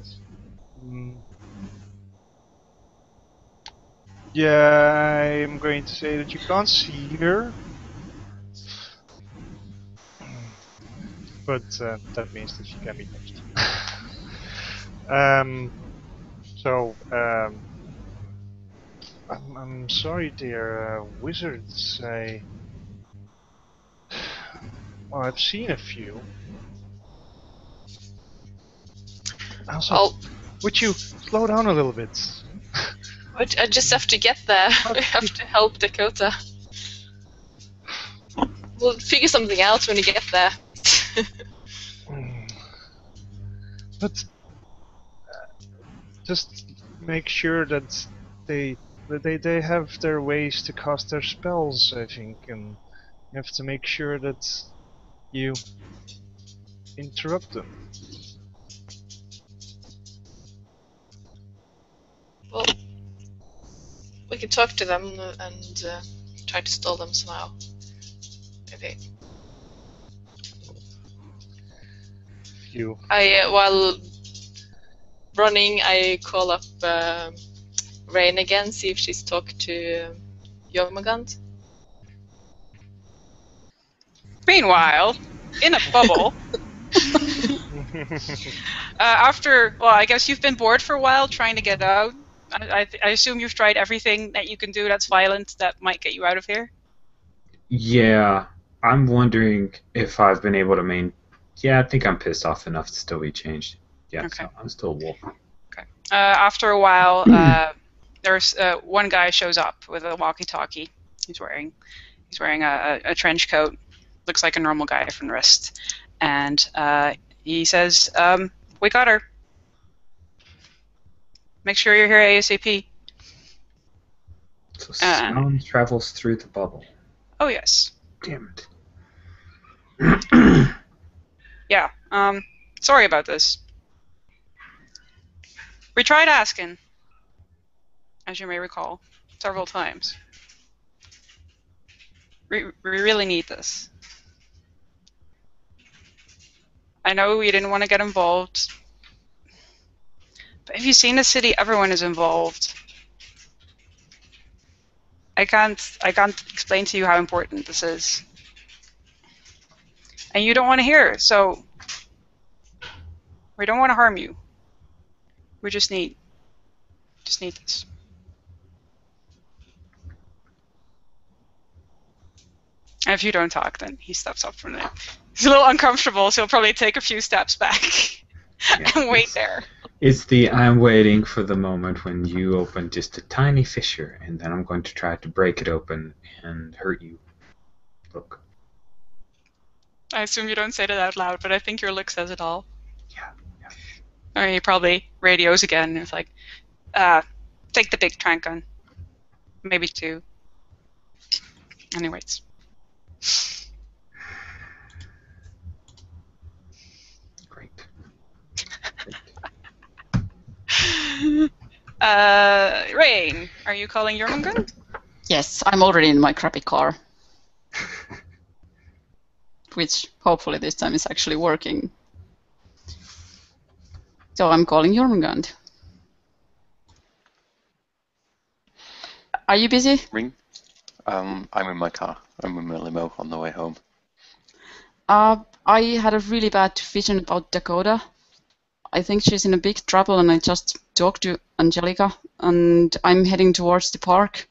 Yeah, I'm going to say that you can't see her, but that means that she can be touched. I'm sorry, dear wizards. Well, I've seen a few. Also, Oh, would you slow down a little bit? I just have to get there. I have to help Dakota. We'll figure something out when you get there. But just make sure that they have their ways to cast their spells, I think, and you have to make sure that you interrupt them. Well, we could talk to them and try to stall them somehow. Maybe. You While running, I call up Rain again, see if she's talked to Jormungand. Meanwhile, in a bubble, I guess you've been bored for a while trying to get out. I assume you've tried everything that you can do that's violent that might get you out of here. Yeah, I'm wondering if I've been able to Yeah, I think I'm pissed off enough to still be changed. Yeah, Okay. so I'm still a wolf. Okay. After a while, there's one guy shows up with a walkie-talkie. He's wearing a trench coat. Looks like a normal guy from the rest, and he says, "We got her. Make sure you're here ASAP." So sound travels through the bubble. Oh yes. Damn it. Yeah. Sorry about this. We tried asking, as you may recall, several times. We really need this. I know we didn't want to get involved, but if you've seen the city, everyone is involved. I can't explain to you how important this is. And you don't want to hear, so we don't want to harm you. We just need this. And if you don't talk, then he steps up from there. He's a little uncomfortable, so he'll probably take a few steps back and wait there. It's the I'm waiting for the moment when you open just a tiny fissure, and then I'm going to try to break it open and hurt you. Look. I assume you don't say that out loud, but I think your look says it all. Yeah. Or he probably radios again, and it's like, take the big trank gun. Maybe 2. And he waits. Great. Rain, are you calling Jormungand? Yes, I'm already in my crappy car. Which hopefully this time is actually working. So I'm calling Jormungand. Are you busy? Ring. I'm in my car. I'm in my limo on the way home. I had a really bad vision about Dakota. I think she's in a big trouble, and I just talked to Angelica, and I'm heading towards the park.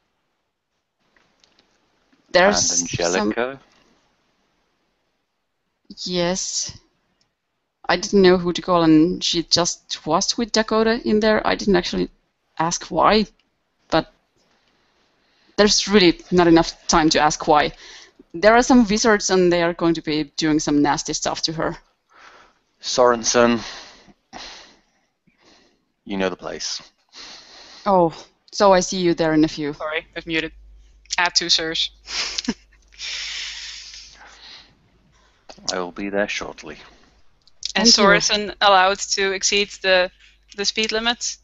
There's and Angelica? Yes. I didn't know who to call, and she just was with Dakota in there. I didn't actually ask why, but there's really not enough time to ask why. There are some wizards, and they are going to be doing some nasty stuff to her. Sorensen. You know the place. Oh, so I see you there in a few. Sorry, I've muted. Add 2, sirs. I will be there shortly. And Thank you. Sorensen allowed to exceed the speed limit?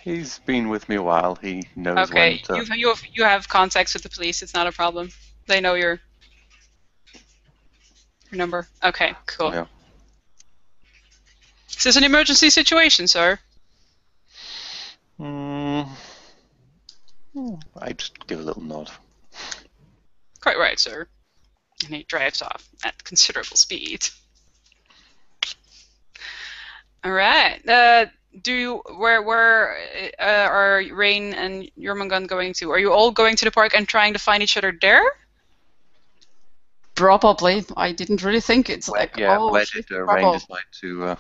He's been with me a while. He knows Okay, when to... you have contacts with the police. It's not a problem. They know your number. Okay, cool. Yeah. Is this an emergency situation, sir? I just give a little nod. Quite right, sir. And he drives off at considerable speed. All right. Where are Rain and Jormungand going to? Are you all going to the park and trying to find each other there? Probably. I didn't really think. It's Where, like, yeah, oh, where she's did in Rain trouble. decide to?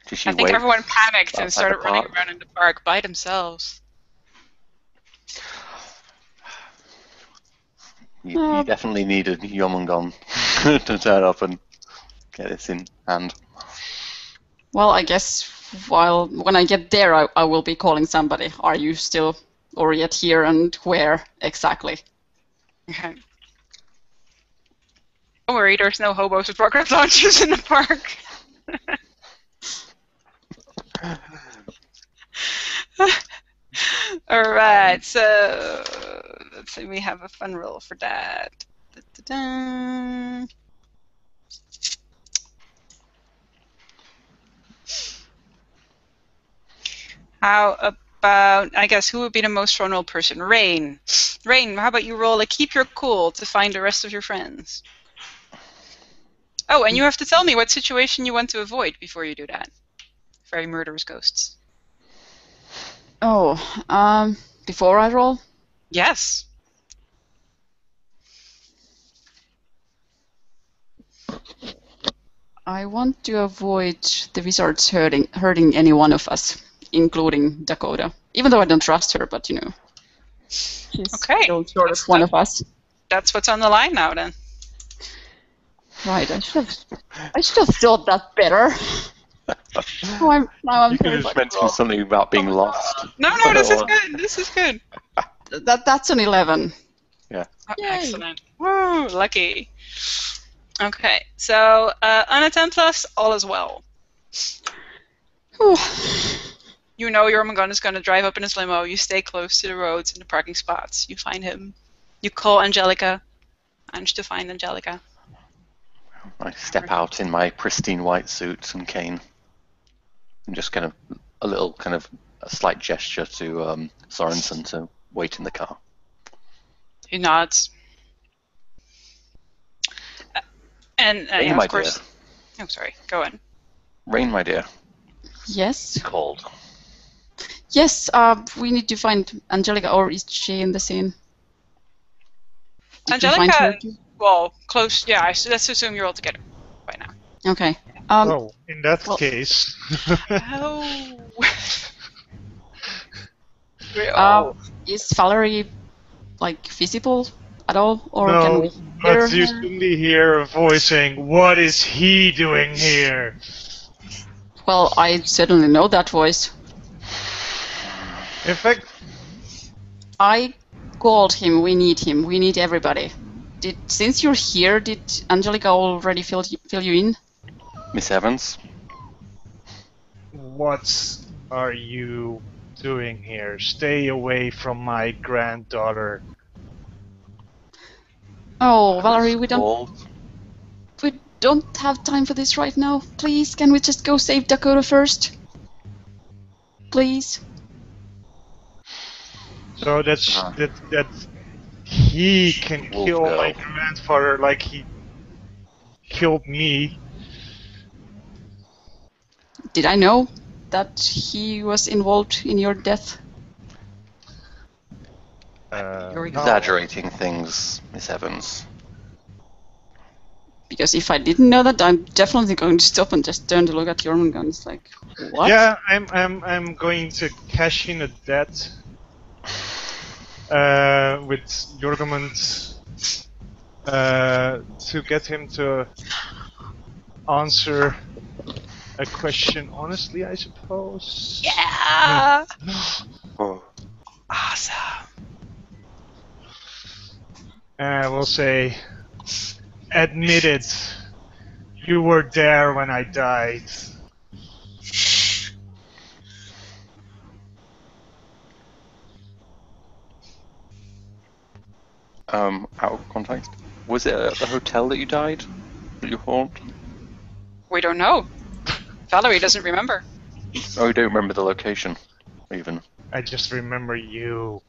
Did she I think wait everyone panicked and outside the started running park? around in the park by themselves. You definitely needed Yomungon to turn up and get this in hand. Well, I guess when I get there, I will be calling somebody. Are you still or yet here, and where exactly? Okay. Don't worry, there's no hobos with rocket launchers in the park. Alright, so let's see, we have a fun roll for that. Da-da-da. How about, I guess, who would be the most vulnerable person? Rain. Rain, how about you roll a keep your cool to find the rest of your friends? Oh, and you have to tell me what situation you want to avoid before you do that. Very murderous ghosts. Oh, before I roll? Yes. I want to avoid the wizards hurting any one of us, including Dakota. Even though I don't trust her, but you know, she's Okay. still sort of one of us. That's what's on the line now, then. Right, I should have thought that better. Now I'm You could very have like, mentioned oh, something about being lost. No, this is good. This is good. that's an 11. Yeah. Oh, Yay. excellent. Woo, lucky. Okay, so on a 10 plus, all is well. Whew. You know your Magon is going to drive up in his limo. You stay close to the roads and the parking spots. You find him. You call Angelica. Manage to find Angelica. I step out in my pristine white suit and cane, and just kind of a slight gesture to Sorensen to wait in the car. He nods. And Rain, yeah, my of course. dear. Oh, sorry. Go on. Rain, my dear. Yes. You called. Yes, we need to find Angelica, or is she in the scene? Did we find her Angelica, too? well, close. Yeah, let's assume you're all together by now. Okay. Oh, in that well- case. Oh. Is Valerie like visible at all, or can No, we hear but you her? suddenly hear a voice saying, "What is he doing here?" Well, I certainly know that voice. In fact, I called him. We need him. We need everybody. Since you're here, did Angelica already fill you in? Miss Evans? what are you doing here? Stay away from my granddaughter. Oh, Valerie, we Called. don't have time for this right now. Please, can we just go save Dakota first? Please. So that he can Wolf kill girl. my grandfather like he killed me. Did I know that he was involved in your death? You're No. exaggerating things, Miss Evans. Because if I didn't know that, I'm definitely going to stop and just turn to look at Jormungand. It's like, what? Yeah, I'm going to cash in a debt with Jorgemund to get him to answer a question honestly, I suppose. Yeah. Oh. Awesome. And I will say, admit it, you were there when I died. Out of context. Was it at the hotel that you died? That you haunt? We don't know. Valerie doesn't remember. Oh, you don't remember the location, even. I just remember you.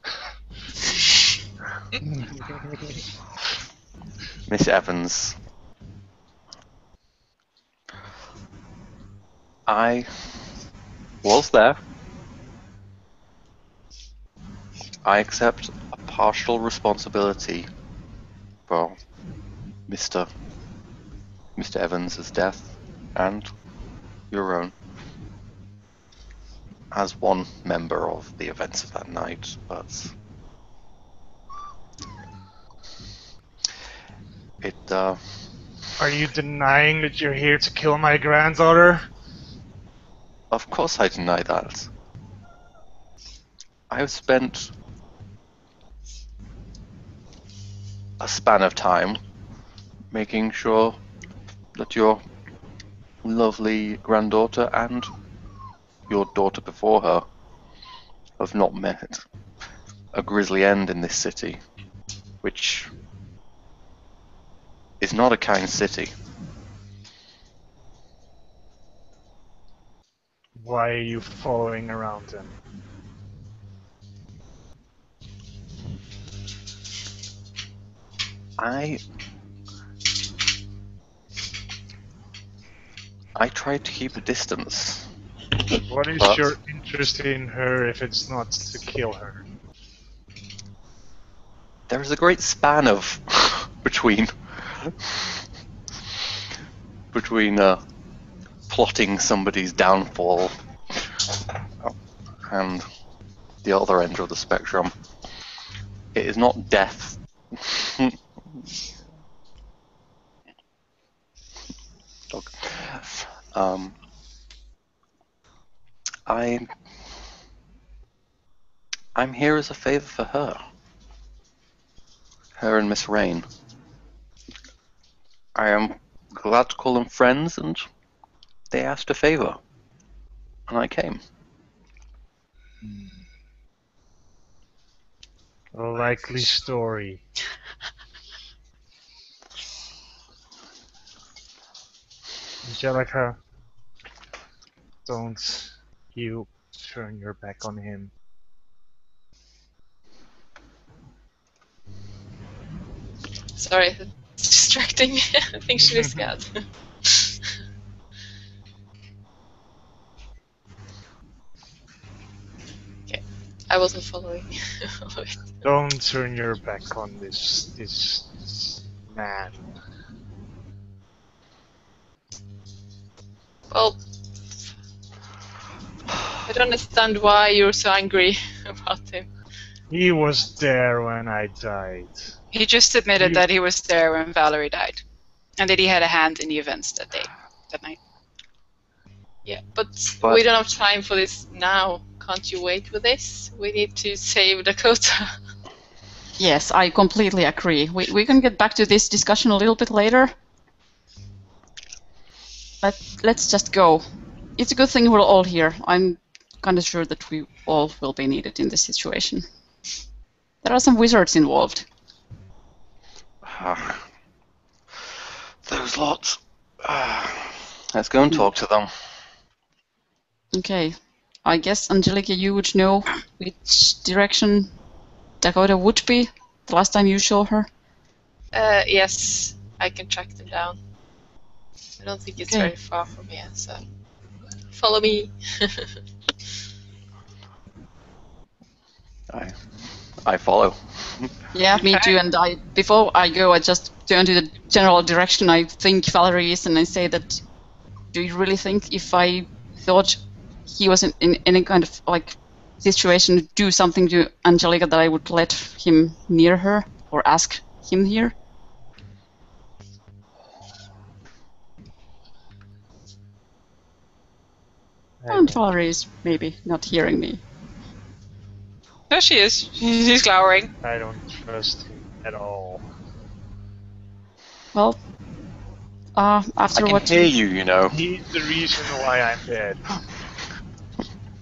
Miss Evans. I was there. I accept a partial responsibility for Mr. Evans's death and your own. As one member of the events of that night, but it Are you denying that you're here to kill my granddaughter? of course I deny that. I have spent a span of time making sure that your lovely granddaughter and your daughter before her have not met a grisly end in this city, which is not a kind city. Why are you following around him? I tried to keep a distance. What is But- your interest in her if it's not to kill her? There is a great span of between plotting somebody's downfall and the other end of the spectrum. It is not death. Dog. I'm here as a favor for her. Her and Miss Rain. I am glad to call them friends, and they asked a favor, and I came. A likely story. Angelica, don't you turn your back on him. Sorry, it's distracting me. I think she was scared. Okay, I wasn't following all of it. Don't turn your back on this man. Well, I don't understand why you're so angry about him. He was there when I died. He just admitted that he was there when Valerie died, and that he had a hand in the events that night. Yeah, but But- we don't have time for this now. Can't you wait with this? We need to save Dakota. Yes, I completely agree. We can get back to this discussion a little bit later. But let's just go. It's a good thing we're all here. I'm kind of sure that we all will be needed in this situation. There are some wizards involved. Those lots. Let's go and talk to them. Okay. I guess, Angelica, you would know which direction Dakota would be the last time you saw her. Yes, I can track them down. I don't think it's Okay. very far from here, so follow me. I follow. Yeah, me Okay. too. And before I go, I just turn to the general direction I think Valerie is, and I say that, do you really think if I thought he was in any kind of like situation to do something to Angelica that I would let him near her or ask him here? And Valerie is maybe not hearing me. There she is. She's glowering. I don't trust him at all. Well, after I can what hear you, you know. He's the reason why I'm dead.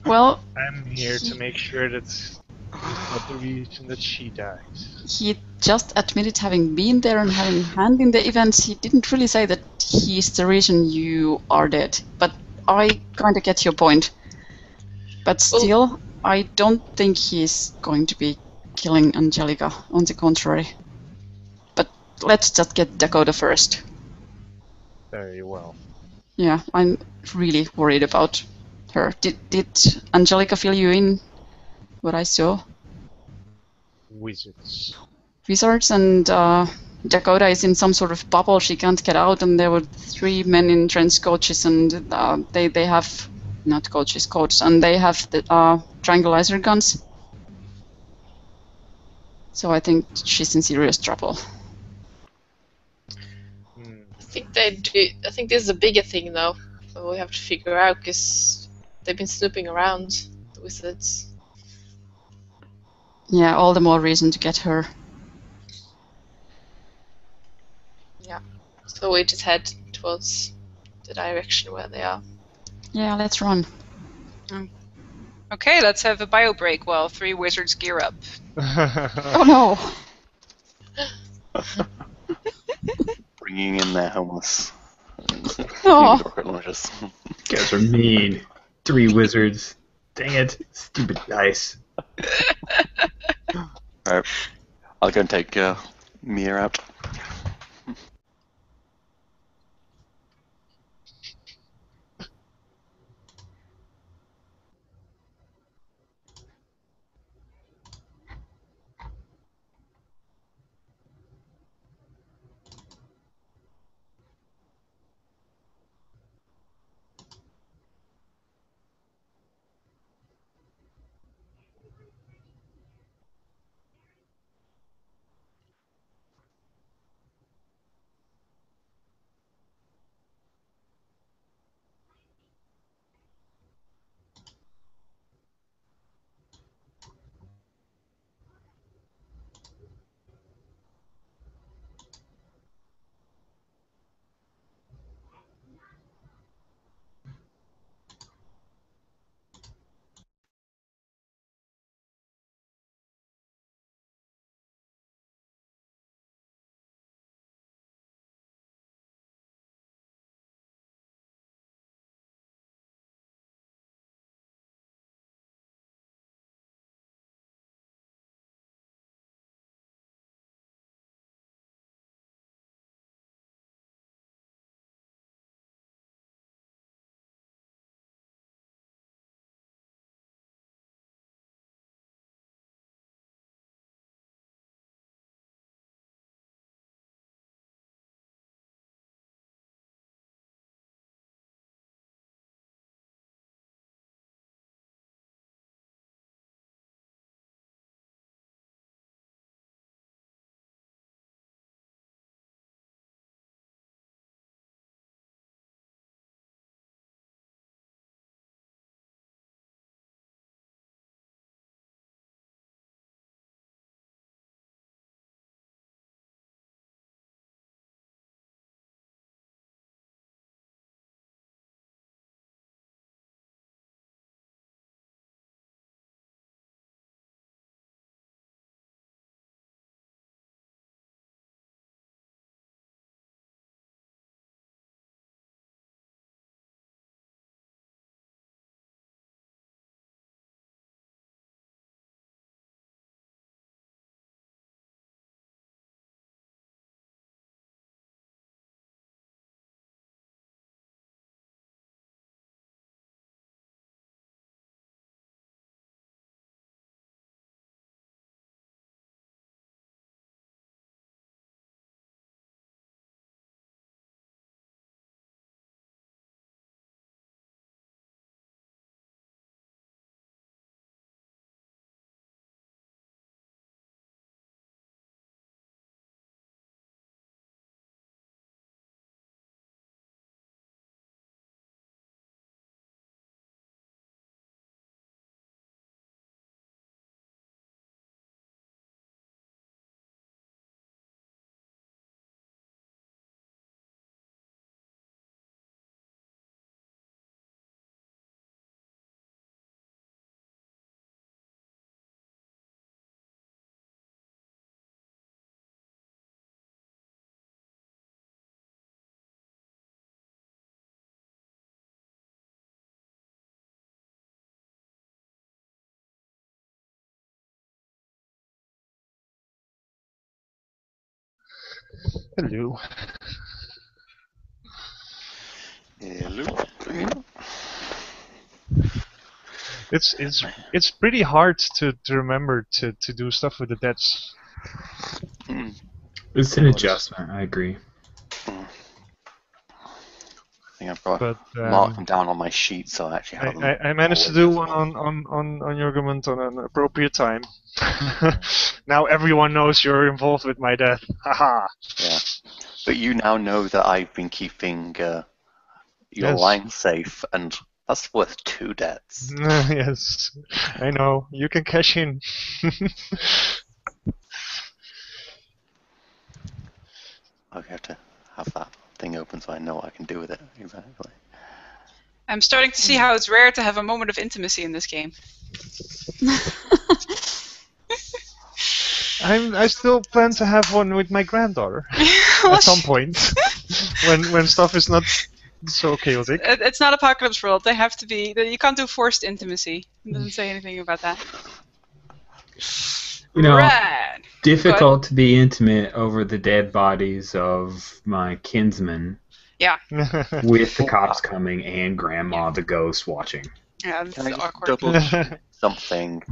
well, I'm here to make sure that he's not the reason that she died. he just admitted having been there and having hand in the events. He didn't really say that he's the reason you are dead. But I kind of get your point. But still, I don't think he's going to be killing Angelica. On the contrary. But let's just get Dakota first. Very well. Yeah, I'm really worried about her. Did Angelica fill you in what I saw? Wizards. Wizards and Dakota is in some sort of bubble. She can't get out, and there were 3 men in trench coaches, and they have not coaches, coats, and they have the tranquilizer guns. So I think she's in serious trouble. I think they do. I think this is a bigger thing though. That we have to figure out because they've been snooping around, the wizards. Yeah, all the more reason to get her. Yeah. So we just head towards the direction where they are. Yeah, let's run. Okay, let's have a bio break while 3 wizards gear up. Oh no! Bringing in their homeless. Oh. Rocket launchers. You guys are mean. 3 wizards. Dang it. Stupid dice. Alright. I'll go and take Mia out. Hello. Hello. It's pretty hard to remember to do stuff with the deaths. It's an adjustment. I agree. I think I've got But marked them down on my sheet, so I actually have them. I managed to do one on your argument on an appropriate time. Now everyone knows you're involved with my death. Haha. Yeah. But you now know that I've been keeping your Yes. line safe, and that's worth 2 deaths. Yes, I know. You can cash in. I have to have that thing open so I know what I can do with it. Exactly. I'm starting to see how it's rare to have a moment of intimacy in this game. I still plan to have one with my granddaughter at some point when stuff is not so chaotic. It's not Apocalypse World. They have to be. You can't do forced intimacy. It doesn't say anything about that. You know, Right. difficult to be intimate over the dead bodies of my kinsmen with the cops coming and Grandma the ghost watching. Yeah, it's Can I just awkward. double check something?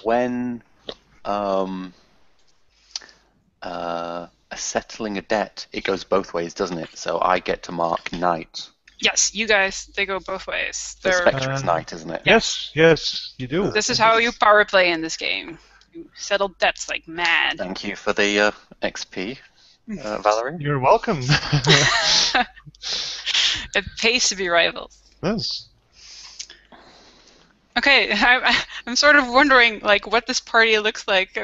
When settling a debt, it goes both ways, doesn't it? So I get to mark night. Yes, you guys, they go both ways. The They're, Spectre's night, isn't it? Yes, you do. this is how you power play in this game. You settle debts like mad. Thank you for the XP, Valerie. You're welcome. It pays to be rivals. Yes. Okay, I'm sort of wondering like what this party looks like.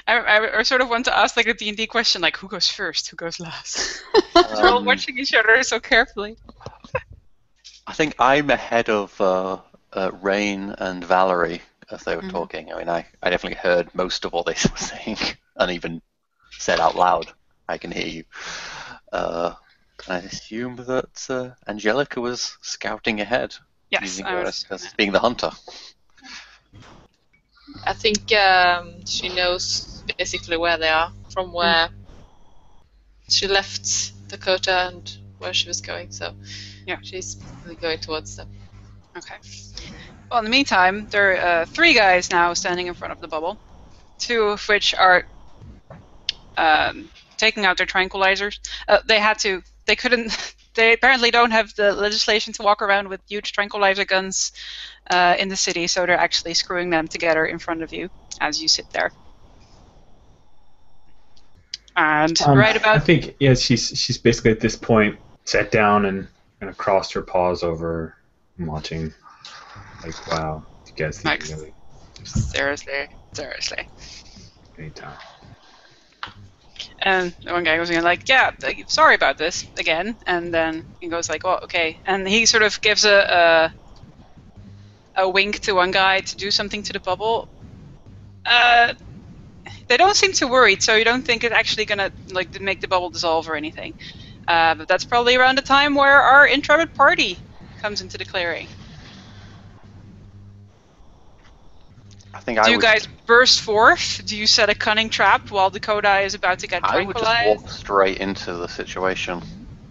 I sort of want to ask like a D&D question, like who goes first, who goes last. We're all watching each other so carefully. I think I'm ahead of Rain and Valerie as they were talking. I mean, I definitely heard most of what they were saying, and even said out loud, I can hear you. I assume that Angelica was scouting ahead. Yes, Using I her was. as being the hunter. I think she knows basically where they are from where she left Dakota and where she was going. So Yeah. she's really going towards them. Okay. Well, in the meantime, there are 3 guys now standing in front of the bubble, 2 of which are taking out their tranquilizers. They had to. They couldn't. They apparently don't have the legislation to walk around with huge tranquilizer guns in the city, so they're actually screwing them together in front of you as you sit there. And right I about think she's basically at this point sat down and kind of crossed her paws over and watching. Like, wow, you guys think Max. really seriously. anytime. And the one guy goes in like, yeah, sorry about this again. And then he goes like, oh, okay. And he sort of gives a wink to one guy to do something to the bubble. They don't seem too worried, so you don't think it's actually gonna like make the bubble dissolve or anything. But that's probably around the time where our intrepid party comes into the clearing. I think Do you guys burst forth? Do you set a cunning trap while Dakota is about to get I would tranquilized? just walk straight into the situation.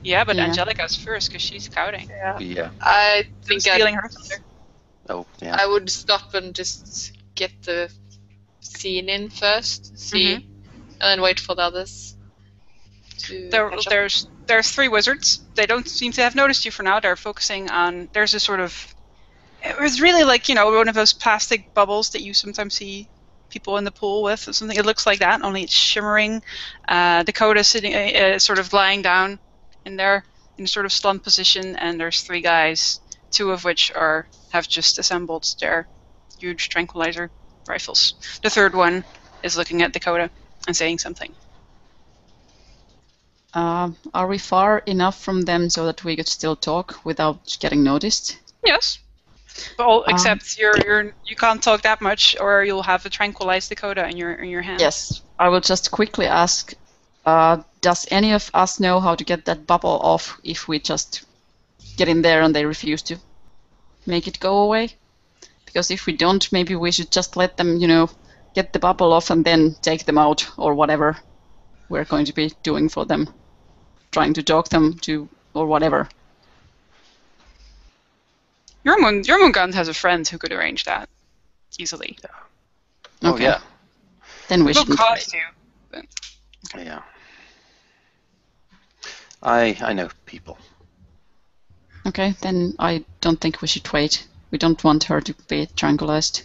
Yeah, but Yeah. Angelica's first because she's scouting. Yeah. I think Stealing her thunder. Oh, yeah. I would stop and just get the scene in first, see, and then wait for the others to catch up. There's 3 wizards. They don't seem to have noticed you for now. They're focusing on. There's a sort of. It was really like one of those plastic bubbles that you sometimes see people in the pool with. Or something. It looks like that, only it's shimmering. Dakota sitting, sort of lying down in there in a sort of slumped position, and there's 3 guys, 2 of which have just assembled their huge tranquilizer rifles. The 3rd one is looking at Dakota and saying something. Are we far enough from them so that we could still talk without getting noticed? Yes. Well, except you can't talk that much, or you'll have a tranquilized Dakota in your hand. Yes. I will just quickly ask, does any of us know how to get that bubble off if we just get in there and they refuse to make it go away? Because if we don't, maybe we should just let them, get the bubble off and then take them out or whatever we're going to be doing for them. Trying to talk them to or whatever. Jormungand has a friend who could arrange that easily. Oh, 'Cause- Okay. yeah. Then we It will shouldn't cost wait. you. Yeah. I know people. Okay, then I don't think we should wait. We don't want her to be tranquilized.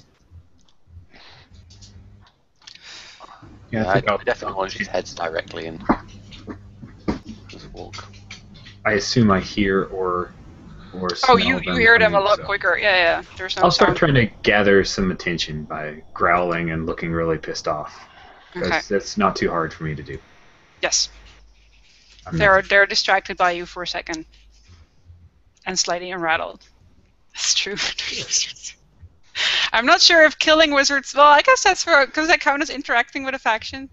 Yeah, Yeah, I think I I'll definitely want to just head directly and just walk. I assume I hear or Oh, smell you them hear them a coming, lot so quicker. Yeah. There's no I'll start sound. trying to gather some attention by growling and looking really pissed off. Okay. That's not too hard for me to do. Yes. I'm not- They're distracted by you for a second. And slightly unrattled. That's true. I'm not sure if killing wizards. Well, I guess that's for. Does that count as interacting with a faction?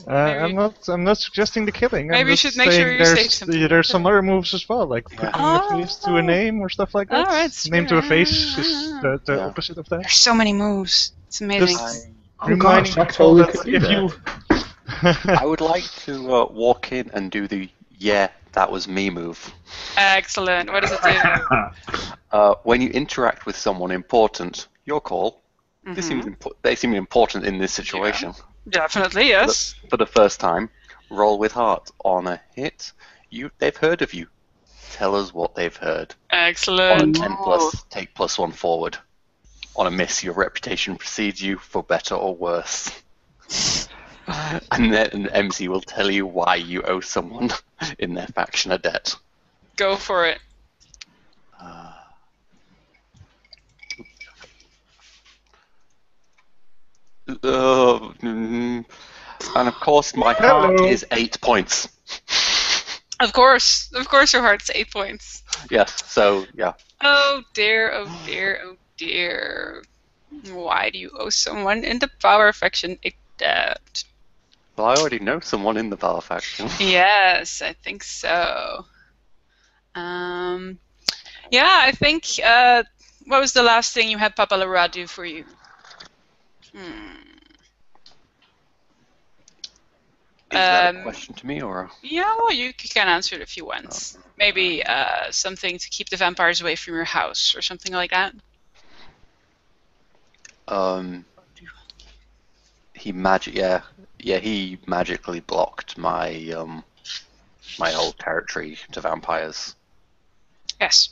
I'm not suggesting the killing. Maybe I'm you just should make sure saying you say something. there's some other moves as well, like Yeah. putting a face to a name or stuff like that. Alright, Name to a sure. face is the Yeah. opposite of that. There's so many moves. It's amazing. Just- Oh Reminding gosh, I people totally that could do if that. you I would like to walk in and do the "yeah, that was me" move. Excellent. What does it do? When you interact with someone important, your call. They seem important in this situation. Definitely, yes. For the first time, roll with heart. On a hit, they've heard of you. Tell us what they've heard. On a Excellent. 10 plus, take +1 forward. On a miss, your reputation precedes you for better or worse. And then an MC will tell you why you owe someone in their faction a debt. Go for it. And of course, my heart Hello. is 8 points. Of course your heart's 8 points. Yes, so yeah. Oh dear, oh dear, oh dear. Why do you owe someone in the power faction a debt? Well, I already know someone in the Val faction. Yes, I think so. Yeah, I think. What was the last thing you had Papa Laura do for you? Is that a question to me, or? Yeah, well, you can answer it if you want. Maybe something to keep the vampires away from your house or something like that. He he magically blocked my my whole territory to vampires. Yes.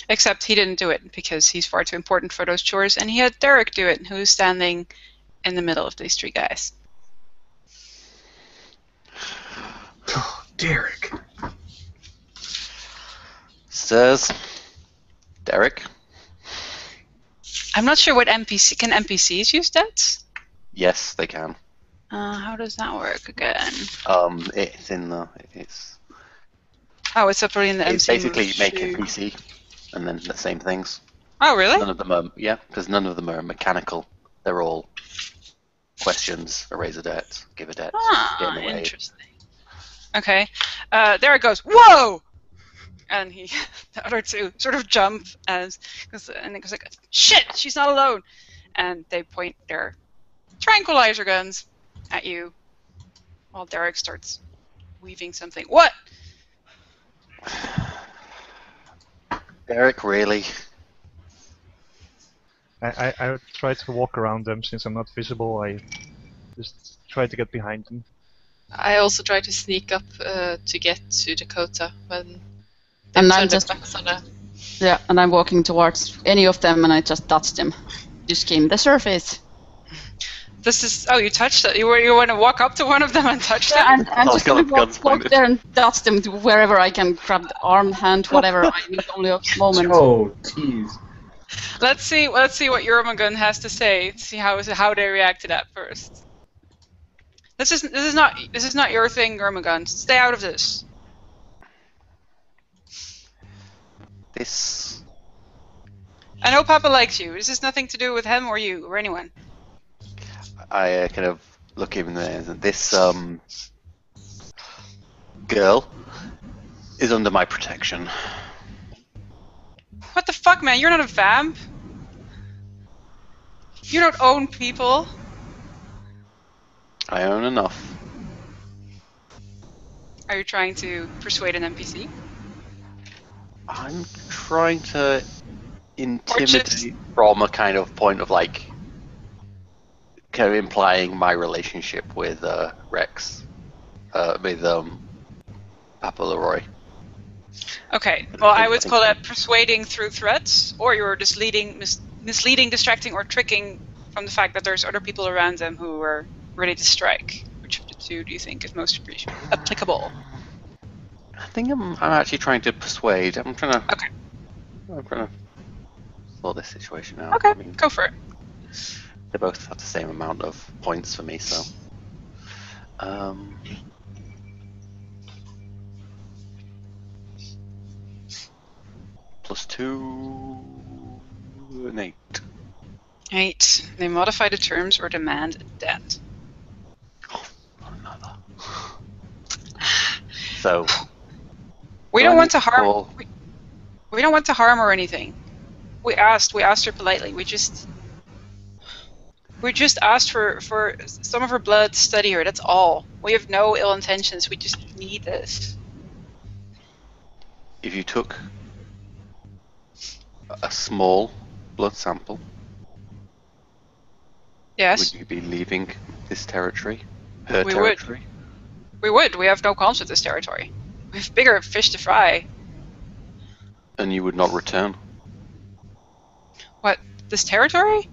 Except he didn't do it because he's far too important for those chores, and he had Derek do it, who's standing in the middle of these three guys. Derek. Says Derek. I'm not sure what can NPCs use that? Yes, they can. How does that work again? It's Oh, it's up in the it's MC. basically make a PC, and then the same things. Oh, really? None of them are because none of them are mechanical. They're all questions: erase a debt, give a debt, get away. Interesting. Okay. There it goes. Whoa! And the other two sort of jump and it goes like, shit, she's not alone. And they point their tranquilizer guns at you while Derek starts weaving something. What? Derek, really? I try to walk around them since I'm not visible. I just try to get behind them. I also try to sneak up to get to Dakota when they And turn I'm their just backs on her. Yeah, and I'm walking towards any of them, and I just touch them. You skim the surface. This is. Oh, you touched it. You want to walk up to one of them and touch them? Yeah, and I'm Oh, just God, gonna guns walk pointed. there and touch them to wherever I can grab the arm, hand, whatever. I need only a moment. Oh, jeez. Let's see what Jurmagun has to say. See how they react to that first. This is not your thing, Jurmagun. Stay out of this. This I know Papa likes you. This has nothing to do with him or you or anyone. I kind of look him in the eyes, and this girl is under my protection. What the fuck, man? You're not a vamp. You don't own people. I own enough. Are you trying to persuade an NPC? I'm trying to just- intimidate from a kind of point of like, kind of implying my relationship with Rex, with Papa Leroy. Okay. Well, I would think call so. that persuading through threats, or you're misleading, distracting, or tricking from the fact that there's other people around them who are ready to strike. Which of the two do you think is most applicable? I think I'm actually trying to persuade. I'm trying to sort this situation out. Okay, I mean, go for it. they both have the same amount of points for me, so. +2, an 8. 8. They modify the terms or demand a debt. Not another. So. We do I don't want need to harm. call- We don't want to harm or anything. We asked her politely. We just asked for some of her blood to study her. That's all. We have no ill intentions. We just need this. If you took a small blood sample, Yes, would you be leaving this territory? Her We would. territory? we would. We have no qualms with this territory. We have bigger fish to fry. And you would not return? What? This territory?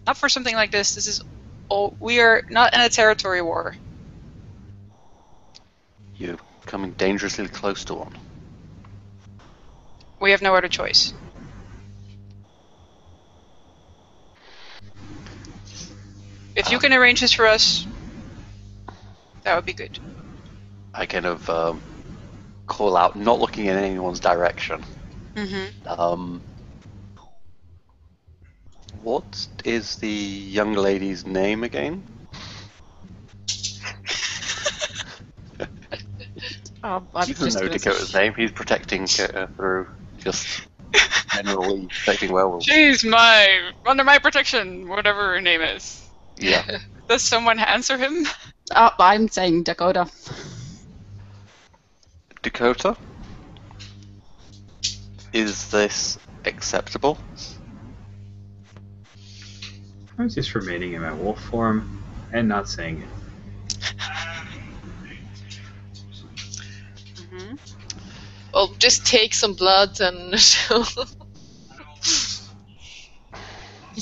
Not for something like this. This is. Oh, we are not in a territory war. You're coming dangerously close to one. We have no other choice. If you can arrange this for us, that would be good. I kind of call out, not looking in anyone's direction. Mm-hmm. What is the young lady's name again? I've He doesn't just know Dakota's name. He's protecting through just generally protecting werewolves. She's under my protection, whatever her name is. Yeah. Does someone answer him? I'm saying Dakota. Dakota? Is this acceptable? I'm just remaining in my wolf form and not saying it. Mm-hmm. Well, just take some blood and. Is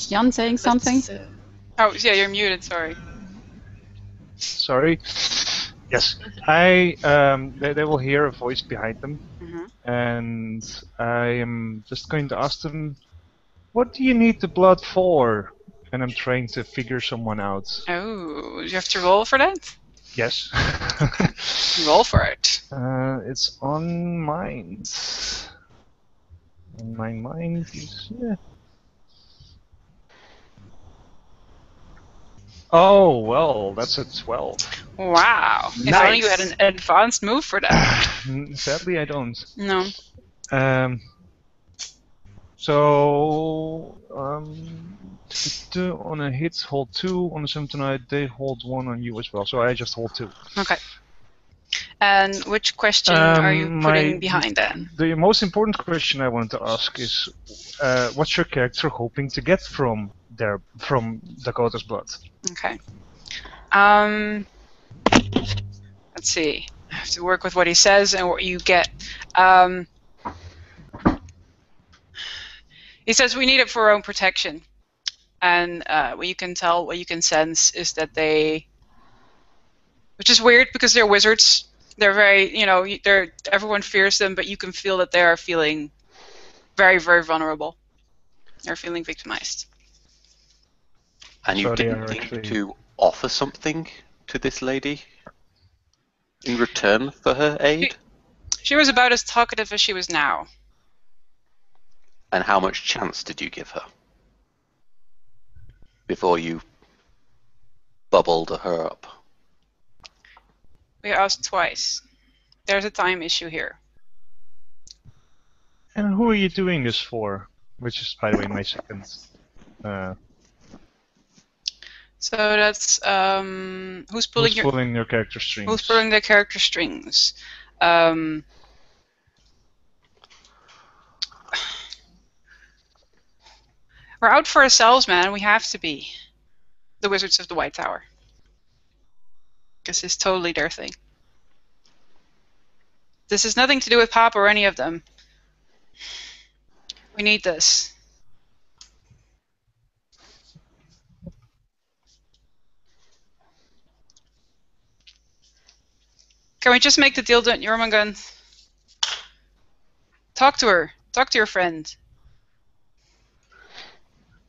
Jan saying something? Oh, yeah, you're muted, sorry. Sorry. Yes, they will hear a voice behind them, Mm-hmm. and I am just going to ask them, "What do you need the blood for?" And I'm trying to figure someone out. Oh, you have to roll for that? Yes. Roll for it. It's on mind. On my mind is. Yeah. Oh, well, that's a 12. Wow. If Nice. only you had an advanced move for that. Sadly, I don't. No. So, on a hit, hold 2. On a Symptonite, they hold 1 on you as well. So I just hold 2. Okay. And which question are you putting behind that? The most important question I wanted to ask is, what's your character hoping to get from Dakota's blood? Okay. Let's see. I have to work with what he says and what you get. He says we need it for our own protection. And what you can tell, what you can sense is that they... Which is weird because they're wizards. They're very, everyone fears them, but you can feel that they are feeling very, very vulnerable. They're feeling victimized. And you So they didn't are think actually- to offer something to this lady in return for her aid? She was about as talkative as she was now. And how much chance did you give her before you bubbled her up? We asked twice. There's a time issue here. And who are you doing this for? Which is, by the way, my second. So that's who's pulling Who's pulling your character strings? who's pulling their character strings. We're out for ourselves, man. We have to be the Wizards of the White Tower. This is totally their thing. This has nothing to do with Pop or any of them. We need this. Can we just make the deal, Jormungand? Talk to her. Talk to your friend.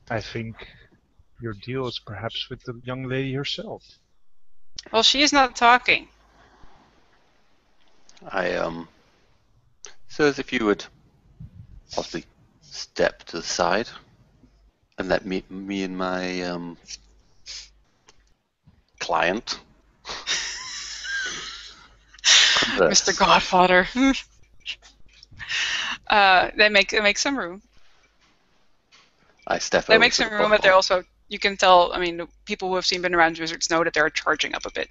I think your deal is perhaps with the young lady herself. Well, she is not talking. Sirs, if you would possibly step to the side and let me and my client converse. Mr. Godfather. They make some room. I step They over make to some the room, but bottle. they're also, you can tell, I mean, the people who have been around wizards know that they're charging up a bit.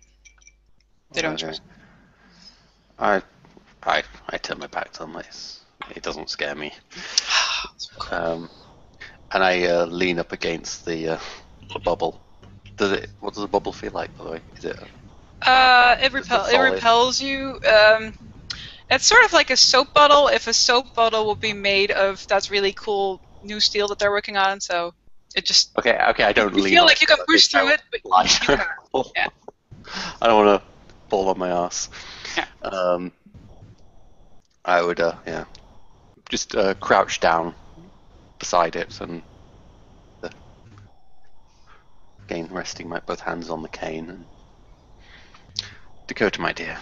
They don't Okay. trust. I turn my back to this. It doesn't scare me. And I lean up against the bubble. What does the bubble feel like, by the way? Is it? It solid? repels you. It's sort of like a soap bottle. If a soap bottle would be made of that really cool new steel that they're working on, so it just. Okay. I don't You lean. feel on like you can it, push through it, but you lighter. can't. Yeah. I don't want to fall on my ass. Yeah. I would, just crouch down beside it and again resting both hands on the cane. And Dakota, my dear,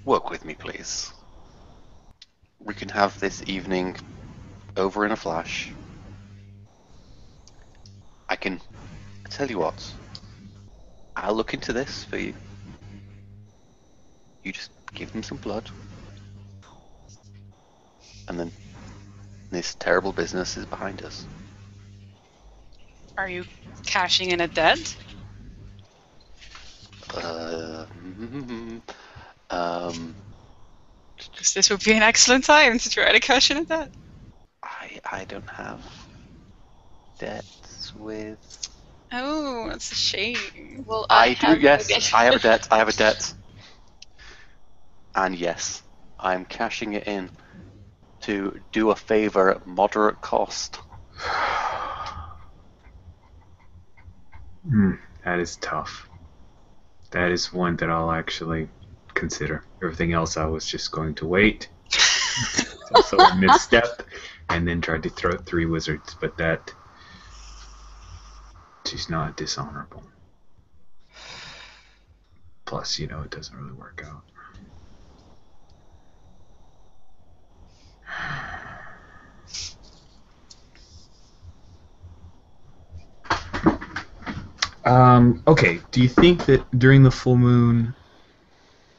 work with me, please. We can have this evening over in a flash. I tell you what, I'll look into this for you. You just give them some blood. And then this terrible business is behind us. Are you cashing in a debt? Because this would be an excellent time to try to cash in a debt. I don't have debts with. Oh, that's a shame. Well, I do. have Yes, it. I have a debt. I have a debt. And yes, I'm cashing it in to do a favor at moderate cost. That is tough. That is one that I'll actually consider. Everything else I was just going to wait. It's also a misstep, and then tried to throw 3 wizards, but that she's not dishonorable. Plus, it doesn't really work out. Okay, do you think that during the full moon,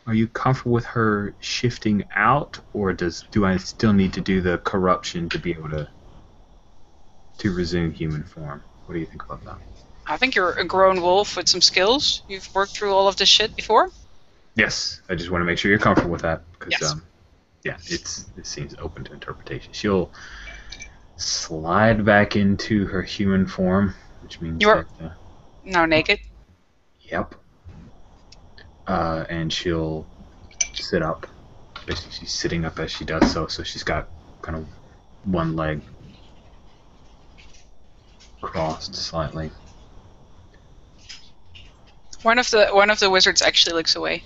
are you comfortable with her shifting out, or do I still need to do the corruption to be able to resume human form? What do you think about that? I think you're a grown wolf with some skills. You've worked through all of this shit before. Yes, I just want to make sure you're comfortable with that, because Yes. it seems open to interpretation. She'll slide back into her human form, which means You're that now naked. yep. And she'll sit up. Basically, she's sitting up as she does so. So she's got kind of one leg crossed slightly. One of the wizards actually looks away.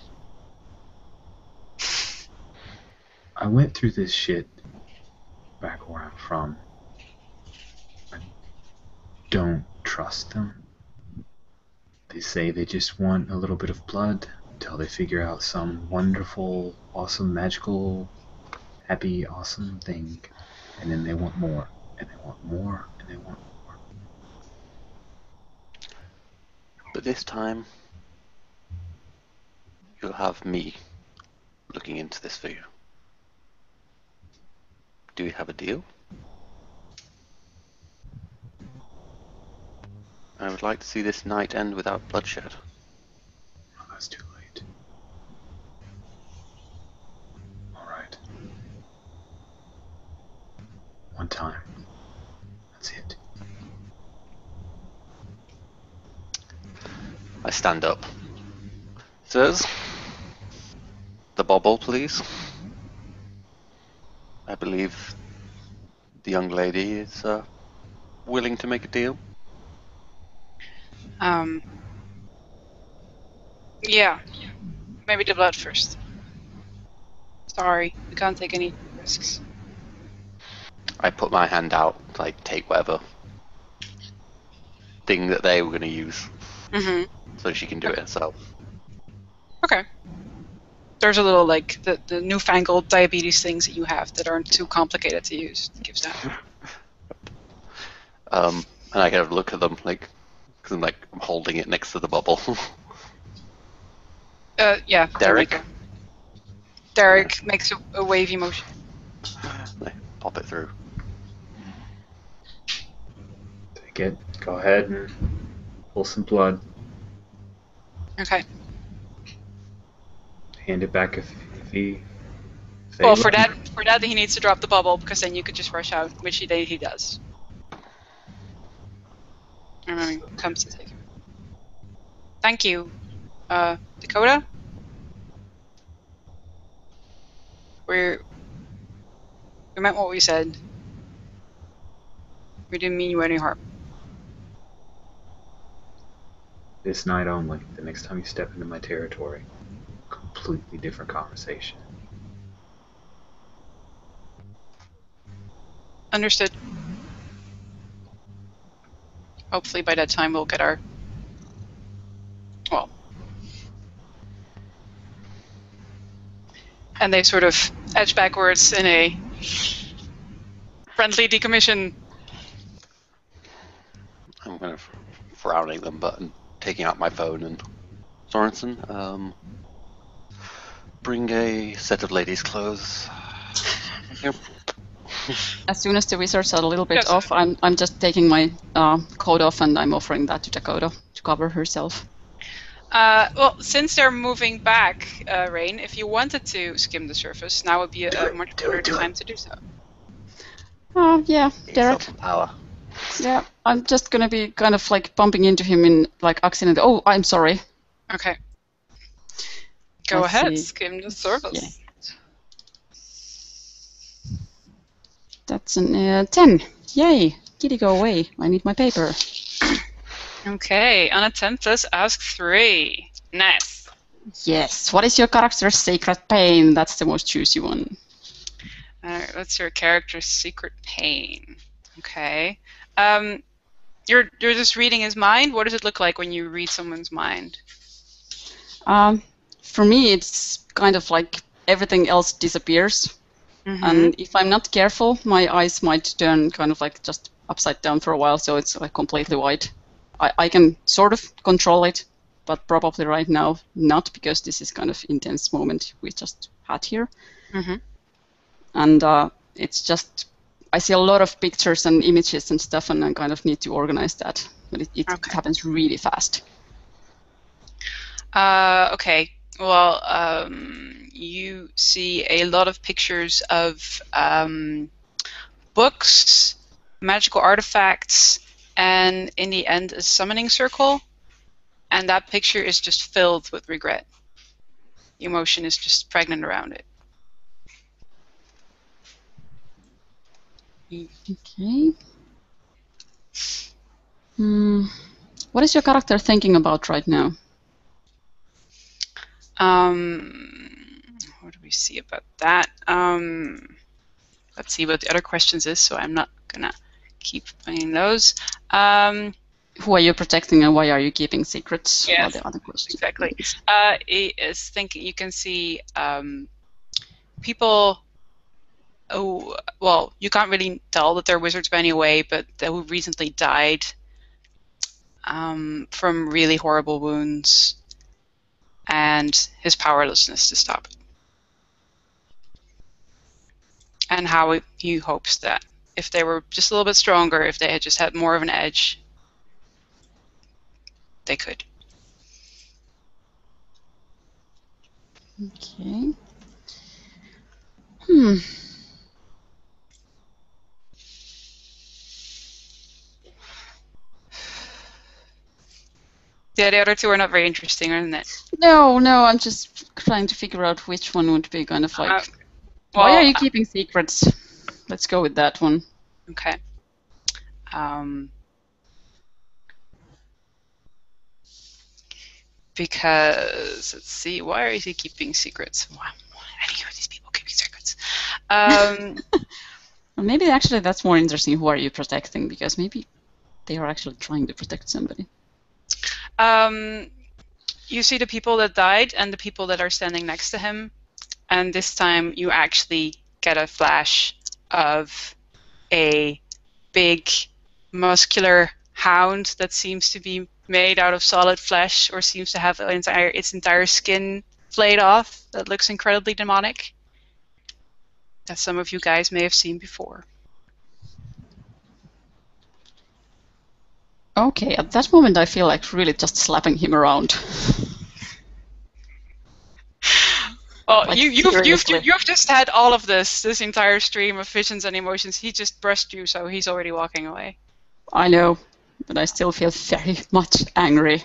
I went through this shit back where I'm from. I don't trust them. They say they just want a little bit of blood until they figure out some wonderful, awesome, magical, happy, awesome thing. And then they want more, and they want more, and they want more. But this time, you'll have me looking into this for you. Do we have a deal? I would like to see this night end without bloodshed. Oh, that's too late. Alright. One time. That's it. I stand up. Sirs, the bauble, please. I believe the young lady is willing to make a deal. Yeah. Maybe the blood first. Sorry, we can't take any risks. I put my hand out, like, take whatever thing that they were going to use, so she can do it herself. Okay. There's a little, like, the newfangled diabetes things that you have that aren't too complicated to use. Gives that. And I kind of look at them, like, because I'm holding it next to the bubble. Yeah. Derek? Derek makes a wavy motion. Pop it through. Take it. Go ahead and pull some blood. Okay. Hand it back if he. Well, for that he needs to drop the bubble, because then you could just rush out, which he does. And then he comes to take it. Thank you. Dakota? We meant what we said. We didn't mean you any harm. This night only. The next time you step into my territory, completely different conversation. Understood. Hopefully by that time we'll get our... Well... And they sort of edge backwards in a friendly decommission. I'm kind of frowning them, but I'm taking out my phone and... Sorensen, bring a set of ladies' clothes. Here. As soon as the wizards are a little bit Yes. off, I'm just taking my coat off and I'm offering that to Dakota to cover herself. Well, since they're moving back, Rain, if you wanted to skim the surface, now would be a much better time to do so. Yeah, Derek. Some power. Yeah, I'm just gonna be kind of like bumping into him in like accident. Oh, I'm sorry. Okay. Go Let's ahead, see. skim the surface. Yeah. That's an 10. Yay! Kitty, go away. I need my paper. Okay, on a 10 plus, ask 3. Nice. Yes. What is your character's sacred pain? That's the most juicy one. Alright, what's your character's secret pain? Okay. You're just reading his mind? What does it look like when you read someone's mind? For me, it's kind of like everything else disappears. And if I'm not careful, my eyes might turn kind of like just upside down for a while, so it's like completely white. I can sort of control it, but probably right now not, because this is kind of intense moment we just had here. And it's just, I see a lot of pictures and images and stuff, and I kind of need to organize that. But it happens really fast. Okay. Well, you see a lot of pictures of books, magical artifacts, and in the end, a summoning circle. And that picture is just filled with regret. The emotion is just pregnant around it. Okay. What is your character thinking about right now? What do we see about that? Let's see what the other questions is, so I'm not gonna keep playing those. Who are you protecting and why are you keeping secrets? Yes, are the other questions. Exactly. He is thinking, you can see people. Oh, well, you can't really tell that they're wizards by any way, but who recently died from really horrible wounds, and his powerlessness to stop it. And how he hopes that if they were just a little bit stronger, if they had just had more of an edge, they could. Okay. Yeah, the other two are not very interesting, aren't it? No, I'm just trying to figure out which one would be kind of like. Why well, are you keeping secrets? Let's go with that one. Okay. Because let's see, why is he keeping secrets? Why any of these people keeping secrets? Well, maybe actually that's more interesting. Who are you protecting? Because maybe they are actually trying to protect somebody. You see the people that died and the people that are standing next to him, and this time you actually get a flash of a big, muscular hound that seems to be made out of solid flesh, or seems to have its entire skin flayed off. That looks incredibly demonic. That some of you guys may have seen before. Okay, at that moment I feel like really just slapping him around. Well, Like, you've just had all of this entire stream of visions and emotions. He just brushed you, so he's already walking away. I know, but I still feel very much angry.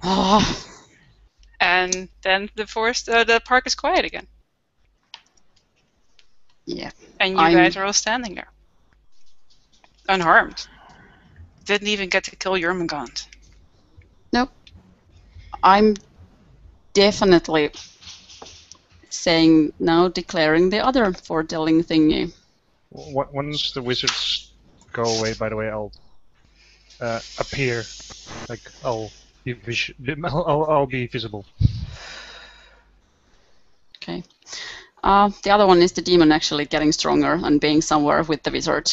Ah. And then the park is quiet again. Yeah. And you guys are all standing there, unharmed. Didn't even get to kill Jurmungand. Nope. I'm definitely saying now, declaring the other foretelling thingy. Once the wizards go away, by the way, I'll appear. Like I'll be visible. Okay. The other one is the demon actually getting stronger and being somewhere with the wizard.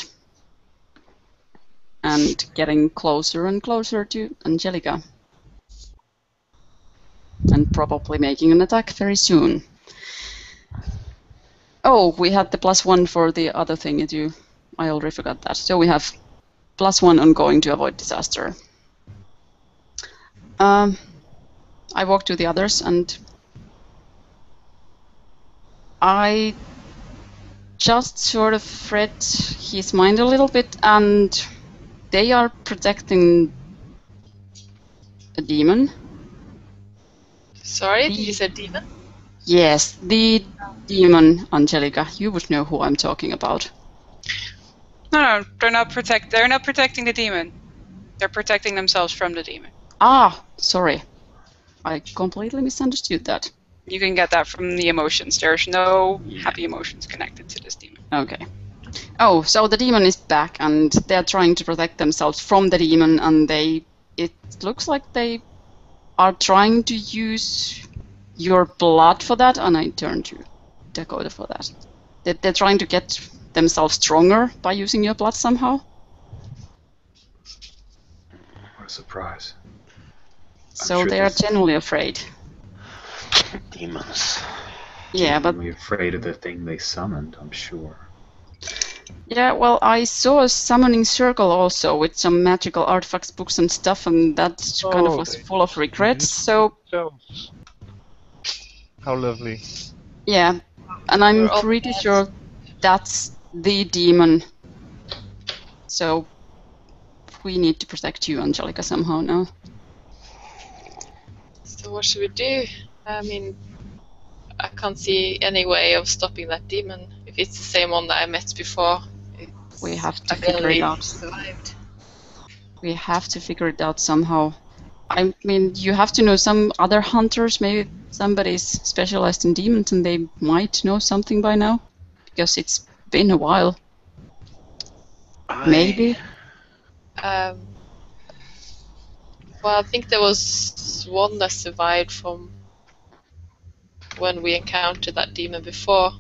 And getting closer and closer to Angelica. And probably making an attack very soon. Oh, we had the +1 for the other thing. I already forgot that. So we have +1 on going to avoid disaster. I walk to the others and I just sort of read his mind a little bit, and they are protecting a demon. Sorry, did you say demon? Yes, the demon, Angelica. You would know who I'm talking about. No, they're not protecting the demon. They're protecting themselves from the demon. Ah, sorry. I completely misunderstood that. You can get that from the emotions. There's no happy emotions connected to this demon. Okay. Oh, so the demon is back, and they're trying to protect themselves from the demon, and it looks like they are trying to use your blood for that, and I turn to Dakota for that. They're trying to get themselves stronger by using your blood somehow. What a surprise. So they are genuinely afraid. Demons. Yeah, but Genuinely afraid of the thing they summoned, I'm sure. yeah, well, I saw a summoning circle also with some magical artifacts, books, and stuff, and that kind of was full of regrets. So how lovely. yeah, and I'm pretty sure that's the demon. So we need to protect you, Angelica, somehow now. So what should we do? I mean, I can't see any way of stopping that demon. If it's the same one that I met before, We have to figure it out. Survived. We have to figure it out somehow. I mean, you have to know some other hunters. Maybe somebody's specialized in demons and they might know something by now. Because it's been a while. Maybe. Well, I think there was one that survived from when we encountered that demon before.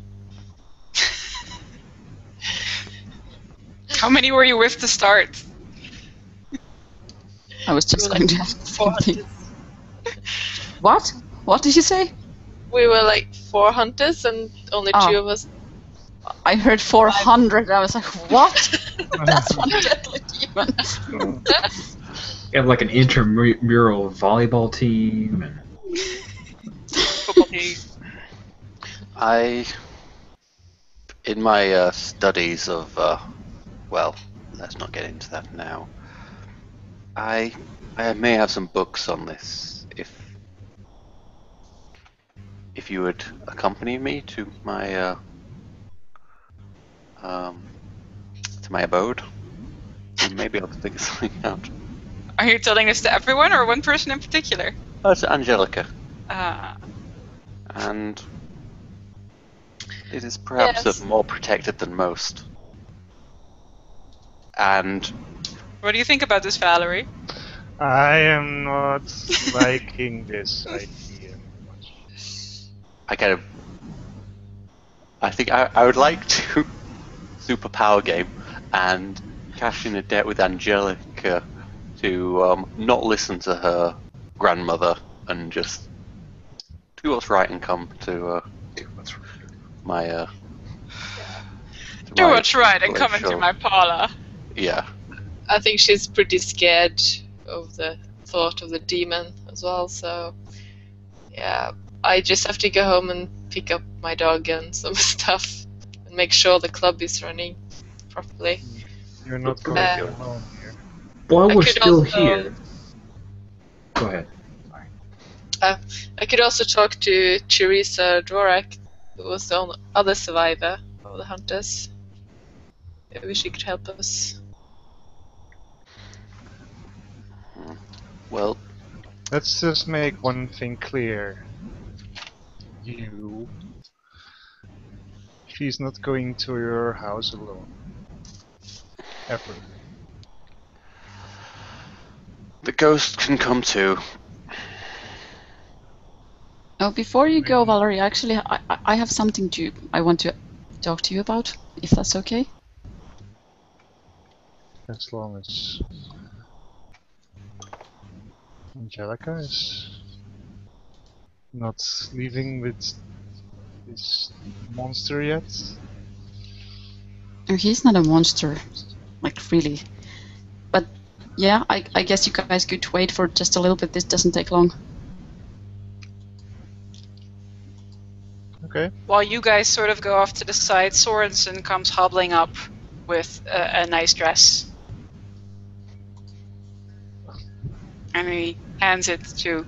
How many were you with to start? I was just We were going like to ask 4 something. hunters. What? What did you say? We were like 4 hunters and only 2 of us. I heard 400. I was like, what? That's one deadly demon. You have like an intramural volleyball team. And... In my studies of, well, let's not get into that now. I I may have some books on this. If you would accompany me to my abode, we may be able to figure something out. Are you telling this to everyone or one person in particular? Oh, it's Angelica, Uh, and it is perhaps Yes. more protected than most. And what do you think about this, Valerie? I am not liking this idea much. I think I would like to superpower game and cash in a debt with Angelica to not listen to her grandmother and just do what's right and come to my Do what's right and come into show. my parlor. Yeah. I think she's pretty scared of the thought of the demon as well, so yeah, I just have to go home and pick up my dog and some stuff and make sure the club is running properly. You're not going alone here. While I we're could still also- here, go ahead. I could also talk to Teresa Dvorak, who was the other survivor of the hunters. Maybe she could help us. Well, Let's just make one thing clear. She's not going to your house alone. Ever. the ghost can come too. Oh, before you go, Valerie, actually, I have something I want to talk to you about, if that's okay. As long as Angelica is not leaving with this monster yet. Oh, he's not a monster, like really. But yeah, I guess you guys could wait for just a little bit. This doesn't take long. Okay. While you guys sort of go off to the side, Sorensen comes hobbling up with a nice dress. And he hands it to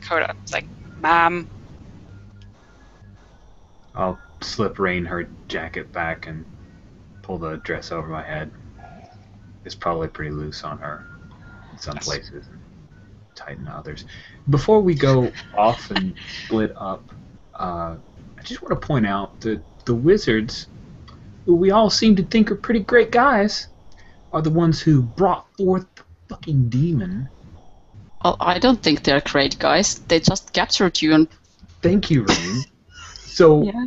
Dakota. It's like, Mom. I'll slip Rain her jacket back and pull the dress over my head. It's probably pretty loose on her in some places, and tight in others. Before we go off and split up, I just want to point out that the wizards, who we all seem to think are pretty great guys, are the ones who brought forth the fucking demon. Well, I don't think they're great guys. They just captured you and Thank you, Rain. So yeah.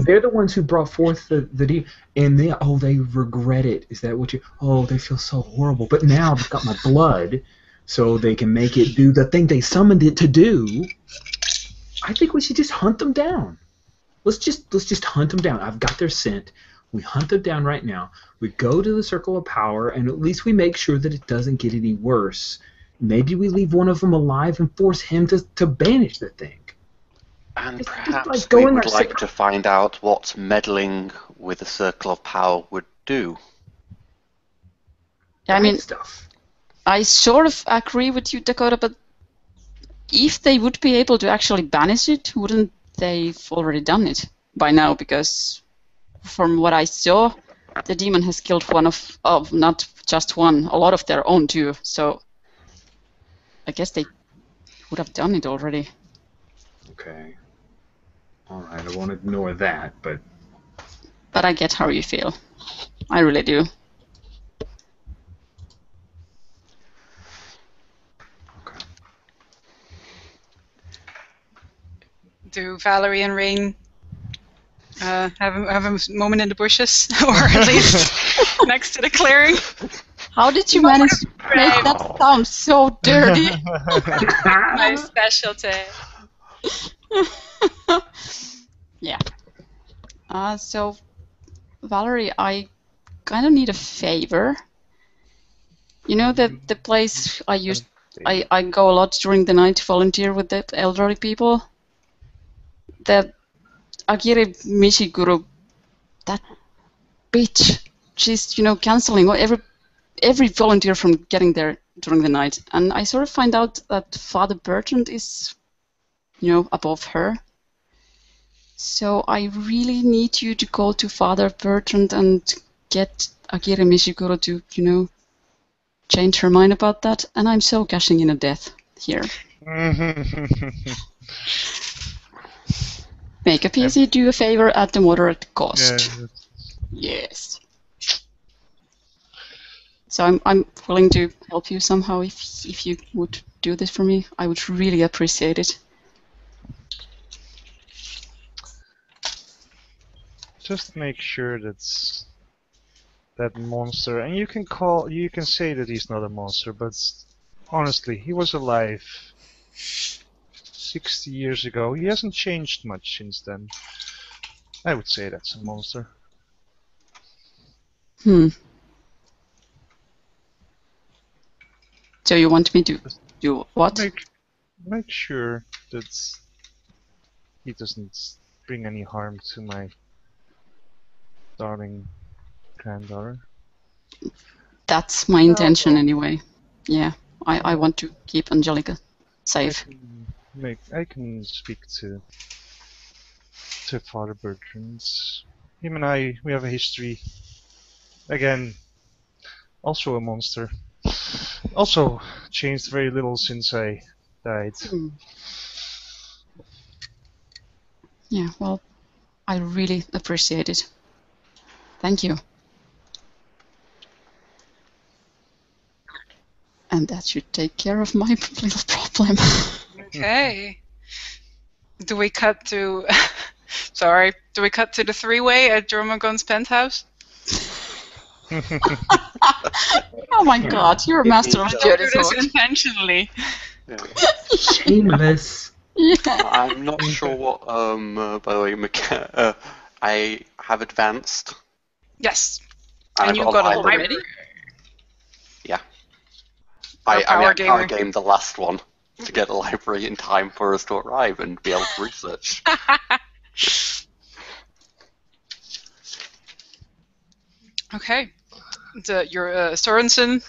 they're the ones who brought forth the demon, and they regret it. Is that what you? Oh, they feel so horrible. But now they've got my blood, so they can make it do the thing they summoned it to do. I think we should just hunt them down. Let's just hunt them down. I've got their scent. We hunt them down right now. We go to the Circle of Power, and at least we make sure that it doesn't get any worse. Maybe we leave one of them alive and force him to banish the thing. And Just perhaps like go we in would there, like sit- to find out what meddling with the Circle of Power would do. I mean, stuff. I sort of agree with you, Dakota, but if they would be able to actually banish it, wouldn't they've already done it by now? Because from what I saw, the demon has killed one of not just one, a lot of their own too. So I guess they would have done it already. Okay. All right. I won't ignore that, but But I get how you feel. I really do. okay. Do Valerie and Rain have a moment in the bushes? Or at least next to the clearing? How did you manage to make that sound so dirty? My specialty. Yeah. So, Valerie, I kind of need a favor. You know the place I go a lot during the night to volunteer with the elderly people? The Agiri Mishiguro, that bitch, she's, canceling every volunteer from getting there during the night, and I sort of find out that Father Bertrand is, above her. So I really need you to go to Father Bertrand and get Akira Mishiguro to, change her mind about that. And I'm so cashing in a death here. Make a PC do a favor at a moderate cost. Yes. So I'm willing to help you somehow if you would do this for me. I would really appreciate it. Just make sure that's that monster, and you can say that he's not a monster, but honestly, he was alive 60 years ago. He hasn't changed much since then. I would say that's a monster. So you want me to do what? Make sure that he doesn't bring any harm to my darling granddaughter. That's my intention anyway. Yeah, I want to keep Angelica safe. I can speak to Father Bertrand. Him and we have a history. Again, also a monster. Also changed very little since I died. Yeah, well, I really appreciate it. Thank you. And that should take care of my little problem. Okay. Do we cut to... Sorry. Do we cut to the three-way at Jormagon's penthouse? Oh my god, you're a master of dirty do this talk. intentionally. Shameless. Yeah. I'm not sure what. By the way, I have advanced. Yes. And And you I've got a library. library. Yeah. Or power I gamer. gamed the last one to get a library in time for us to arrive and be able to research. Okay. Your Sorensen,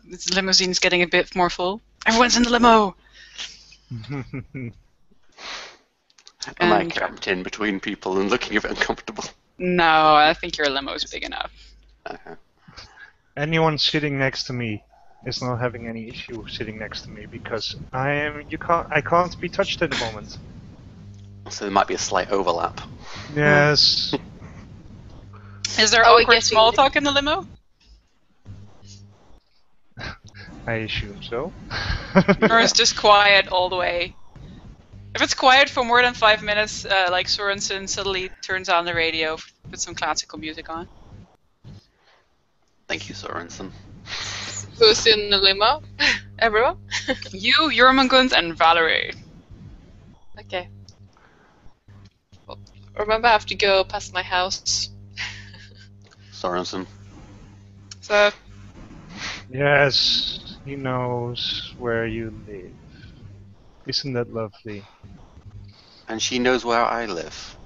this limousine's getting a bit more full. Everyone's in the limo! Am I And- cramped in between people and looking a bit uncomfortable? No, I think your limo's big enough. Anyone sitting next to me is not having any issue sitting next to me because I can't be touched at the moment. So there might be a slight overlap. Yes. Is there Oh, awkward yes, small talk in the limo? I assume so. Or is just quiet all the way? If it's quiet for more than 5 minutes, like Sorensen suddenly turns on the radio, put some classical music on. Thank you, Sorensen. Who's in the limo? Everyone? You, Jormungand, and Valerie. Okay. Well, remember, I have to go past my house. Sorensen. So, Yes, he knows where you live. Isn't that lovely? And she knows where I live.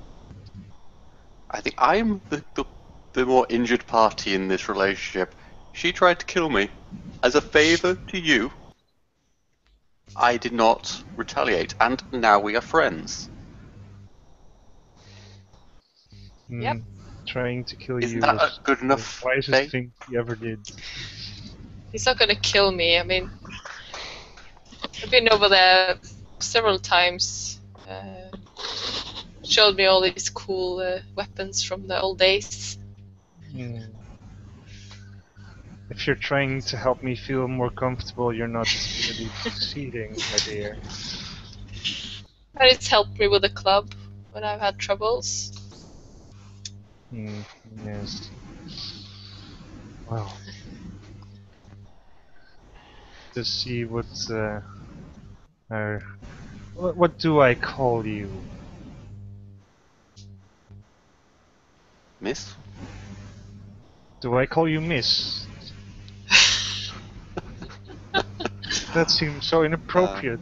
I think I'm the more injured party in this relationship. She tried to kill me. As a favor to you, I did not retaliate, and now we are friends. Yep. Trying to kill Isn't you that was a good enough the wisest thing? thing he ever did. He's not gonna kill me. I mean, I've been over there several times. Showed me all these cool weapons from the old days. If you're trying to help me feel more comfortable, you're not really succeeding, my dear. And it's helped me with the club when I've had troubles. Yes. Well. To see what what do I call you? Miss? Do I call you Miss? That seems so inappropriate.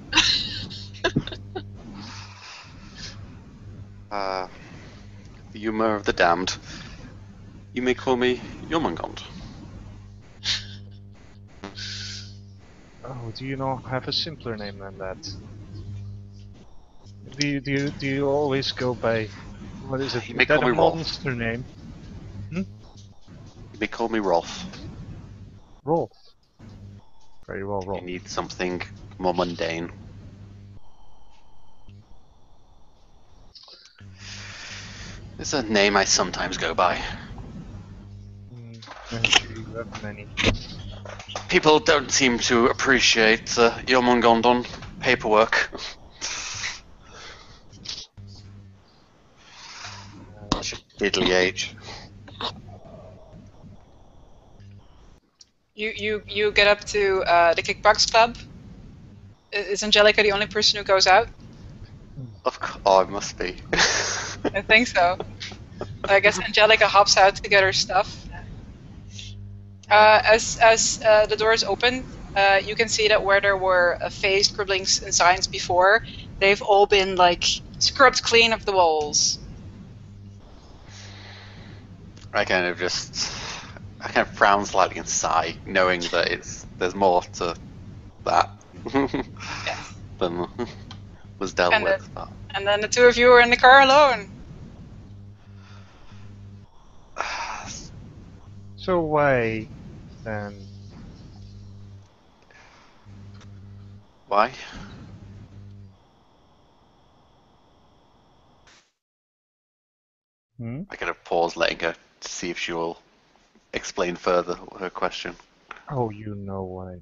The humor of the damned. You may call me Jormungand. Oh, do you not have a simpler name than that? Do you always go by, what is it? You may Is that call a me Rolf. monster name? You may call me Rolf. Rolf. Very well, You Rolf. need something more mundane. It's a name I sometimes go by. I'm sure you have many. People don't seem to appreciate Jormungandr paperwork. Such a diddly age. You get up to the kickbox club. Is Angelica the only person who goes out? Oh, it must be. I think so. I guess Angelica hops out to get her stuff. As the doors open, you can see that where there were face scribblings and signs before, they've all been like scrubbed clean of the walls. I kind of frown slightly and sigh, knowing that there's more to that than was dealt And with. And then the two of you are in the car alone. So why, then? Why? I kind of pause, letting her see if she will explain further her question. Oh, you know what I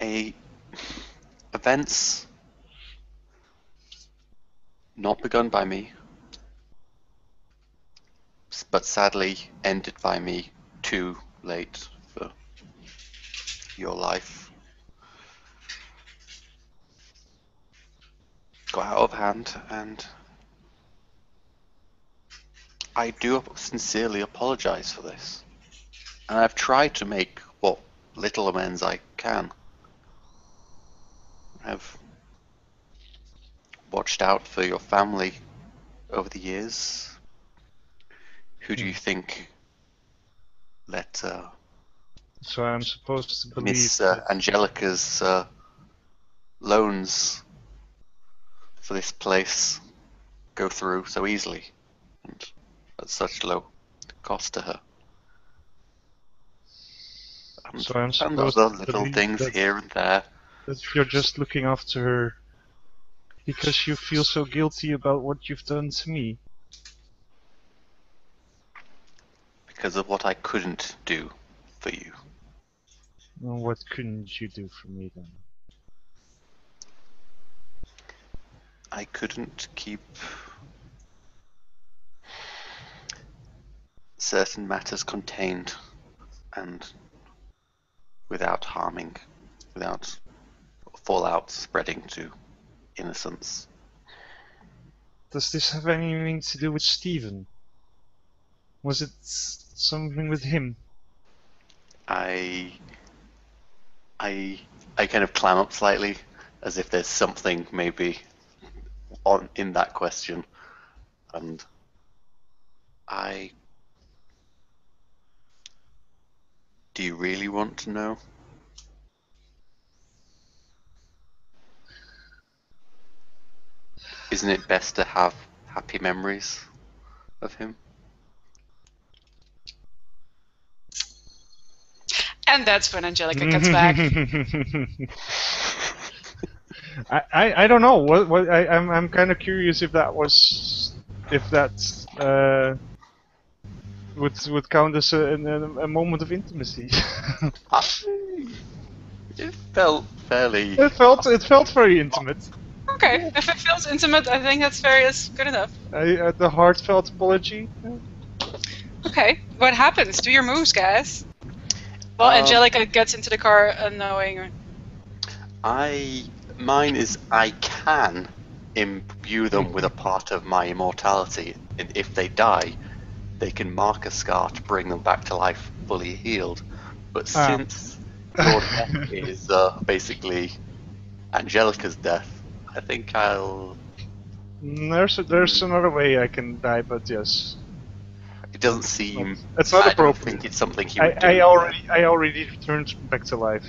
mean. Events not begun by me, but sadly ended by me too late for your life. Got out of hand, and I do sincerely apologize for this. And I've tried to make what little amends I can. I've watched out for your family over the years. Who do you think let So I'm supposed to believe Miss Angelica's loans for this place go through so easily and at such low cost to her? So I'm And supposed other to little believe things that, here and there. that you're just looking after her because you feel so guilty about what you've done to me. Because of what I couldn't do for you. Well, what couldn't you do for me then? I couldn't keep certain matters contained and without harming, without fallout spreading to innocence. Does this have anything to do with Stephen? Was it something with him? I kind of clam up slightly, as if there's something maybe in that question, and do you really want to know? Isn't it best to have happy memories of him? And that's when Angelica gets back. I don't know. I'm kind of curious if that would count as a moment of intimacy. It felt fairly. It felt very intimate. Okay, if it feels intimate, I think that's good enough. The heartfelt apology. Okay, what happens? Do your moves, guys. Well, Angelica gets into the car unknowing. Mine is I can imbue them with a part of my immortality, and if they die, they can mark a scar to bring them back to life fully healed. But since your death is basically Angelica's death, I think I'll. There's another way I can die, but yes. It doesn't seem. It's not I don't appropriate. think it's something he would do. I already returned back to life.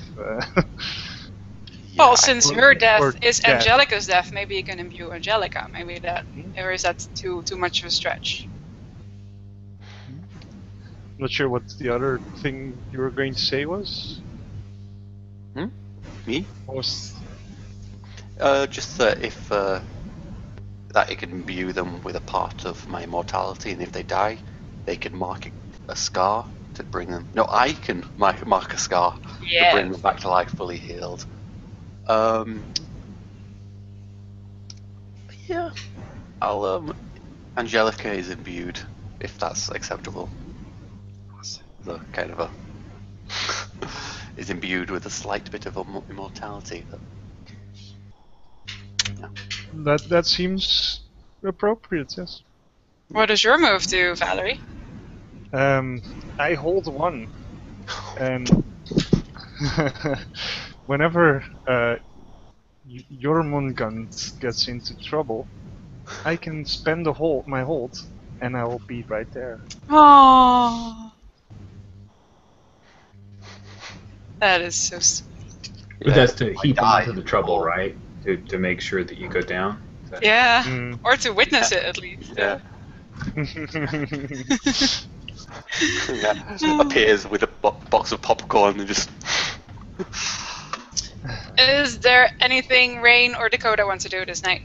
Well, Yeah, since Or- her death or is death. Angelica's death, maybe you can imbue Angelica. Maybe that, or is that too much of a stretch? Not sure what the other thing you were going to say was. Me? What was Just that if that it can imbue them with a part of my immortality, and if they die, they can mark a scar to bring them. No, I can mark a scar to bring them back to life, fully healed. Yeah, I'll. Angelica is imbued, if that's acceptable. The kind of a is imbued with a slight bit of immortality. that seems appropriate, yes. What does your move do, Valerie? I hold one, and whenever Jormungand gets into trouble, I can spend my hold, and I will be right there. Oh, that is so sweet. But that's to heap them die. into the trouble, right? To make sure that you go down. Is that- Yeah, Mm. or to witness it at least. Yeah. Yeah. Appears with a box of popcorn and just. Is there anything Rain or Dakota want to do this night?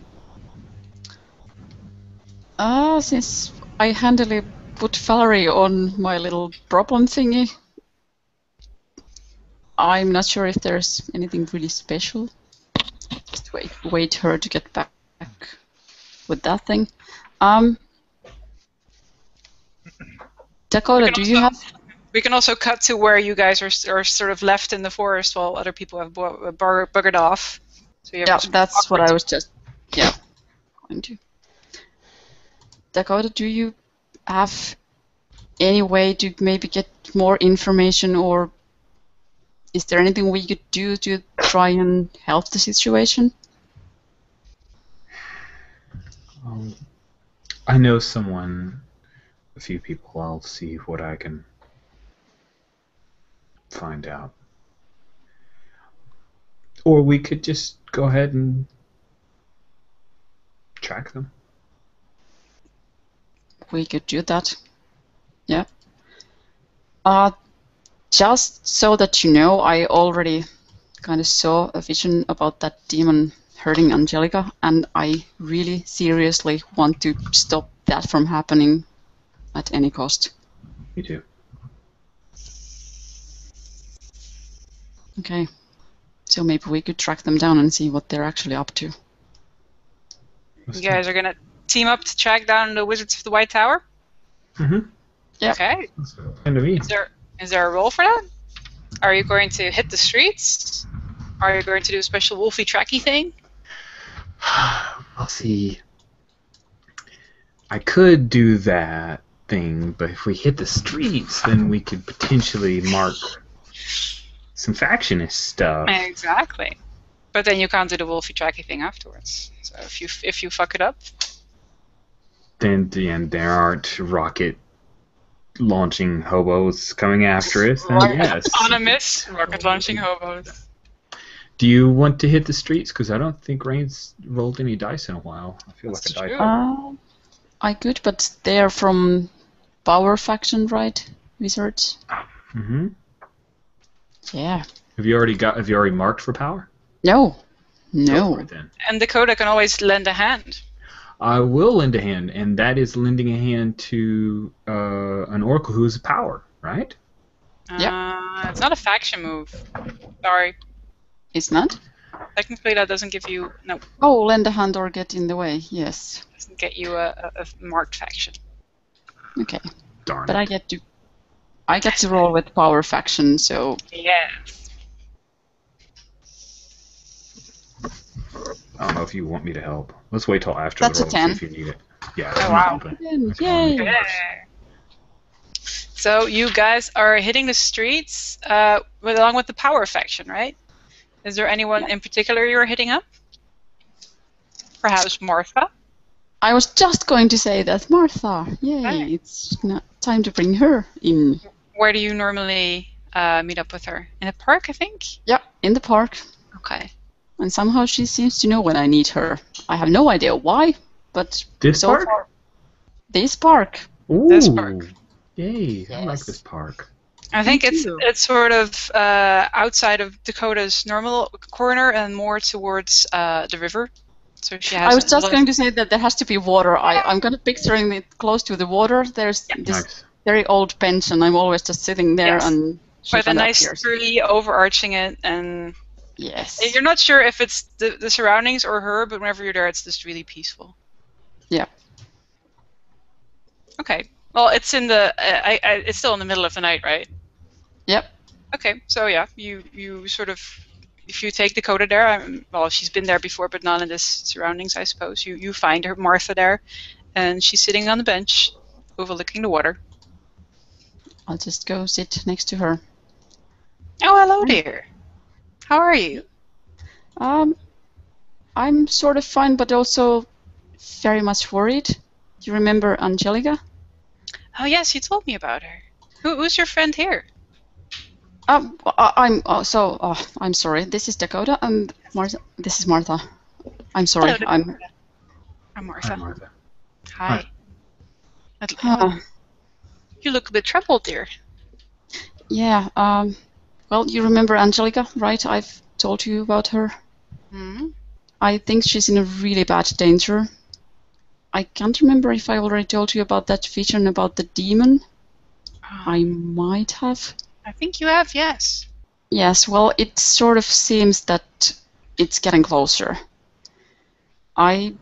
Since I handily put Valerie on my little problem thingy, I'm not sure if there's anything really special. Just wait her to get back with that thing. Dakota, do you have? We can also cut to where you guys are sort of left in the forest while other people have buggered off. So you have Yeah, a sort of that's what awkward- I was just. Yeah, going to. Dakota, do you have any way to maybe get more information, or is there anything we could do to try and help the situation? I know someone, a few people. I'll see what I can find out. Or we could just go ahead and track them. We could do that. Yeah. Just so that you know, I already kind of saw a vision about that demon hurting Angelica, and I really seriously want to stop that from happening at any cost. Me too. Okay. So maybe we could track them down and see what they're actually up to. You guys are gonna team up to track down the Wizards of the White Tower? Mm-hmm. Yeah. Okay. Kind of me. Is there a role for that? Are you going to hit the streets? Are you going to do a special wolfy tracky thing? I'll see. I could do that thing, but if we hit the streets, then we could potentially mark some factionist stuff. Exactly. But then you can't do the wolfy tracky thing afterwards. So if you fuck it up, Then there aren't rocket launching hobos coming after us. Then yes. Autonomous rocket launching hobos. Do you want to hit the streets? Because I don't think Rain's rolled any dice in a while. I feel That's like a true. dice. I could, but they're from Power Faction, right? Wizards. Mm-hmm. Yeah. Have you already marked for power? No. Go No. for it, then. And Dakota can always lend a hand. I will lend a hand, and that is lending a hand to an oracle who is a power, right? It's not a faction move. Sorry. It's not? Technically, that doesn't give you Oh, lend a hand or get in the way. Yes. doesn't get you a marked faction. Okay. Darn But it. I get to roll with Power Faction, so Yes. I don't know if you want me to help. Let's wait till after That's the a roll 10. and see if you need it. Yeah. Oh, I'm wow. helping. yay! Yeah. So you guys are hitting the streets along with the power faction, right? Is there anyone in particular you're hitting up? Perhaps Martha? I was just going to say that, Martha. Yay! Hi. It's not time to bring her in. Where do you normally meet up with her? In the park, I think? Yeah, in the park. Okay. And somehow she seems to know when I need her. I have no idea why, but This so park? far, this park. Ooh. This park. Yay! I like Yes. this park. I think Me it's too. sort of outside of Dakota's normal corner and more towards the river. So she has I was a just lot going of, to say that there has to be water. I'm kind of picturing it close to the water. There's this Nice. very old bench, and I'm always just sitting there, Yes. and she with a kind of nice appears. tree overarching it, and Yes. you're not sure if it's the surroundings or her, but whenever you're there, it's just really peaceful. Yeah. Okay. Well, it's in the it's still in the middle of the night, right? Yep. Okay. So yeah, you sort of, if you take Dakota there, well, she's been there before, but not in this surroundings, I suppose. You find her, Martha, there, and she's sitting on the bench, overlooking the water. I'll just go sit next to her. Oh, hello, dear. How are you? I'm sort of fine, but also very much worried. You remember Angelica? Oh yes, you told me about her. Who's your friend here? I'm sorry. This is Dakota, and Martha. This is Martha. I'm sorry. Hello, I'm. Dakota. I'm Martha. Hi, Martha. Hi. Uh, You look a bit troubled, dear. yeah. Well, you remember Angelica, right? I've told you about her. Hmm? I think she's in a really bad danger. I can't remember if I already told you about that vision about the demon. I might have. I think you have, yes. Yes, well, it sort of seems that it's getting closer. I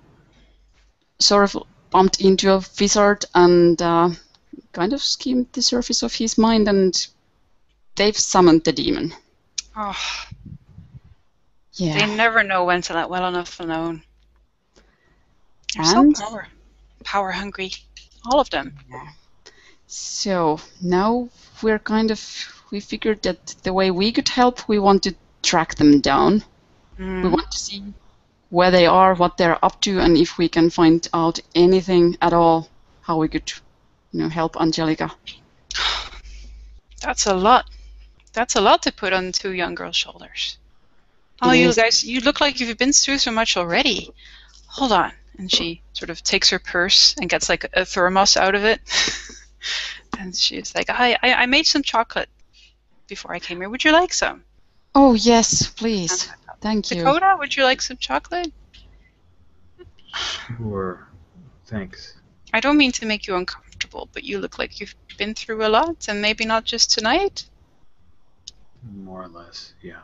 sort of bumped into a wizard and kind of skimmed the surface of his mind, and they've summoned the demon. Oh, Yeah. they never know when to let well enough alone. They're so And power hungry. All of them. so now we figured that the way we could help, we want to track them down. Mm. We want to see where they are, what they're up to, and if we can find out anything at all, how we could, help Angelica. That's a lot. That's a lot to put on two young girls' shoulders. Oh, It you is. guys, you look like you've been through so much already. Hold on. And she sort of takes her purse and gets like a thermos out of it. And she's like, I made some chocolate before I came here. Would you like some? Oh, yes, please. Thank you. Dakota, would you like some chocolate? Sure. Thanks. I don't mean to make you uncomfortable, but you look like you've been through a lot, and maybe not just tonight. More or less, yeah.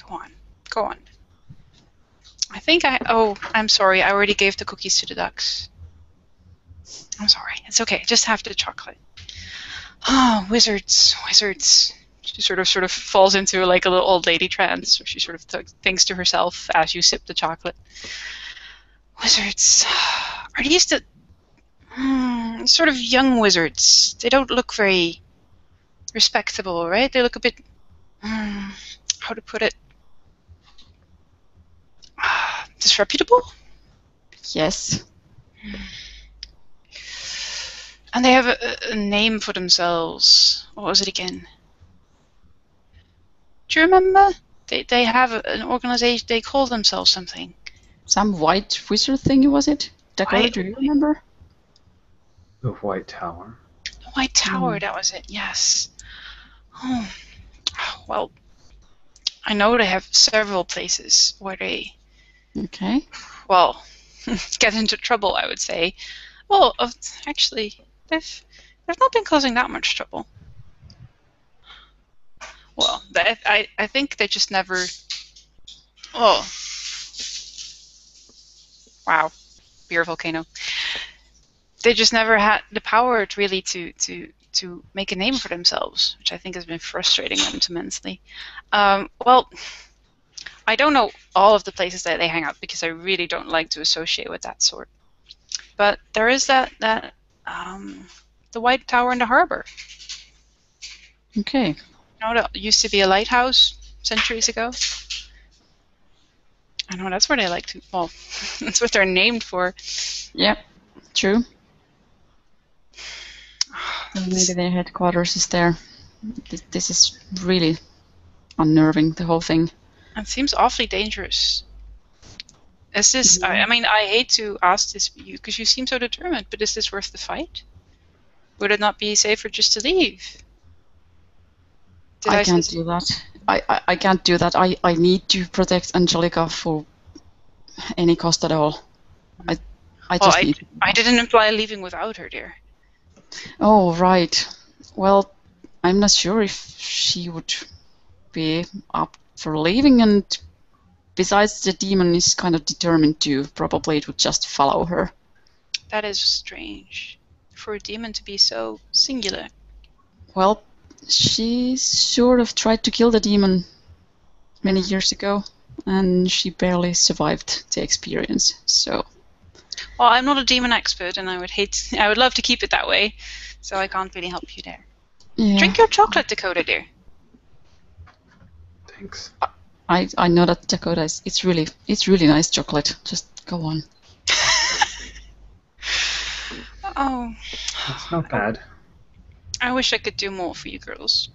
Go on. Go on. I'm sorry. I already gave the cookies to the ducks. I'm sorry. It's okay. Just have the chocolate. Oh, wizards. She sort of falls into like a little old lady trance, where she sort of thinks to herself as you sip the chocolate. Wizards. Are these the sort of young wizards? They don't look very respectable, right? They look a bit, how to put it, disreputable? Yes. And they have a name for themselves. What was it again? Do you remember? They have an organization, they call themselves something. Some white wizard thingy, was it? Dakota, do you remember? The White Tower. The White Tower, that was it, yes. Oh, well, I know they have several places where they, Okay. well, get into trouble, I would say. Well, actually, they've not been causing that much trouble. Well, I think they just never. Oh, wow, beer volcano. They just never had the power really to make a name for themselves, which I think has been frustrating them immensely. Well, I don't know all of the places that they hang out because I really don't like to associate with that sort. But there is that the White Tower in the harbor. Okay. You know, that used to be a lighthouse centuries ago. I know, that's where they like to... Well, that's what they're named for. Yep, true. So maybe their headquarters is there. This is really unnerving, the whole thing. It seems awfully dangerous. Is this... I mean, I hate to ask this of you, because you seem so determined, but is this worth the fight? Would it not be safer just to leave? I can't do that. I can't do that. I need to protect Angelica for any cost at all. I just need... I didn't imply leaving without her, dear. Oh, right. Well, I'm not sure if she would be up for leaving, and besides, the demon is kind of determined to. Probably it would just follow her. That is strange. For a demon to be so singular. Well, she sort of tried to kill the demon many years ago, and she barely survived the experience, so... Well, I'm not a demon expert, and I would love to keep it that way, so I can't really help you there. Yeah. Drink your chocolate, Dakota, dear. Thanks. I know that, Dakota, it's really nice chocolate. Just go on. Oh. That's not bad. I wish I could do more for you girls.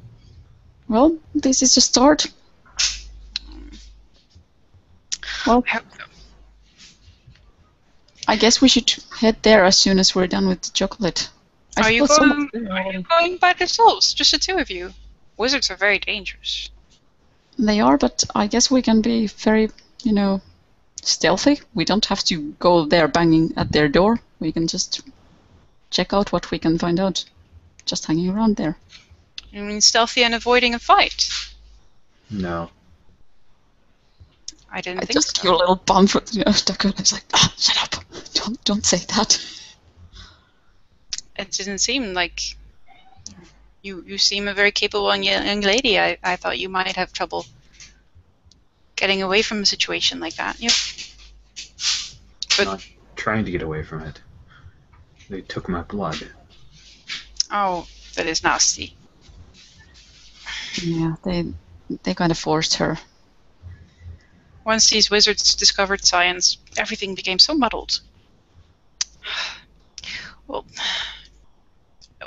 Well, this is a start. Well, I hope so. I guess we should head there as soon as we're done with the chocolate. Are you going by yourselves? Just the two of you? Wizards are very dangerous. They are, but I guess we can be very, stealthy. We don't have to go there banging at their door. We can just check out what we can find out, just hanging around there. You mean stealthy and avoiding a fight? No. I didn't think just so. give a little bump for Dakota's like, shut up. Don't say that. It didn't seem like you seem a very capable young lady. I thought you might have trouble getting away from a situation like that. Yep. But Not trying to get away from it. They took my blood. oh, that is nasty. Yeah, they kind of forced her. Once these wizards discovered science, everything became so muddled. Well,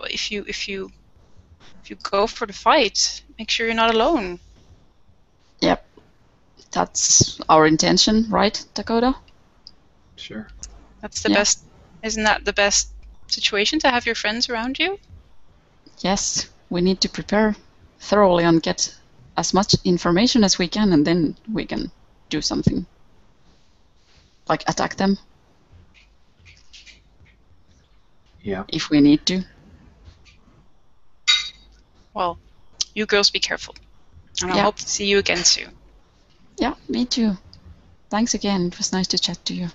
if you go for the fight, make sure you're not alone. Yep. That's our intention, right, Dakota? Sure. That's the best. Isn't that the best situation, to have your friends around you? Yes, we need to prepare thoroughly and get as much information as we can, and then we can do something. Like attack them. Yeah. If we need to. Well, you girls be careful. And I hope to see you again soon. Yeah, me too. Thanks again. It was nice to chat to you.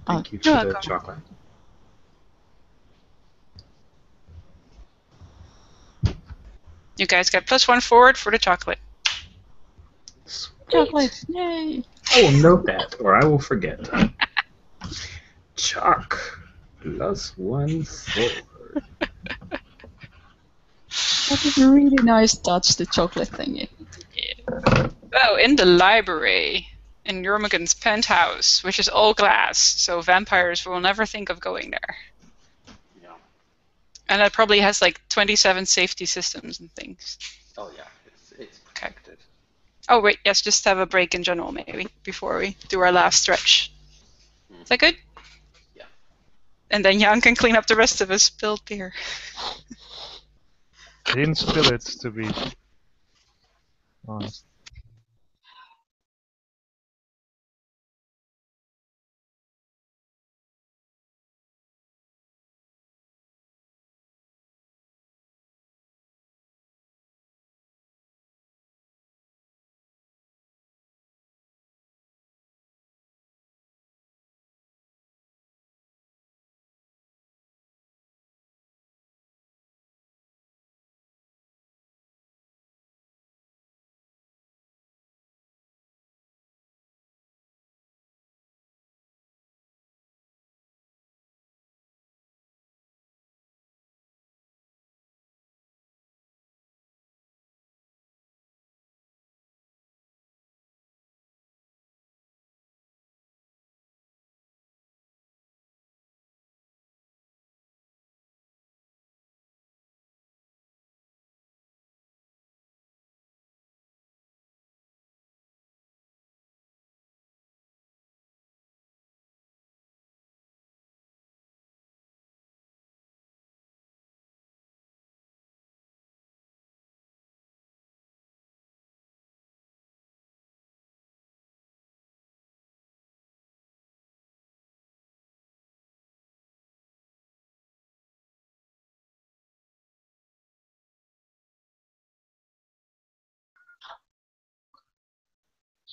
Thank you for you're the welcome. chocolate. You guys get +1 forward for the chocolate. Chocolate! Yay! I will note that, or I will forget. Chalk. +1 forward. That is a really nice touch, the chocolate thingy. Yeah. Oh, in the library, in Jormungand's penthouse, which is all glass, so vampires will never think of going there. Yeah. And it probably has like 27 safety systems and things. Oh yeah, it's protected. Oh wait, yes, just have a break in general maybe before we do our last stretch. Is that good? Yeah. And then Jan can clean up the rest of his spilled beer. I didn't spill it, to be honest.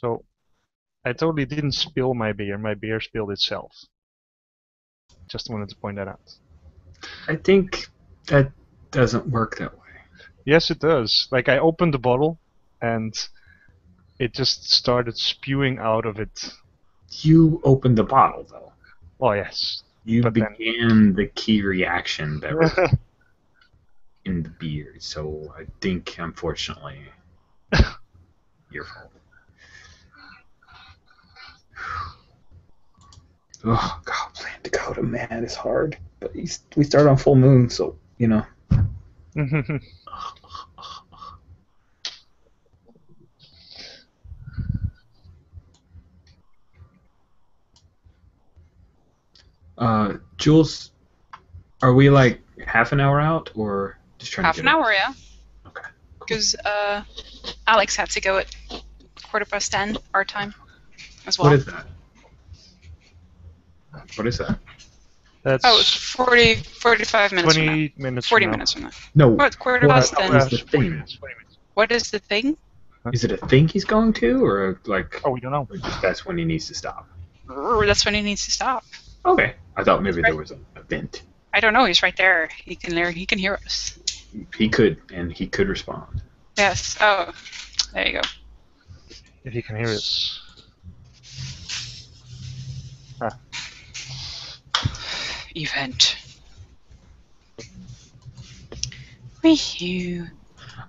So I totally didn't spill my beer. My beer spilled itself. Just wanted to point that out. I think that doesn't work that way. Yes, it does. Like, I opened the bottle, and it just started spewing out of it. You opened the bottle, though. Oh, yes. You But then- began the key reaction that was in the beer. So I think, unfortunately, your fault. Oh, God, playing Dakota, man, it's hard. But we start on full moon, so, you know. Jules, are we like half an hour out or just trying Half to an get hour, yeah. Okay. Because Alex had to go at 10:15 our time as well. What is that? What is that? That's Oh, it's 45 minutes from now. 20 minutes 40 from now. minutes from now. No. What, quarter What past is 10? the 40 thing? minutes, 20 minutes. What is the thing? Is it a thing he's going to, or like Oh, we don't know. that's when he needs to stop? That's when he needs to stop. Okay, I thought maybe there was an event. I don't know. He's right there. He can hear us. He could, and he could respond. Yes. Oh, there you go. If you can hear us. Event. Wee-hoo.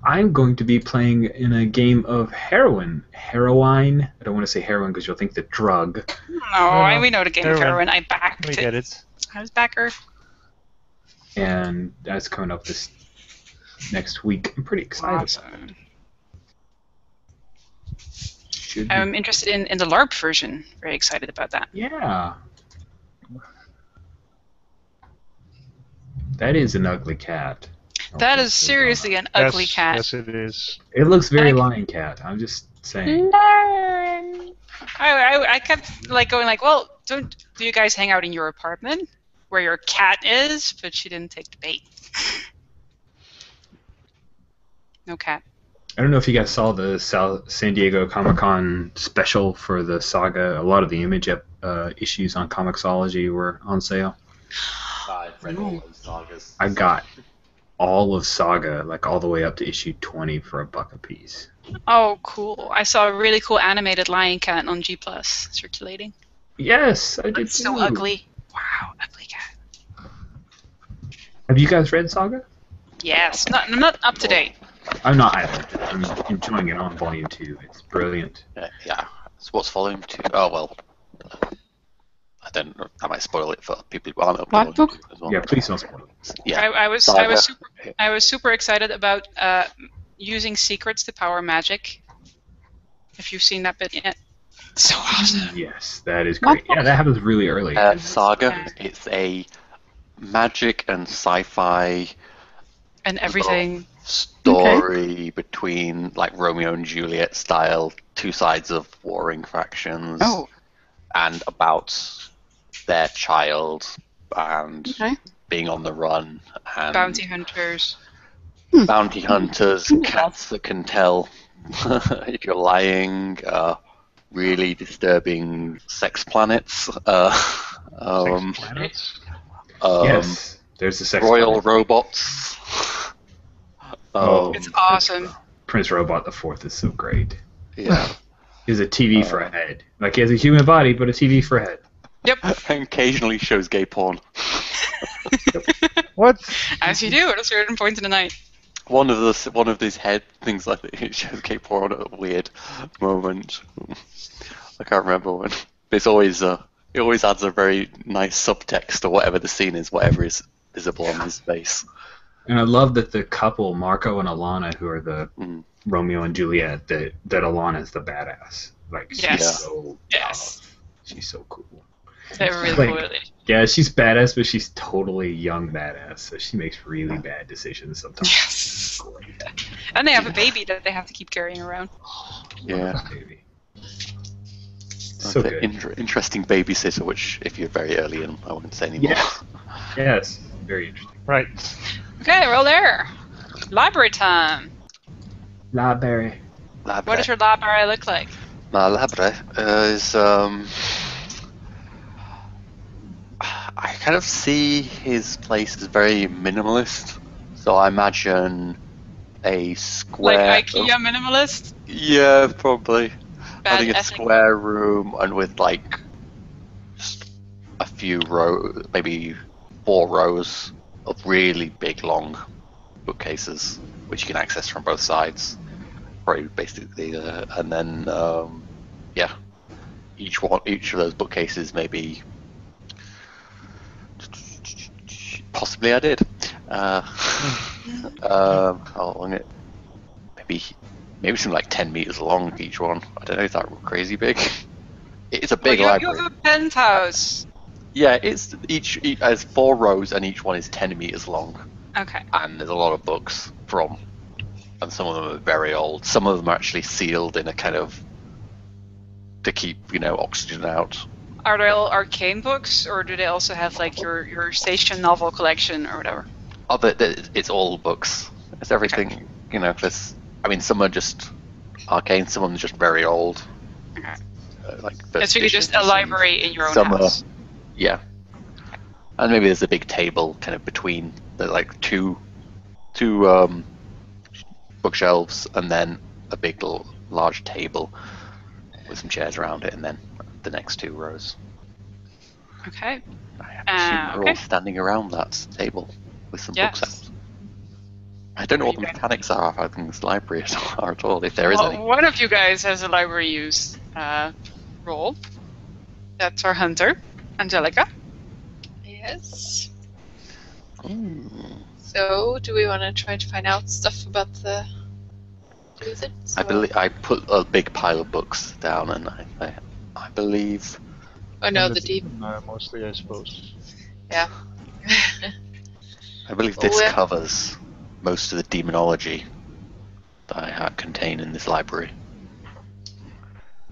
I'm going to be playing in a game of heroine. Heroine. I don't want to say heroin because you'll think the drug. No, we know the game of heroin. heroin. I backed We it. get it. I was backer. And that's coming up this next week. I'm pretty excited. Awesome. Should be. I'm interested in the LARP version. Very excited about that. Yeah. That is an ugly cat. That is seriously an ugly Yes, cat. Yes, it is. It looks very I- lion cat. I'm just saying. Learn. I kept like going like, well, do you guys hang out in your apartment where your cat is? But she didn't take the bait. No cat. I don't know if you guys saw the San Diego Comic-Con special for the saga. A lot of the image issues on Comixology were on sale. I've read all those sagas. I got all of Saga, like all the way up to issue 20 for $1 a piece. Oh, cool. I saw a really cool animated lion cat on G+ circulating. Yes, I did It's so too. ugly. Wow, ugly cat. Have you guys read Saga? Yes, I'm not up to date. I'm not either. I'm enjoying it on volume 2. It's brilliant. Yeah. So what's volume 2? Oh, well. I don't know. I might spoil it for people who aren't up to What volume book? 2 as well. Yeah, please don't spoil it. Yeah. I was Saga. super excited about using secrets to power magic. If you've seen that bit yet, so awesome. Yes, that is great. Yeah, that happens really early. Saga. Yeah. It's a magic and sci-fi And everything. story between like Romeo and Juliet style, two sides of warring factions, Oh, and about their child and Okay. being on the run and bounty hunters. bounty hunters, cats that can tell if you're lying, really disturbing sex planets, Sex planets. Yes, there's the sex royal planet. robots. It's awesome. Prince Robot the Fourth is so great. Yeah. He has a TV for a head. Like he has a human body, but a TV for a head. Yep, And occasionally shows gay porn. What? as you do at a certain point in the night. One of these head things like that, it shows gay porn at a weird moment. I can't remember when. It's always it always adds a very nice subtext to whatever the scene is, whatever is visible on his face. And I love that the couple, Marco and Alana, who are the Mm. Romeo and Juliet, that Alana's the badass. Like she's Yes. so Yes. tough. She's so cool. They're really Like- cool. Really. Yeah, she's badass, but she's totally young badass. So she makes really bad decisions sometimes. Yes. Great. And they have a baby that they have to keep carrying around. Yeah. Baby. So It's an good. interesting babysitter, which if you're very early in, I wouldn't say anymore. Yeah. Yes. Very interesting. Right. Okay, we're all there. Library time. Library. What does your library look like? My library is I kind of see his place as very minimalist. So I imagine a square. Like IKEA minimalist? Yeah, probably. Bad Having a ethic. square room and with like just a few rows, maybe 4 rows of really big, long bookcases, which you can access from both sides. Probably basically, and then yeah, each of those bookcases maybe. Possibly I did. How long it? Maybe something like 10 meters long each one. I don't know, is that crazy big? It's a big library. You have a penthouse. Yeah, it's each has 4 rows and each one is 10 meters long. Okay. And there's a lot of books and some of them are very old. Some of them are actually sealed in a kind of to keep oxygen out. Are they all arcane books, or do they also have like your station novel collection or whatever? Oh, it's all books. It's everything. There's. I mean, some are just arcane. Some of them are just very old. Okay. Like It's really just a library in your own some house. Yeah. And maybe there's a big table kind of between the like two bookshelves, and then a big large table with some chairs around it, and then the next 2 rows. Okay. I assume we're all standing around that table with some books out. I don't know what the mechanics are of this library are at all, if there is any. One of you guys has a library use role. That's our hunter, Angelica. Yes. Ooh. So, do we want to try to find out stuff about the wizards? I put a big pile of books down, and I believe. Oh no, the demon. Mostly, I suppose. Yeah. I believe this covers most of the demonology that I contain in this library.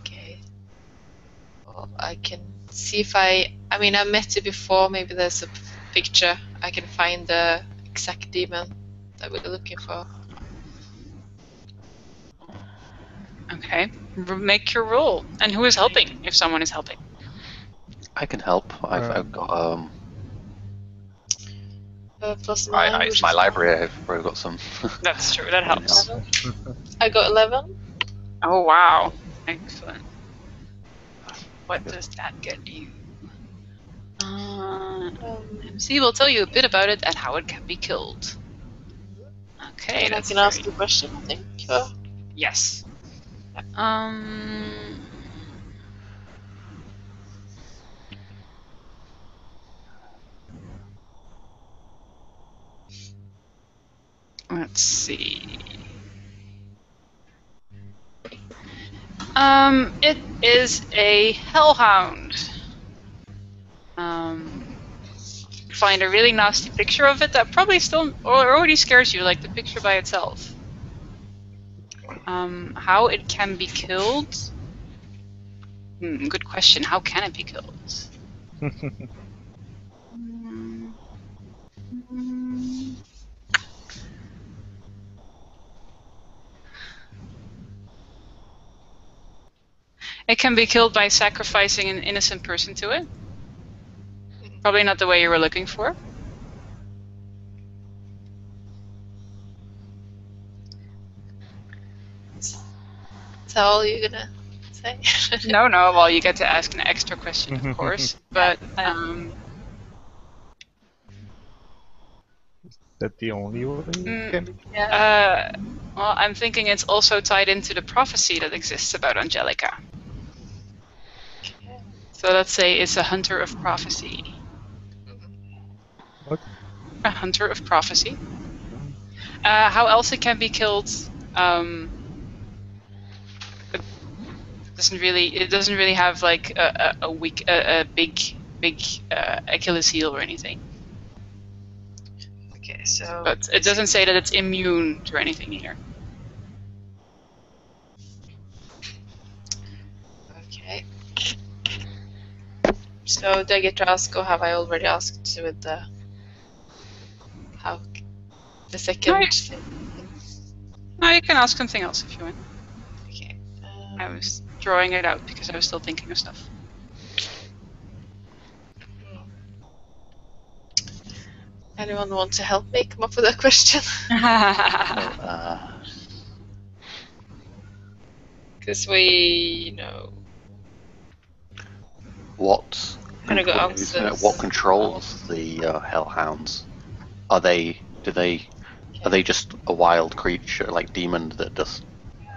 Okay. Well, I can see if I mean, I met it before. Maybe there's a picture. I can find the exact demon that we're looking for. Okay. Make your roll. And who is helping, if someone is helping? I can help. I've got +9. it's my library. I've probably got some. That's true. That helps. I got 11. Oh wow! Excellent. What does that get you? MC will tell you a bit about it and how it can be killed. Okay. And I can ask the question, I think. Yes. Let's see. It is a hellhound. Find a really nasty picture of it that probably still already scares you, like the picture by itself. How it can be killed? Good question. How can it be killed? It can be killed by sacrificing an innocent person to it. Probably not the way you were looking for. Is that all you're gonna say? No. Well, you get to ask an extra question, of course. But Is that the only way it can be? Yeah. well, I'm thinking it's also tied into the prophecy that exists about Angelica. So let's say it's a hunter of prophecy. What? A hunter of prophecy. How else it can be killed? It doesn't really have like a big Achilles heel or anything. Okay, so. But it doesn't say that it's immune to anything here. Okay. So do I get to ask, or have I already asked with the the second Right. thing? No, you can ask something else if you want. Okay. I was drawing it out because I was still thinking of stuff. Anyone want to help me come up with a question? Because we, What gonna go answers. what controls the hellhounds? Are they just a wild creature like demon that just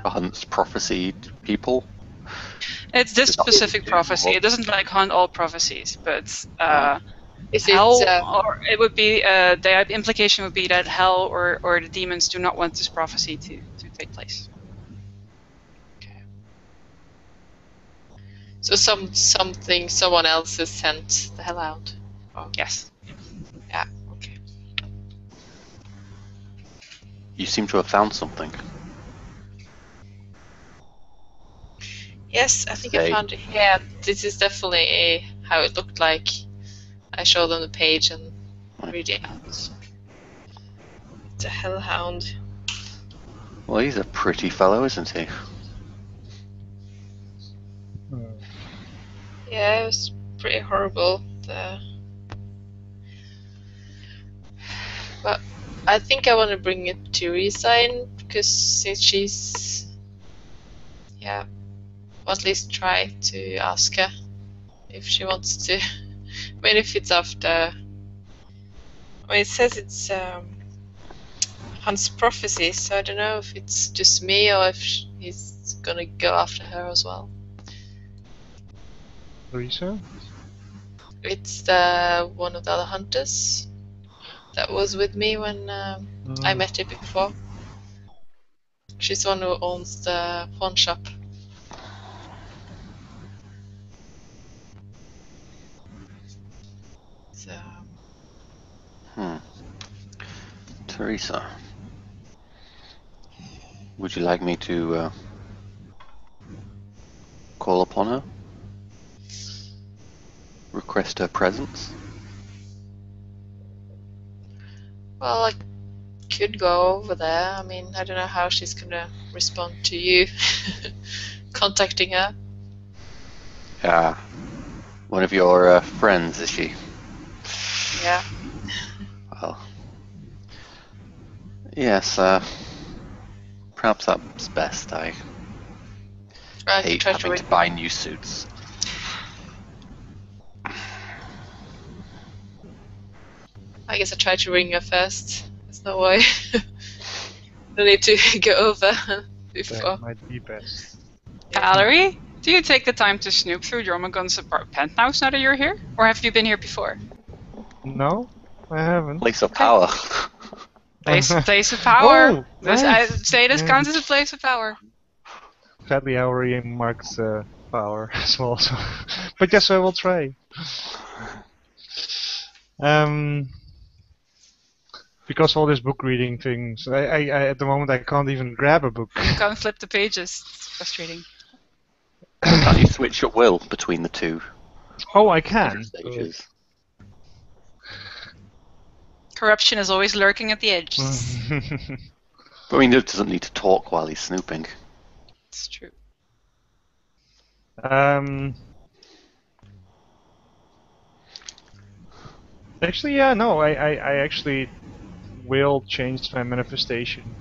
hunts prophesied people? It's this Is that what they specific do, prophecy. or- It doesn't like hunt all prophecies, but Is hell, it? or it would be the implication would be that hell or the demons do not want this prophecy to take place. So something someone else has sent the hell out. Oh, Yes. yeah. Okay. You seem to have found something. Yes, I think I Say. found it here. This is definitely how it looked like. I showed them the page and read it out. The hellhound. Well, he's a pretty fellow, isn't he? Yeah, it was pretty horrible. But I think I want to bring it to Resign because since she's, or at least try to ask her if she wants to. I mean, if it's after. I mean, it says it's Hans' prophecy, so I don't know if it's just me or if he's gonna go after her as well. Teresa? It's one of the other hunters that was with me when I met her before. She's the one who owns the pawn shop. So, Teresa, would you like me to call upon her? Request her presence? well, I could go over there. I mean, I don't know how she's gonna respond to you contacting her. Yeah. One of your friends, is she? Yeah. Well, yes, perhaps that's best. I I could hate try to having ring. to buy new suits. I guess I tried to ring her first. There's no way. I need to go over before. That might be best. Valerie, do you take the time to snoop through Jormungand's penthouse now that you're here? Or have you been here before? No, I haven't. Place of power. Place of power. Oh, This, nice. I say this counts as a place of power. Sadly, I already marked power as well, so. But yes, I will try. Because all this book reading things, I at the moment I can't even grab a book. You can't flip the pages. It's frustrating. Can you switch at will between the two Oh, I can. stages? Corruption is always lurking at the edges. I mean, he doesn't need to talk while he's snooping. It's true. Actually, yeah, no, I actually will change my manifestation.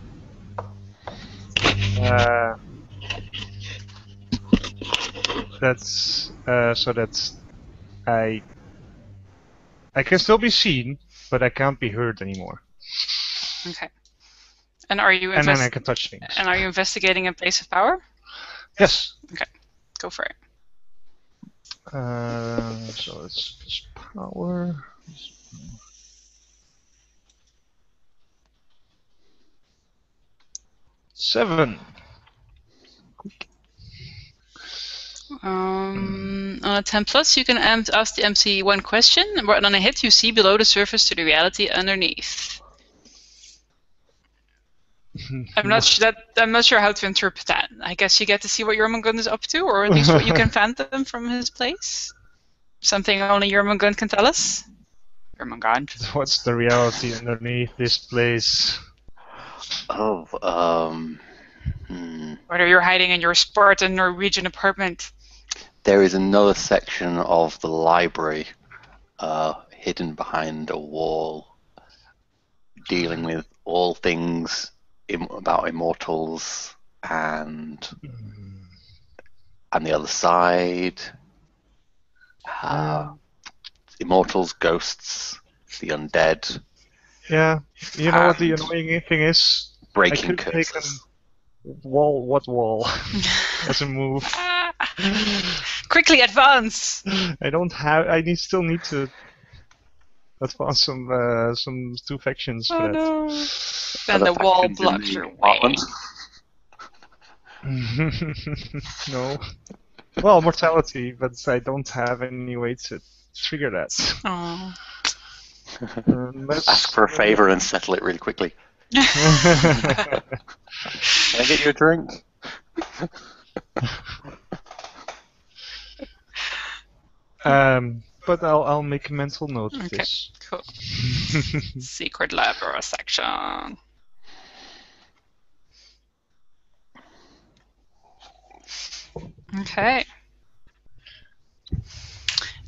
That's so that's I can still be seen, but I can't be heard anymore. Okay. And are you And then I can touch things. and are you investigating a place of power? Yes. Okay. Go for it. So it's just power. 7. On a 10 plus, you can ask the MC one question, and on a hit, you see below the surface to the reality underneath. I'm not sure how to interpret that. I guess you get to see what Jormungand is up to, or at least what you can fathom from his place. Something only Jormungand can tell us. Jormungand. What's the reality underneath this place? Oh, Or you're hiding in your Spartan Norwegian apartment. There is another section of the library hidden behind a wall, dealing with all things about immortals and the other side. Immortals, ghosts, the undead. Yeah, you know what the annoying thing is? Breaking I could take curses. what wall as a move. Quickly advance! I don't have. Still need to advance some 2 factions for Oh that. no. Then Other the wall factions in blocks the your way. apartment. No. Well, mortality, but I don't have any way to trigger that. Oh. Ask for a favor and settle it really quickly. Can I get you a drink? But I'll make a mental note of Okay, this. cool. Secret lab or a section. Okay.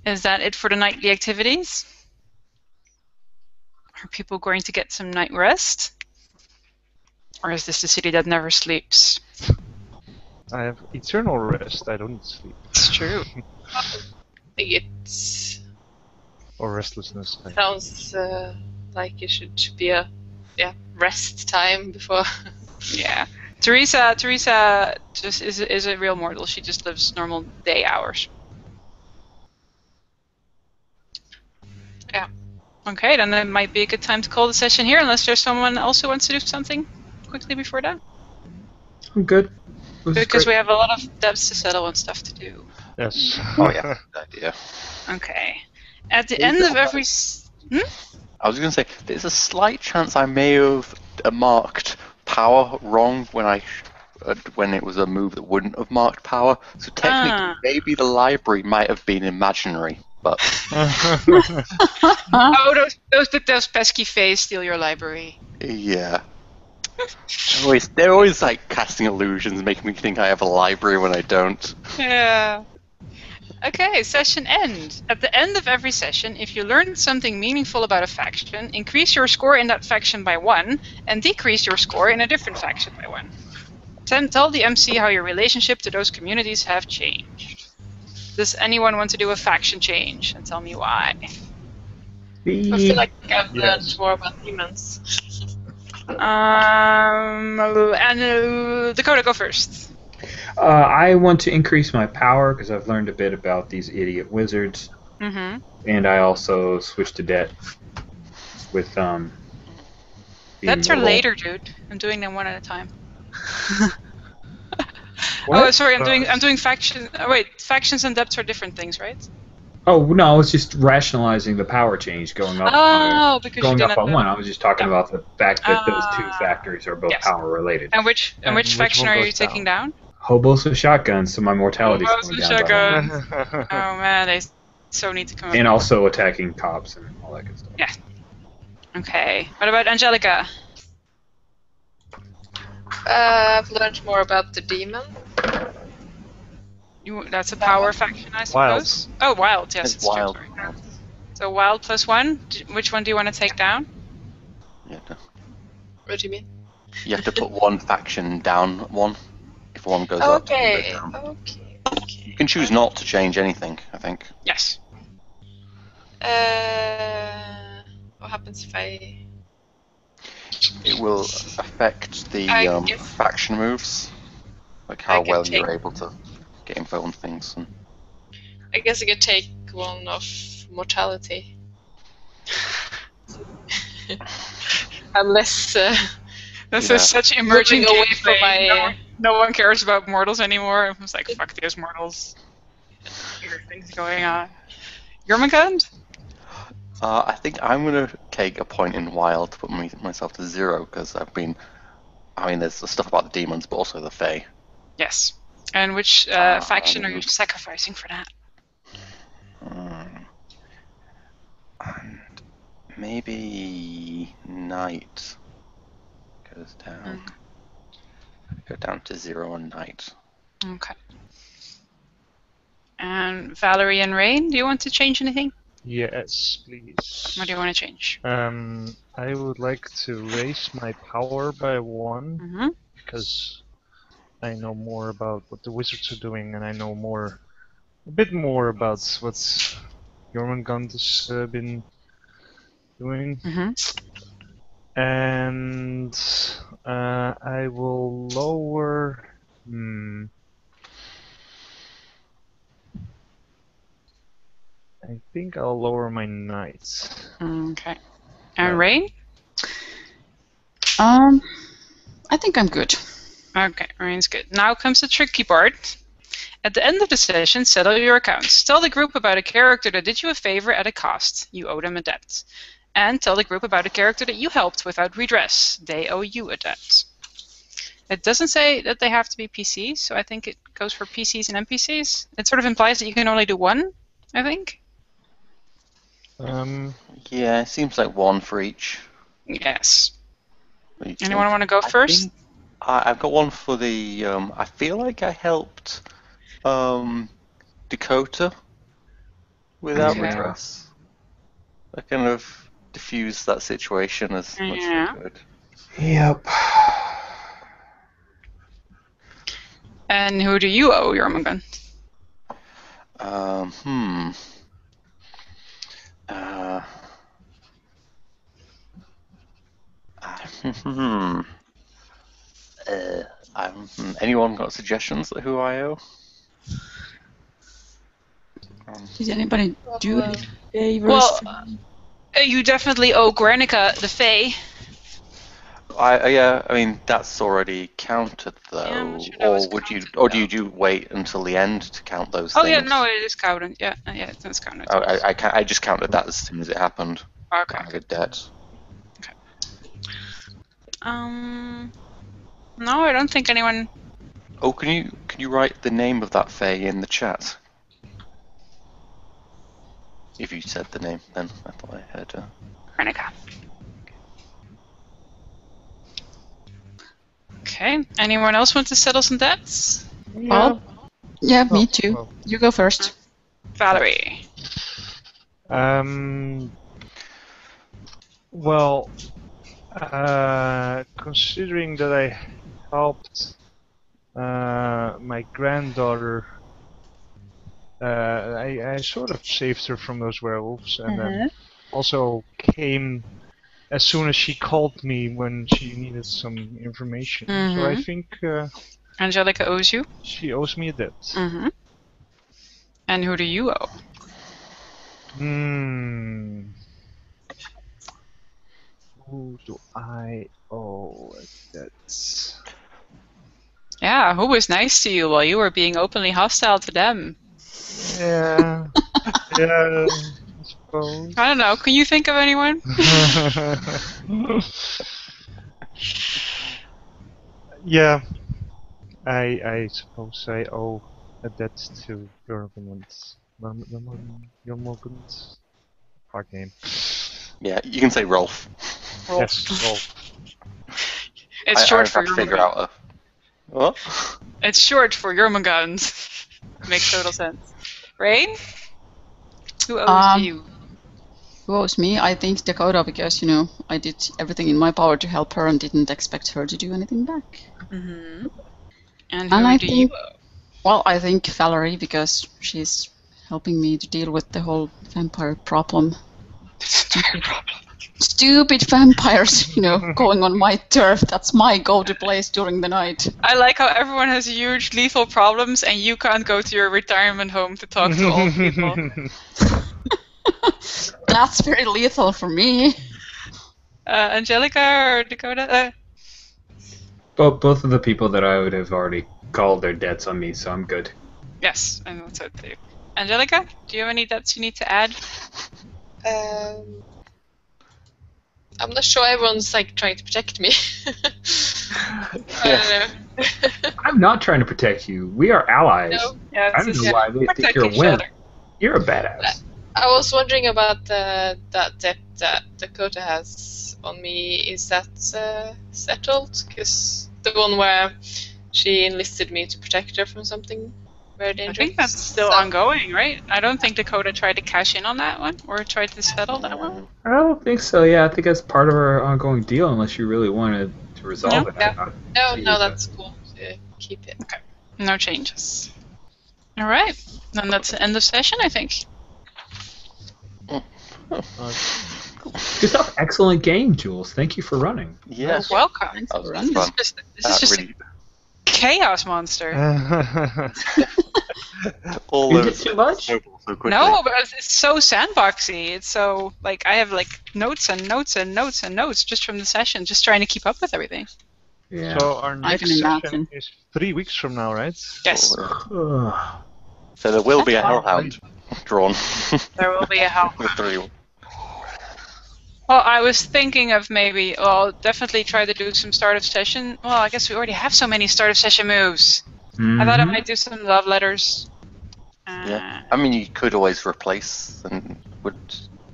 Is that it for the nightly activities? Are people going to get some night rest? Or is this the city that never sleeps? I have eternal rest. I don't need sleep. It's true. I think it Or restlessness. sounds like it should be a rest time before. Yeah. Teresa just is a real mortal. She just lives normal day hours. Yeah. Okay, then it might be a good time to call the session here, unless there's someone else who wants to do something quickly before that. I'm good. Because we have a lot of debts to settle and stuff to do. Yes. Oh yeah, good idea. Okay. At the end of every... I was going to say, there's a slight chance I may have marked power wrong when it was a move that wouldn't have marked power. So technically, maybe the library might have been imaginary, but Oh, those pesky fays steal your library. yeah. They're always like casting illusions, making me think I have a library when I don't. Yeah. Okay, session end. At the end of every session, if you learned something meaningful about a faction, increase your score in that faction by 1, and decrease your score in a different faction by 1. Tell the MC how your relationship to those communities have changed. Does anyone want to do a faction change, and tell me why? I feel like I've learned more about demons. Dakota, go first. I want to increase my power because I've learned a bit about these idiot wizards. Mm-hmm. And I also switched to debt with being Debts are mortal. later, dude. I'm doing them one at a time. What? Oh, sorry. I'm doing faction. Wait, factions and debts are different things, right? Oh no, I was just rationalizing the power change going up. Oh, because going you up didn't by 1. I was just talking about the fact that those 2 Ah. factors are both Yes. power related. And which which faction one are goes you taking down? Hobos with shotguns, so my mortality's Hobos going with down. By 1. shotguns. Oh man, they so need to come up. And also attacking cops and all that good stuff. Yeah. Okay. What about Angelica? I've learned more about the demon. That's a power faction, I suppose. Wild. Oh, wild. Yes, It's it's wild. true. Sorry. So wild plus 1. Which one do you want to take down? Yeah, no. What do you mean? You have to put one faction down 1. If one goes up, Okay. one goes down. Okay. You can choose not to change anything, I think. Yes. What happens if I? It will affect the I guess- faction moves, like how can well take- you're able to get info on things. And I guess I could take one of mortality. Unless This Yeah. is such emerging Moving away gameplay. from my- No one cares about mortals anymore. It was like, fuck those mortals. Weird things going on. Jormungand? I think I'm going to take a point in wild to put myself to 0, because there's the stuff about the demons, but also the Fae. Yes. And which faction are you sacrificing for that? And maybe night goes down. Go down to 0 on night. Okay. And Valerie and Rain, do you want to change anything? Yes, please. What do you want to change? I would like to raise my power by 1 Mm-hmm. because I know more about what the wizards are doing, and I know a bit more about what Jormungand has been doing. Mm-hmm. And I will lower. I think I'll lower my knights. Okay. And Rain? I think I'm good. Okay, Rain's good. Now comes the tricky part. At the end of the session, settle your accounts. Tell the group about a character that did you a favor at a cost. You owe them a debt. And tell the group about a character that you helped without redress. They owe you a debt. It doesn't say that they have to be PCs, so I think it goes for PCs and NPCs. It sort of implies that you can only do one, I think. Yeah, it seems like 1 for each. Yes. What do you Anyone think? want to go first? think I've got one for the. I feel like I helped Dakota without Okay. redress. I kind of diffused that situation as much as I could. Yep. And who do you owe, Jormungand? Anyone got suggestions of who I owe? Did anybody do any favors? Well, you definitely owe Granica the Fae. I mean that's already counted though. Yeah, I'm not sure that was counted, do you wait until the end to count those Oh things? yeah, no, it is counted. Yeah, it's counted. I just counted that as soon as it happened. Okay. I had a debt. No, I don't think anyone. Oh, can you write the name of that Fae in the chat? If you said the name, then I thought I heard her. Granica. Okay. Anyone else want to settle some debts? Yeah, me too. well. You go first. Valerie. Well, considering that I helped my granddaughter, I sort of saved her from those werewolves, and then also came as soon as she called me when she needed some information. So I think Angelica owes you. she owes me a debt. Mm-hmm. And who do you owe? Who do I owe a debt? Yeah, who was nice to you while you were being openly hostile to them? Yeah, yeah, I suppose. I don't know. Can you think of anyone? Yeah, I suppose I owe a debt to Jormungand. Jormungand? Hard name. Yeah, you can say Rolf. Yes, Rolf. It's short for I have to figure Jormungand. out what? It's short for Jormungand. Makes total sense. Rain? Who owes you? Who owes me? I think Dakota, because, you know, I did everything in my power to help her and didn't expect her to do anything back. Mm-hmm. And And who I do think, you owe? well, I think Valerie, because she's helping me to deal with the whole vampire problem. Stupid vampires, you know, going on my turf. That's my go-to place during the night. I like how everyone has huge lethal problems and you can't go to your retirement home to talk to old people. That's very lethal for me. Angelica or Dakota? Both of the people that I would have already called their debts on me, so I'm good. Yes, I know so too. Angelica, do you have any debts you need to add? I'm not sure everyone's like trying to protect me. I don't know. I'm not trying to protect you. We are allies. No. Yeah, I don't know why they think you're a wimp. You're a badass. I was wondering about that debt that Dakota has on me. Is that settled? Because The one where she enlisted me to protect her from something very I dangerous. think that's still So- ongoing, right? I don't think Dakota tried to cash in on that one or tried to settle that one. I don't think so. Yeah, I think that's part of our ongoing deal, unless you really wanted to resolve No, it. yeah. No, See no, if that's cool to keep it. No changes. All right, then that's the end of session, I think. Good stuff. Excellent game, Jules. Thank you for running. Yes. Welcome. Thanks That for was running. fun. This is That just really, a chaos monster. all Is it those too much? snowball so quickly. No, but it's so sandboxy. It's so like I have like notes and notes and notes and notes just from the session, just trying to keep up with everything. Yeah. So our I next can session imagine. is 3 weeks from now, right? Yes, Ugh. So there will be a That's hellhound drawn. there will be a hell. With 3. Well, I was thinking of maybe, well, definitely try to do some start of session. Well, I guess we already have so many start of session moves. I thought I Mhm. might do some love letters. Yeah. I mean, you could always replace, and would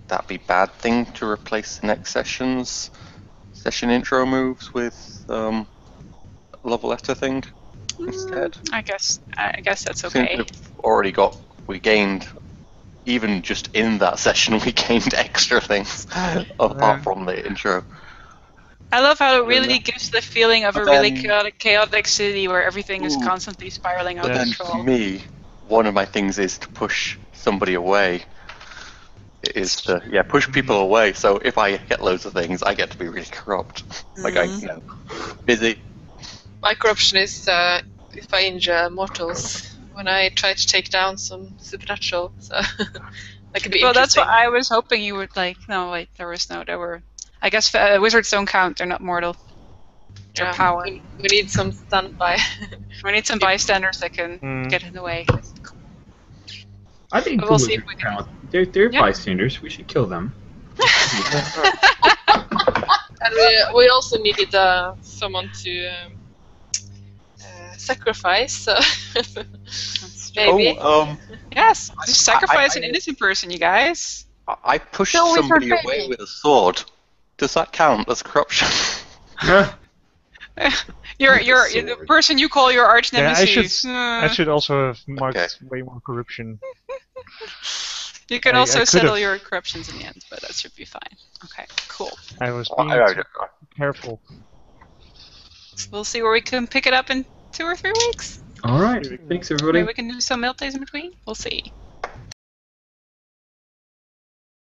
that be bad thing to replace the next session's session intro moves with love letter thing instead? I guess that's Since okay. we gained, even just in that session, we gained extra things apart from the intro. I love how it don't really know. gives the feeling of But a really then- chaotic city where everything is Ooh. constantly spiraling out But of then for control. me, one of my things is to push somebody away. It is to push people away. So if I get loads of things, I get to be really corrupt. Like busy. My corruption is if I injure mortals when I try to take down some supernatural. So that could be Well, that's interesting. what I was hoping you would like. No, wait, there were. I guess wizards don't count. They're not mortal. They're Yeah, power. we need some standby. We need some bystanders that can get in the way. I think But we'll the see if wizards we can- count. They're Yeah. bystanders. We should kill them. And we also needed someone to sacrifice. So maybe. Yes, just sacrifice an I- innocent person, you guys. I pushed No wizard somebody baby. away with a sword. Does that count as corruption? You're With a the sword. person you call your arch Yeah, nemesis. I should also have marked Okay. way more corruption. You can I also could've- settle your corruptions in the end, but that should be fine. Okay, cool. I was being careful. We'll see where we can pick it up in 2 or 3 weeks. All right. Thanks, everybody. Maybe we can do some melt days in between. We'll see.